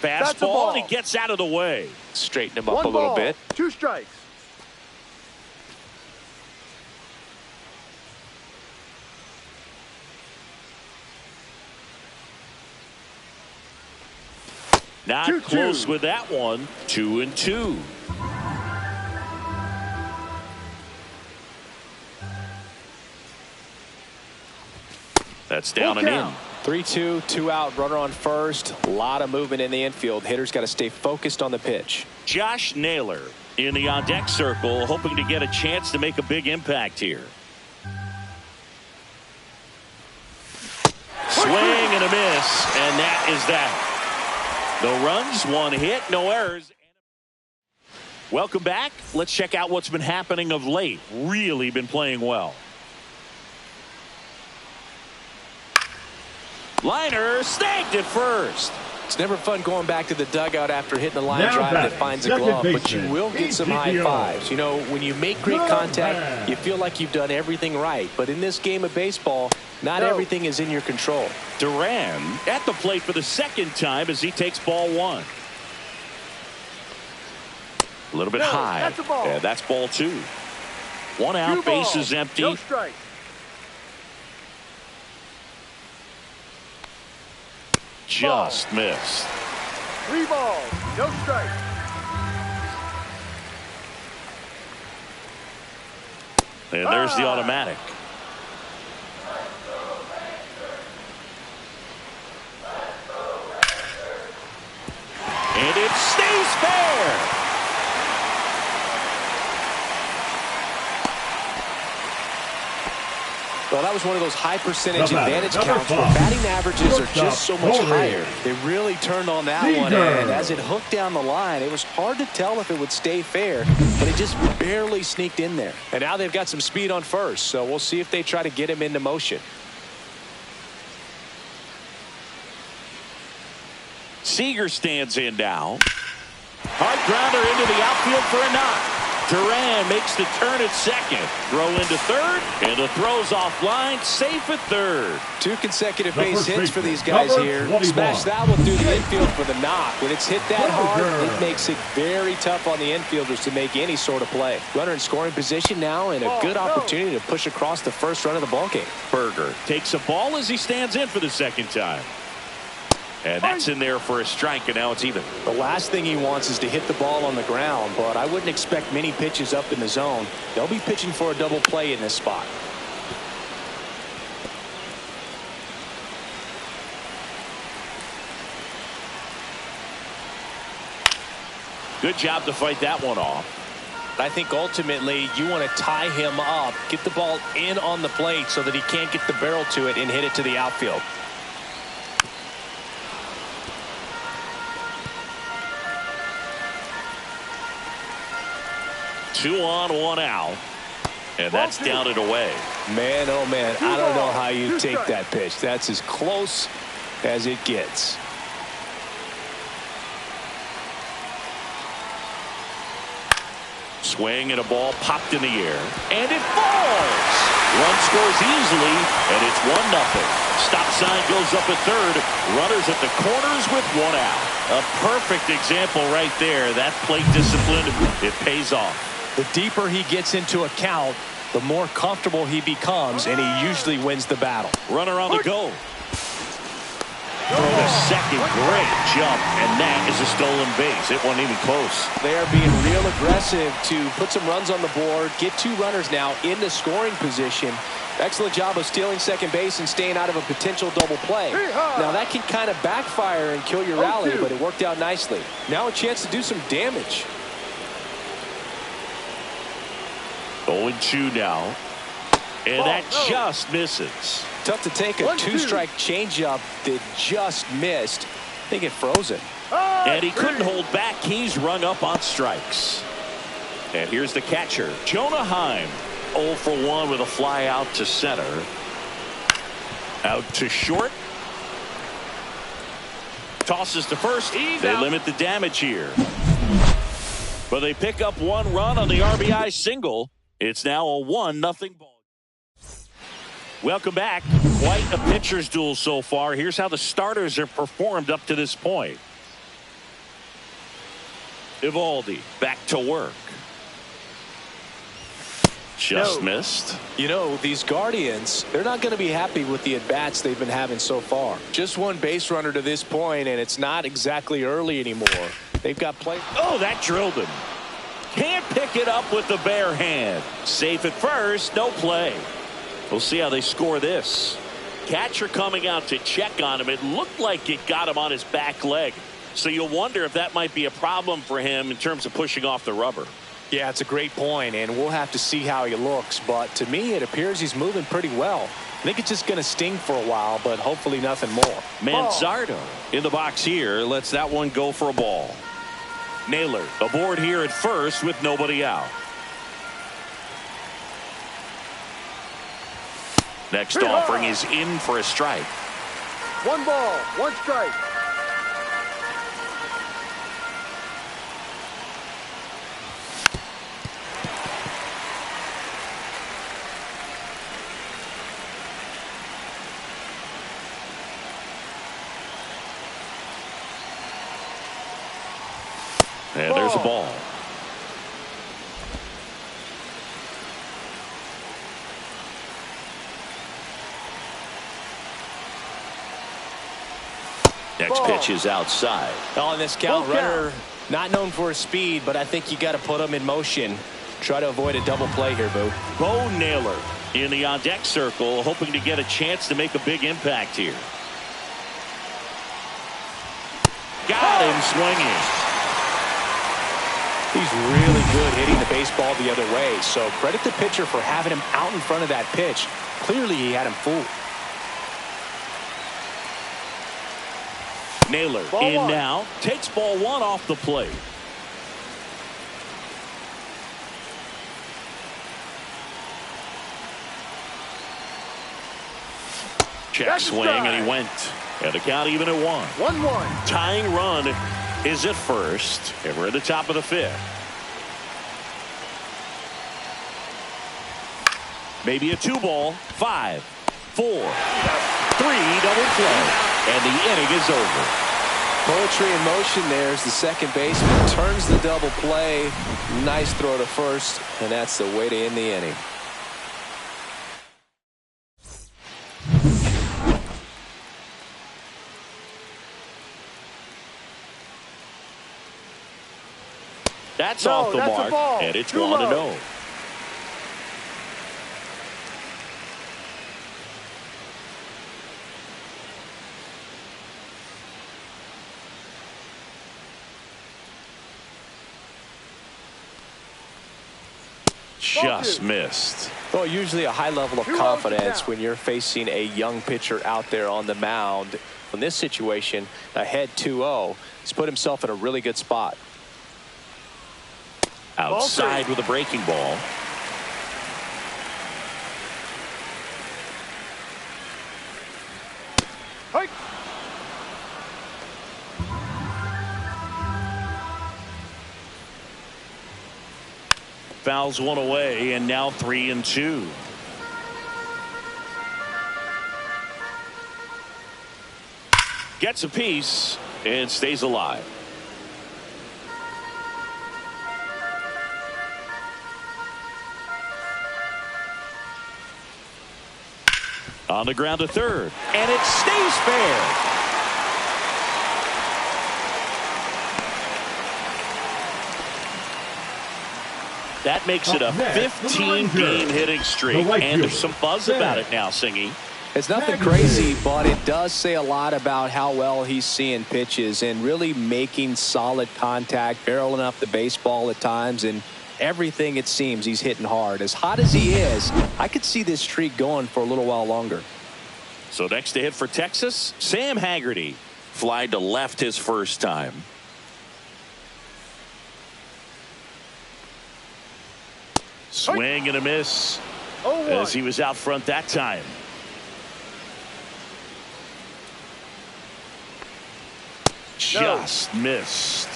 Fastball, and he gets out of the way. Straighten him up a little bit. 2 strikes. Not close with that one. 2-2. That's down and in. 3-2, 2 out, runner on first. A lot of movement in the infield. Hitters got to stay focused on the pitch. Josh Naylor in the on-deck circle, hoping to get a chance to make a big impact here. Swing and a miss, and that is that. No runs, 1 hit, no errors. Welcome back. Let's check out what's been happening of late. Really been playing well. Liner snagged at first. It's never fun going back to the dugout after hitting a line drive that finds a glove, but you will get some high fives. You know, when you make great contact, you feel like you've done everything right. But in this game of baseball, not everything is in your control. Duran at the plate for the second time as he takes ball 1. A little bit high. That's a ball. Yeah, that's ball 2. 1 out, bases empty. No strike. Just missed. 3 balls. No strike. And there's the automatic. And it stays fair. Well, that was one of those high percentage advantage counts where batting averages are just so much higher. They really turned on that one, and as it hooked down the line, it was hard to tell if it would stay fair, but it just barely sneaked in there. And now they've got some speed on first, so we'll see if they try to get him into motion. Seager stands in now. Hard grounder into the outfield for a knock. Duran makes the turn at second. Throw into third, and the throw's offline, safe at third. 2 consecutive base hits for these guys here. Smash that one through the infield for the knock. When it's hit that hard, it makes it very tough on the infielders to make any sort of play. Runner in scoring position now, and a good opportunity to push across the first run of the ballgame. Berger takes a ball as he stands in for the second time. And that's in there for a strike, and now it's even. The last thing he wants is to hit the ball on the ground, but I wouldn't expect many pitches up in the zone. They'll be pitching for a double play in this spot. Good job to fight that one off. I think ultimately you want to tie him up, get the ball in on the plate so that he can't get the barrel to it and hit it to the outfield. 2 on, 1 out. And that's down and away. Man, oh man, I don't know how you take that pitch. That's as close as it gets. Swing and a ball popped in the air. And it falls. Run scores easily, and it's 1-0. Stop sign goes up at third. Runners at the corners with 1 out. A perfect example right there. That plate discipline, it pays off. The deeper he gets into a count, the more comfortable he becomes, and he usually wins the battle. Runner on the go. Throw to second. Great jump, and that is a stolen base. It wasn't even close. They are being real aggressive to put some runs on the board, get 2 runners now in the scoring position. Excellent job of stealing second base and staying out of a potential double play. Now that can kind of backfire and kill your rally, but it worked out nicely. Now a chance to do some damage. 0-2 now. And that just misses. Tough to take a 2-strike changeup that just missed. I think it froze it. And he couldn't hold back. He's rung up on strikes. And here's the catcher, Jonah Heim. 0 for 1 with a fly out to center. Out to short. Tosses to first. They limit the damage here. But they pick up 1 run on the RBI single. It's now a 1-0 ball. Welcome back. Quite a pitcher's duel so far. Here's how the starters have performed up to this point. E40 back to work. Just missed. You know, these Guardians, they're not going to be happy with the at-bats they've been having so far. Just 1 base runner to this point, and it's not exactly early anymore. They've got play. Oh, that drilled him. Can't pick it up with the bare hand. Safe at first, no play. We'll see how they score this. Catcher coming out to check on him. It looked like it got him on his back leg. So you'll wonder if that might be a problem for him in terms of pushing off the rubber. Yeah, it's a great point, and we'll have to see how he looks. But to me, it appears he's moving pretty well. I think it's just going to sting for a while, but hopefully nothing more. Manzardo in the box here lets that one go for a ball. Naylor aboard here at first with nobody out. Next offering is in for a strike. 1 ball, 1 strike. And there's a ball. Next pitch is outside. On this count, runner not known for his speed, but I think you got to put him in motion. Try to avoid a double play here, Boo. Bo Naylor in the on-deck circle, hoping to get a chance to make a big impact here. Got him swinging. He's really good hitting the baseball the other way, so credit the pitcher for having him out in front of that pitch. Clearly he had him fooled. Naylor in now, takes ball 1 off the plate. Check swing, and he went. And the count even at 1. 1-1. Tying run is at first, and we're at the top of the 5th. Maybe a 2-ball. 5, 4, 3, double play. And the inning is over. Poetry in motion there as the second baseman turns the double play. Nice throw to first, and that's the way to end the inning. That's off the mark, and it's 1-0. Just missed. Well, usually a high level of confidence when you're facing a young pitcher out there on the mound. In this situation, ahead 2-0, he's put himself in a really good spot. Outside with a breaking ball. Hike. Fouls one away, and now 3-2. gets a piece and stays alive. On the ground to third, and it stays fair. That makes it a 15-game hitting streak, and there's some buzz about it now, Singy. It's nothing crazy, but it does say a lot about how well he's seeing pitches and really making solid contact, barreling up the baseball at times, and everything it seems he's hitting hard. As hot as he is, I could see this streak going for a little while longer. So next to hit for Texas, Sam Haggerty. Fly to left his first time. Swing and a miss as he was out front that time. Just missed.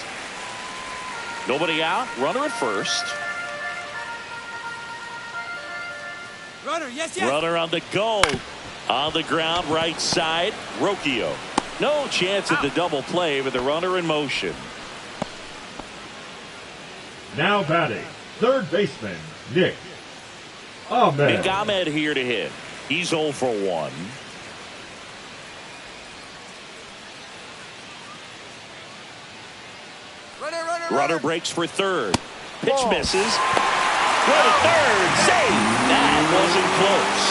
Nobody out. Runner at first. Runner on the go. On the ground, right side. Rocchio. No chance at the double play with the runner in motion. Now batting, third baseman, Nick Ahmed. Nick Ahmed here to hit. He's 0 for 1. Runner breaks for third. Pitch misses. Go to third. Save. That wasn't close.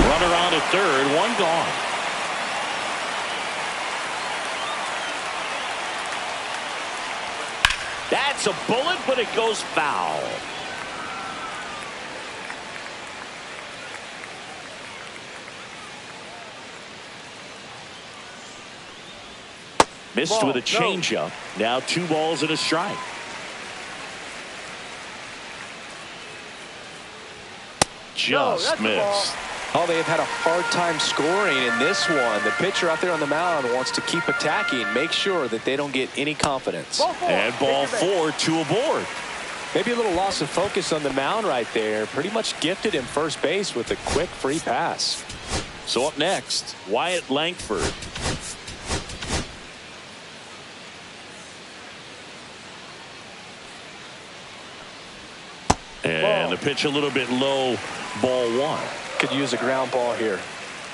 Runner on at third. One gone. That's a bullet, but it goes foul. Missed with a changeup. Now 2 balls and a strike. Just missed. Oh, they have had a hard time scoring in this one. The pitcher out there on the mound wants to keep attacking, make sure that they don't get any confidence. And ball 4, 2 aboard. Maybe a little loss of focus on the mound right there. Pretty much gifted him first base with a quick free pass. So up next, Wyatt Langford. And the pitch a little bit low, ball 1. Could use a ground ball here.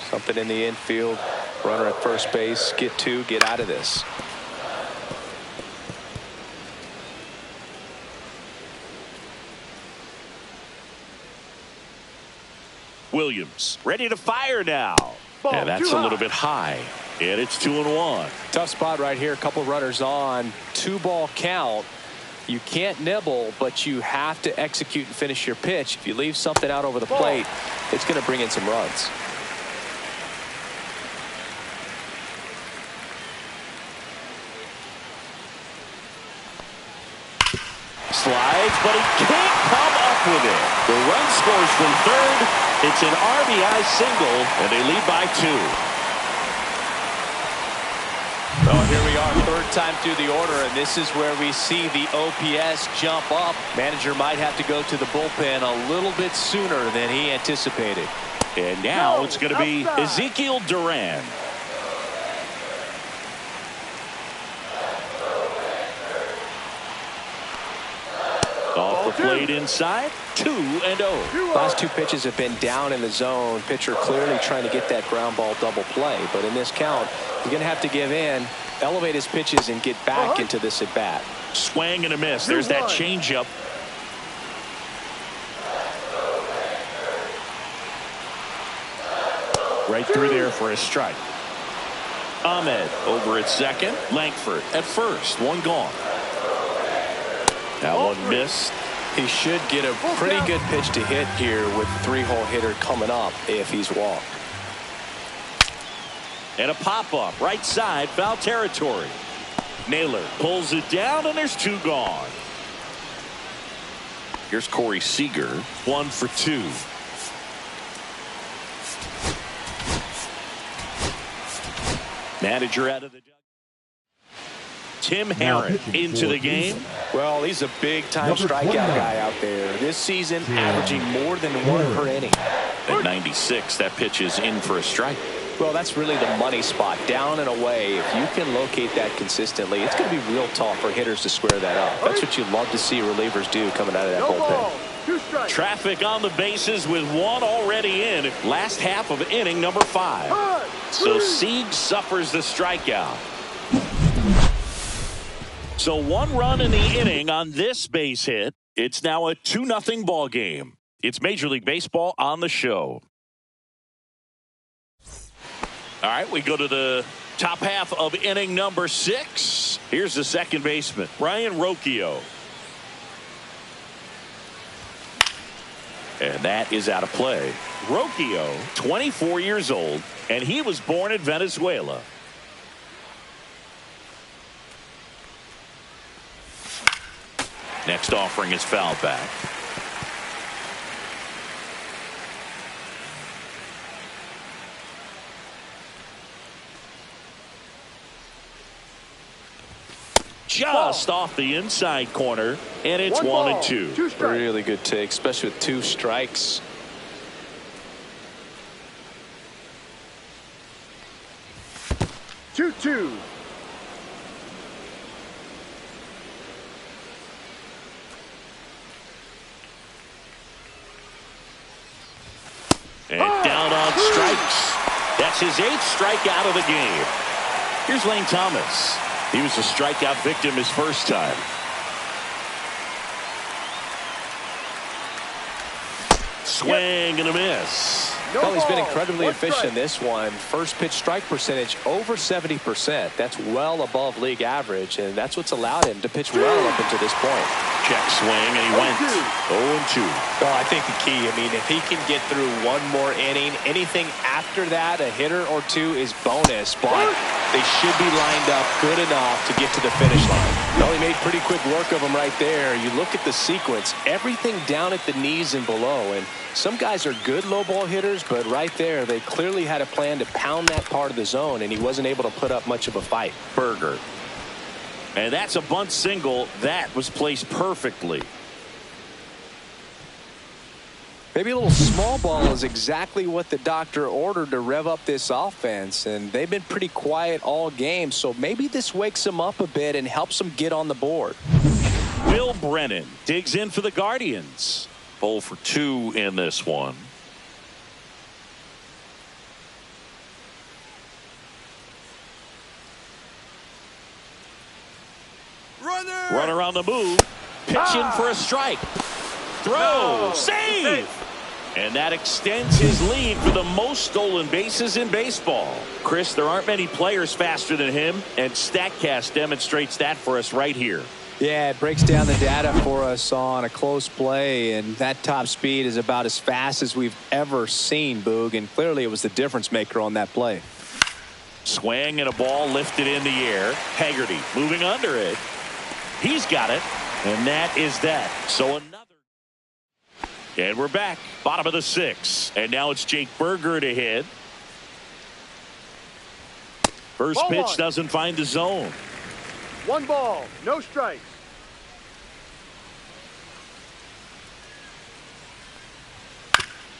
Something in the infield. Runner at first base. Get 2. Get out of this. Williams ready to fire now. And that's a little bit high. And it's 2-1. Tough spot right here. A couple runners on. 2-ball count. You can't nibble, but you have to execute and finish your pitch. If you leave something out over the plate, it's going to bring in some runs. Slides, but he can't come up with it. The run scores from third. It's an RBI single, and they lead by 2. Well, here we are, third time through the order, and this is where we see the OPS jump up. Manager might have to go to the bullpen a little bit sooner than he anticipated. And now it's going to be Ezekiel Duran. Off the plate inside, 2-0. Last 2 pitches have been down in the zone. Pitcher clearly trying to get that ground ball double play, but in this count, he's going to have to give in, elevate his pitches, and get back into this at bat. Swing and a miss. There's that changeup. Right through there for a strike. Ahmed over at second. Langford at first. 1 gone. That one missed. He should get a pretty good pitch to hit here with 3-hole hitter coming up if he's walked. And a pop-up right side, foul territory. Naylor pulls it down, and there's 2 gone. Here's Corey Seager, 1 for 2. Manager out of the Tim Herron into the game. Well, he's a big-time strikeout guy out there. This season, averaging more than 1 per inning. At 96, that pitch is in for a strike. Well, that's really the money spot. Down and away, if you can locate that consistently, it's going to be real tough for hitters to square that up. That's what you love to see relievers do coming out of that bullpen. Traffic on the bases with one already in. Last half of inning number 5. So Sieg suffers the strikeout. So 1 run in the inning on this base hit. It's now a 2-0 ball game. It's Major League Baseball on the show. All right, we go to the top half of inning number 6. Here's the second baseman, Ryan Rocchio. And that is out of play. Rocchio, 24 years old, and he was born in Venezuela. Next offering is fouled back. Just off the inside corner, and it's 1-2. Really good take, especially with 2 strikes. Two. And down on strikes. That's his 8th strikeout of the game. Here's Lane Thomas. He was a strikeout victim his first time. Swing and a miss. Well, he's been incredibly efficient in this one. First pitch strike percentage over 70%. That's well above league average, and that's what's allowed him to pitch well up until this point. Check swing, and he went 0-2. Well, I think the key, if he can get through one more inning, anything after that, a hitter or 2 is bonus, but they should be lined up good enough to get to the finish line. Well, he made pretty quick work of him right there. You look at the sequence, everything down at the knees and below, and some guys are good low ball hitters, but right there, they clearly had a plan to pound that part of the zone, and he wasn't able to put up much of a fight. Berger. And that's a bunt single that was placed perfectly. Maybe a little small ball is exactly what the doctor ordered to rev up this offense, and they've been pretty quiet all game, so maybe this wakes them up a bit and helps them get on the board. Will Brennan digs in for the Guardians. 0 for 2 in this one. Runner on the move. Pitching for a strike. Throw. Save. And that extends his lead for the most stolen bases in baseball. Chris, there aren't many players faster than him, and StatCast demonstrates that for us right here. Yeah, it breaks down the data for us on a close play, and that top speed is about as fast as we've ever seen, Boog, and clearly it was the difference maker on that play. Swing and a ball lifted in the air. Haggerty moving under it. He's got it, and that is that. So another. And we're back. Bottom of the 6th. And now it's Jake Berger to hit. First Ball pitch 1. doesn't find the zone. 1 ball, no strikes.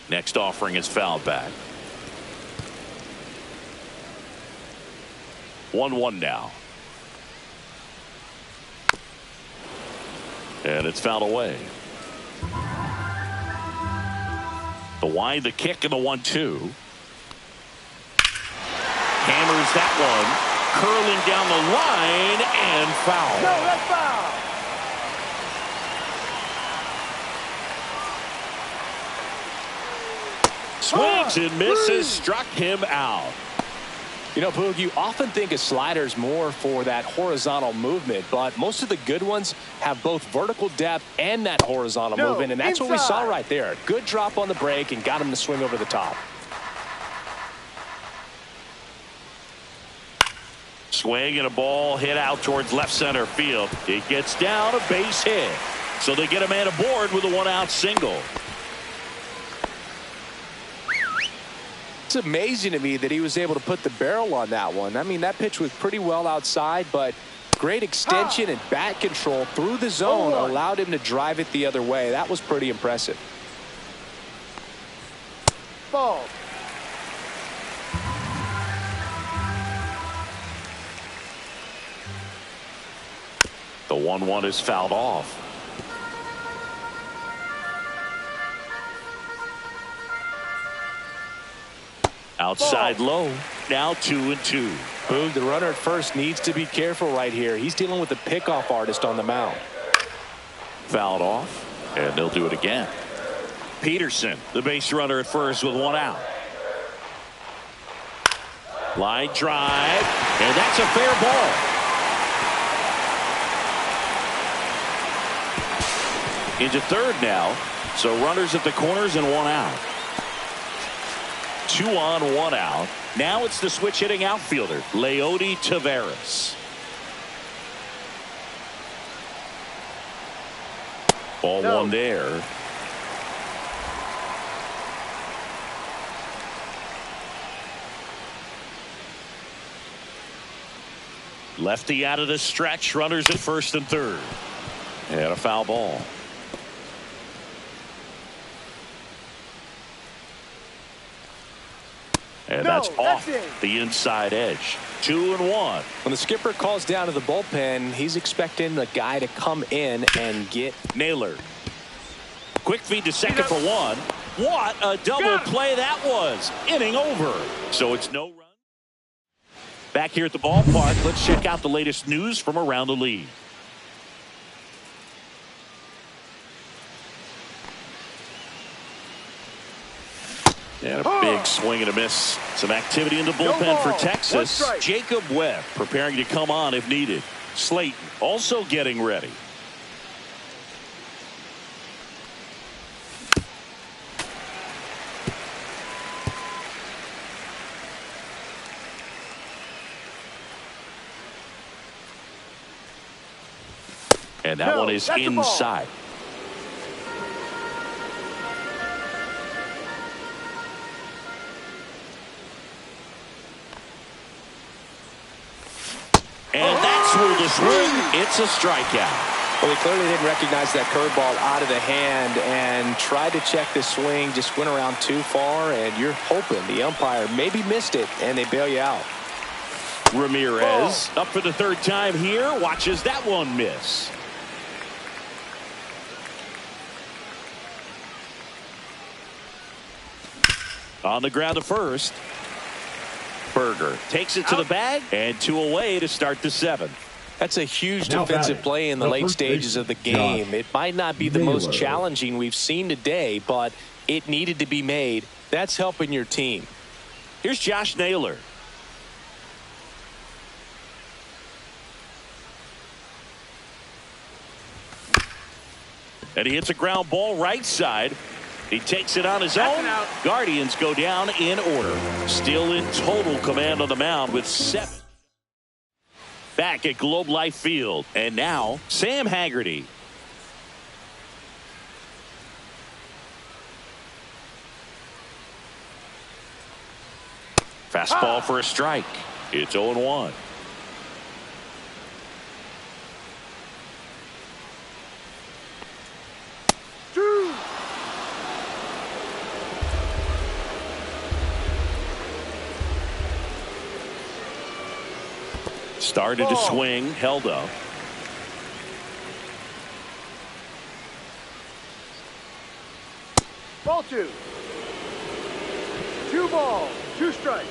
Next offering is fouled back. 1-1 now. And it's fouled away. The wide, the kick, and the 1-2. Hammers that one. Curling down the line and foul. No, that's foul. Swings and misses, struck him out. You know, Boog, you often think a slider's more for that horizontal movement, but most of the good ones have both vertical depth and that horizontal movement, and that's what we saw right there. Good drop on the break and got him to swing over the top. Swing and a ball hit out towards left center field. It gets down, a base hit. So they get a man aboard with a 1-out single. It's amazing to me that he was able to put the barrel on that one. I mean, that pitch was pretty well outside, but great extension and bat control through the zone allowed him to drive it the other way. That was pretty impressive. Ball. The 1-1 is fouled off. Outside low. Now 2-2. Boog, the runner at first needs to be careful right here. He's dealing with a pickoff artist on the mound. Fouled off, and they'll do it again. Peterson, the base runner at first with 1 out. Line drive, and that's a fair ball. Into third now, so runners at the corners and 1 out. 2 on, 1 out. Now it's the switch hitting outfielder, Leody Taveras. Ball 1 there. Lefty out of the stretch, runners at first and third. And a foul ball. And that's off the inside edge. 2-1. When the skipper calls down to the bullpen, he's expecting the guy to come in and get Naylor. Quick feed to second for 1. What a double play that was. Inning over. So it's no run. Back here at the ballpark, let's check out the latest news from around the league. And a big swing and a miss. Some activity in the bullpen for Texas. Jacob Webb preparing to come on if needed. Slayton also getting ready. And that one is inside. And that's where the swing. It's a strikeout. Well, he clearly didn't recognize that curveball out of the hand and tried to check the swing. Just went around too far, and you're hoping the umpire maybe missed it, and they bail you out. Ramirez up for the third time here. Watches that one miss. On the ground to first. Berger takes it to the bag, and 2 away to start the 7th. That's a huge defensive play in the late stages of the game. It might not be the most challenging we've seen today, but it needed to be made. That's helping your team. Here's Josh Naylor. And he hits a ground ball right side. He takes it on his own. Guardians go down in order. Still in total command on the mound with 7. Back at Globe Life Field. And now Sam Haggerty. Fastball for a strike. It's 0-1. Started to swing, held up. Ball 2. 2 balls, 2 strikes.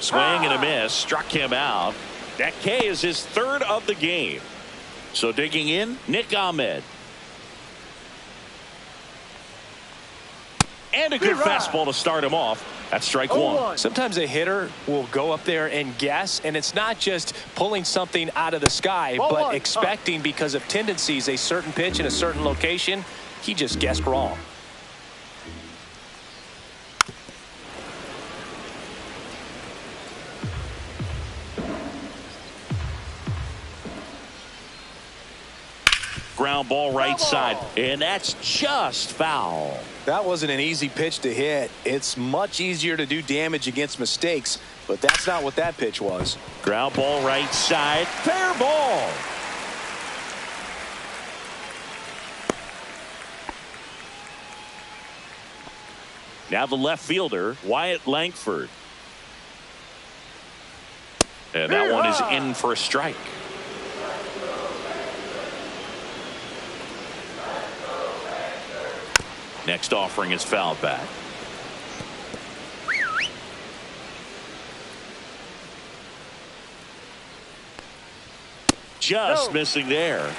Swing and a miss, struck him out. That K is his 3rd of the game. So digging in, Nick Ahmed. And a good fastball to start him off. That's strike 1. Sometimes a hitter will go up there and guess, and it's not just pulling something out of the sky, but expecting because of tendencies a certain pitch in a certain location. He just guessed wrong. Ground ball right side, and that's just foul. That wasn't an easy pitch to hit. It's much easier to do damage against mistakes, but that's not what that pitch was. Ground ball right side, fair ball. Now the left fielder, Wyatt Langford. And that one is in for a strike. Next offering is fouled back. Just missing there.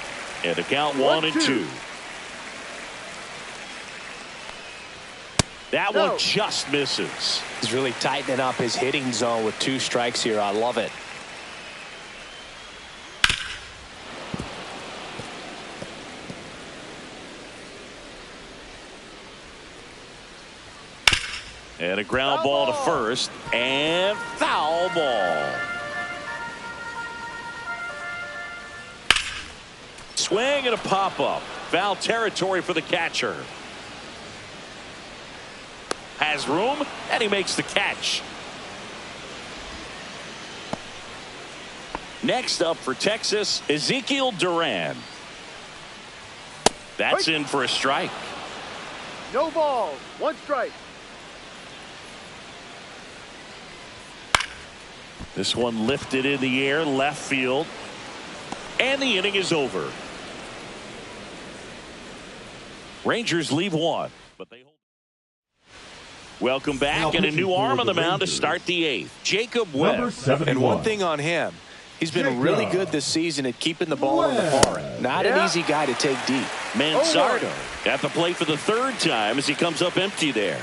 And the count 1-2. That one just misses. He's really tightening up his hitting zone with 2 strikes here. I love it. And a ground ball to first. And foul ball. Swing and a pop-up. Foul territory for the catcher. Has room, and he makes the catch. Next up for Texas, Ezekiel Duran. That's in for a strike. No ball. 1 strike. This one lifted in the air, left field. And the inning is over. Rangers leave 1, but they hold. Welcome back, and a new arm on the mound to start the 8th. Jacob Webb. And one thing on him, he's been really good this season at keeping the ball on the bar. Not an easy guy to take deep. Mansardo at the plate for the 3rd time as he comes up empty there.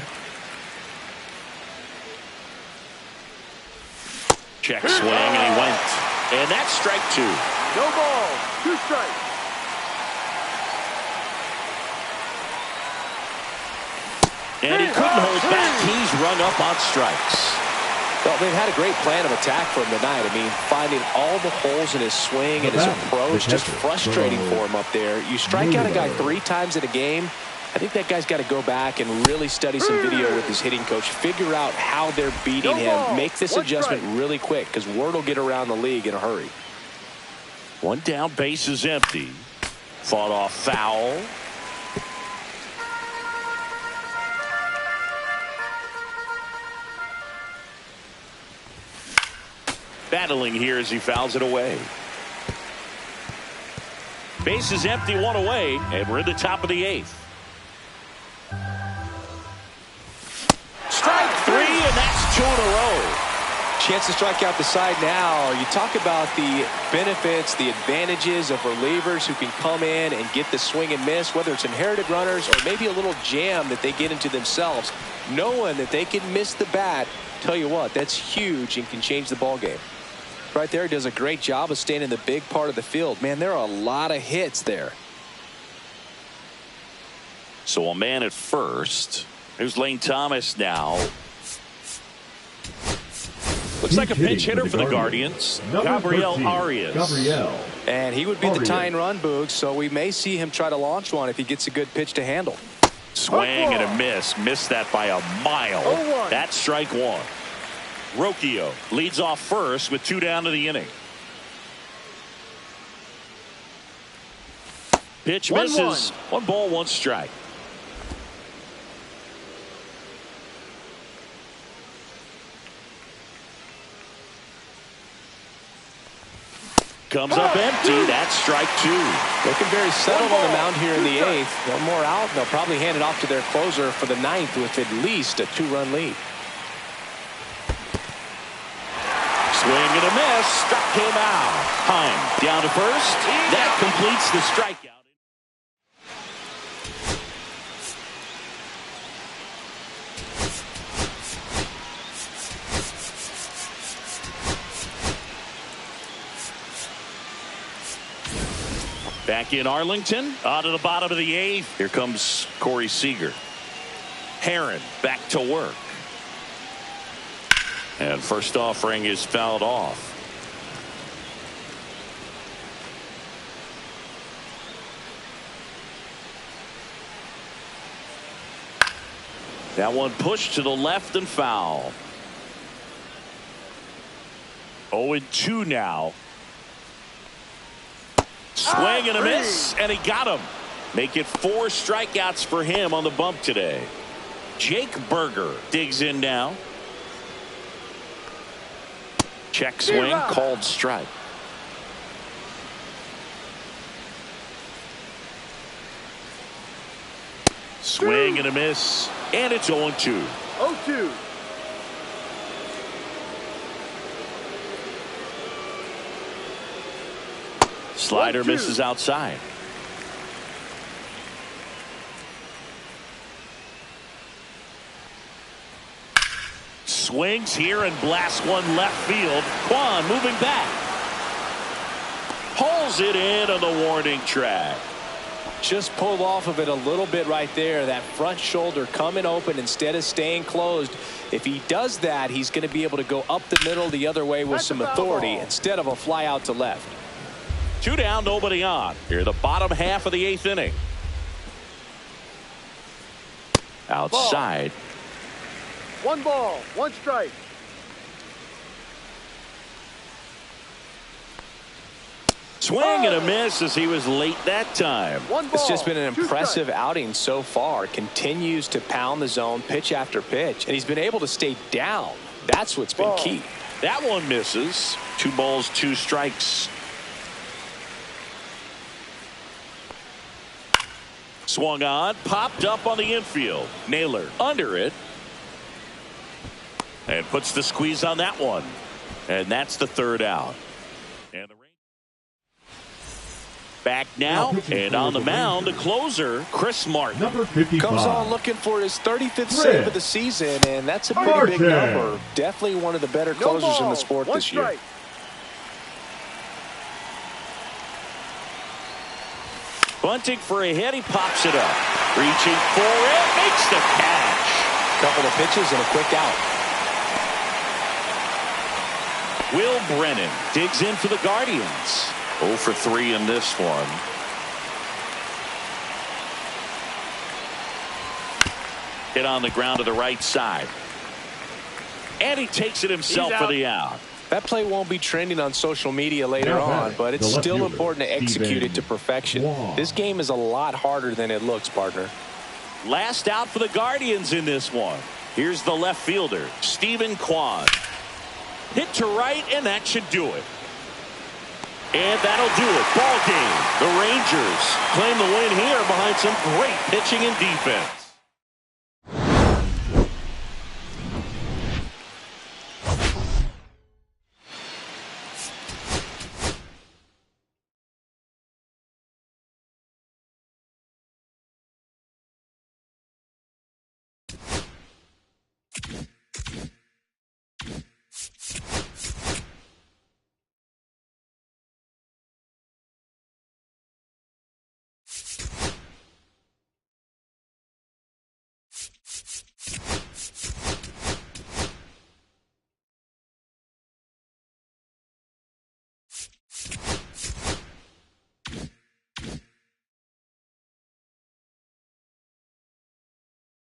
Check swing, and he went. And that's strike 2. No ball. 2 strikes. And he couldn't hold back. He's rung up on strikes. Well, they've had a great plan of attack for him tonight. I mean, finding all the holes in his swing and his approach, just frustrating for him up there. You strike out a guy 3 times in a game, I think that guy's got to go back and really study some video with his hitting coach, figure out how they're beating him, make this adjustment really quick, because word will get around the league in a hurry. 1 down, base is empty. Fought off foul. Battling here as he fouls it away. Base is empty, 1 away, and we're in the top of the 8th. Strike 3, and that's 2 in a row. Chance to strike out the side now. You talk about the benefits, the advantages of relievers who can come in and get the swing and miss, whether it's inherited runners or maybe a little jam that they get into themselves. Knowing that they can miss the bat, tell you what, that's huge and can change the ball game. Right there, he does a great job of staying in the big part of the field. Man, there are a lot of hits there. So a man at first. Here's Lane Thomas now. Looks like a pinch hitter for the Guardians. Gabriel Arias. And he would be the tying run, Boog, so we may see him try to launch one if he gets a good pitch to handle. Swing and a miss. Missed that by a mile. That's strike 1. Rocchio leads off first with 2 down to the inning. Pitch misses. 1 ball, 1 strike. Comes up empty. That's strike 2. Looking very settled on the mound here in the 8th. 1 more out. They'll probably hand it off to their closer for the 9th with at least a 2-run lead. Swing and a miss. Struck him out. Heim down to first. That completes the strikeout. Back in Arlington, on to the bottom of the 8th. Here comes Corey Seager. Herron back to work. And first offering is fouled off. That one pushed to the left and foul. 0-2 now. Swing and a miss, and he got him. Make it 4 strikeouts for him on the bump today. Jake Berger digs in now. Check swing, called strike. Swing and a miss, and it's 0-2. 0-2. Slider misses outside. Swings here and blasts one left field. Kwan moving back. Pulls it in on the warning track. Just pulled off of it a little bit right there. That front shoulder coming open instead of staying closed. If he does that, he's going to be able to go up the middle the other way with some authority instead of a fly out to left. 2 down, nobody on. Here the bottom half of the 8th inning. Outside. 1 ball, 1 strike. Swing and a miss as he was late that time. 1 ball. It's just been an 2 impressive strikes. outing so far. Continues to pound the zone pitch after pitch, and he's been able to stay down. That's what's been key. That one misses. 2 balls, 2 strikes. Swung on, popped up on the infield. Naylor under it. And puts the squeeze on that one. And that's the 3rd out. And the back now, and on the mound, the closer, Chris Martin. Number 55. Comes on looking for his 35th save of the season, and that's a pretty big number. Definitely one of the better closers in the sport this year. Bunting for a hit, he pops it up. Reaching for it, makes the catch. Couple of pitches and a quick out. Will Brennan digs in for the Guardians. 0 for 3 in this one. Hit on the ground to the right side. And he takes it himself for the out. That play won't be trending on social media later on, but it's still important to execute it to perfection. This game is a lot harder than it looks, partner. Last out for the Guardians in this one. Here's the left fielder, Stephen Kwan. Hit to right, and that should do it. And that'll do it. Ball game. The Rangers claim the win here behind some great pitching and defense.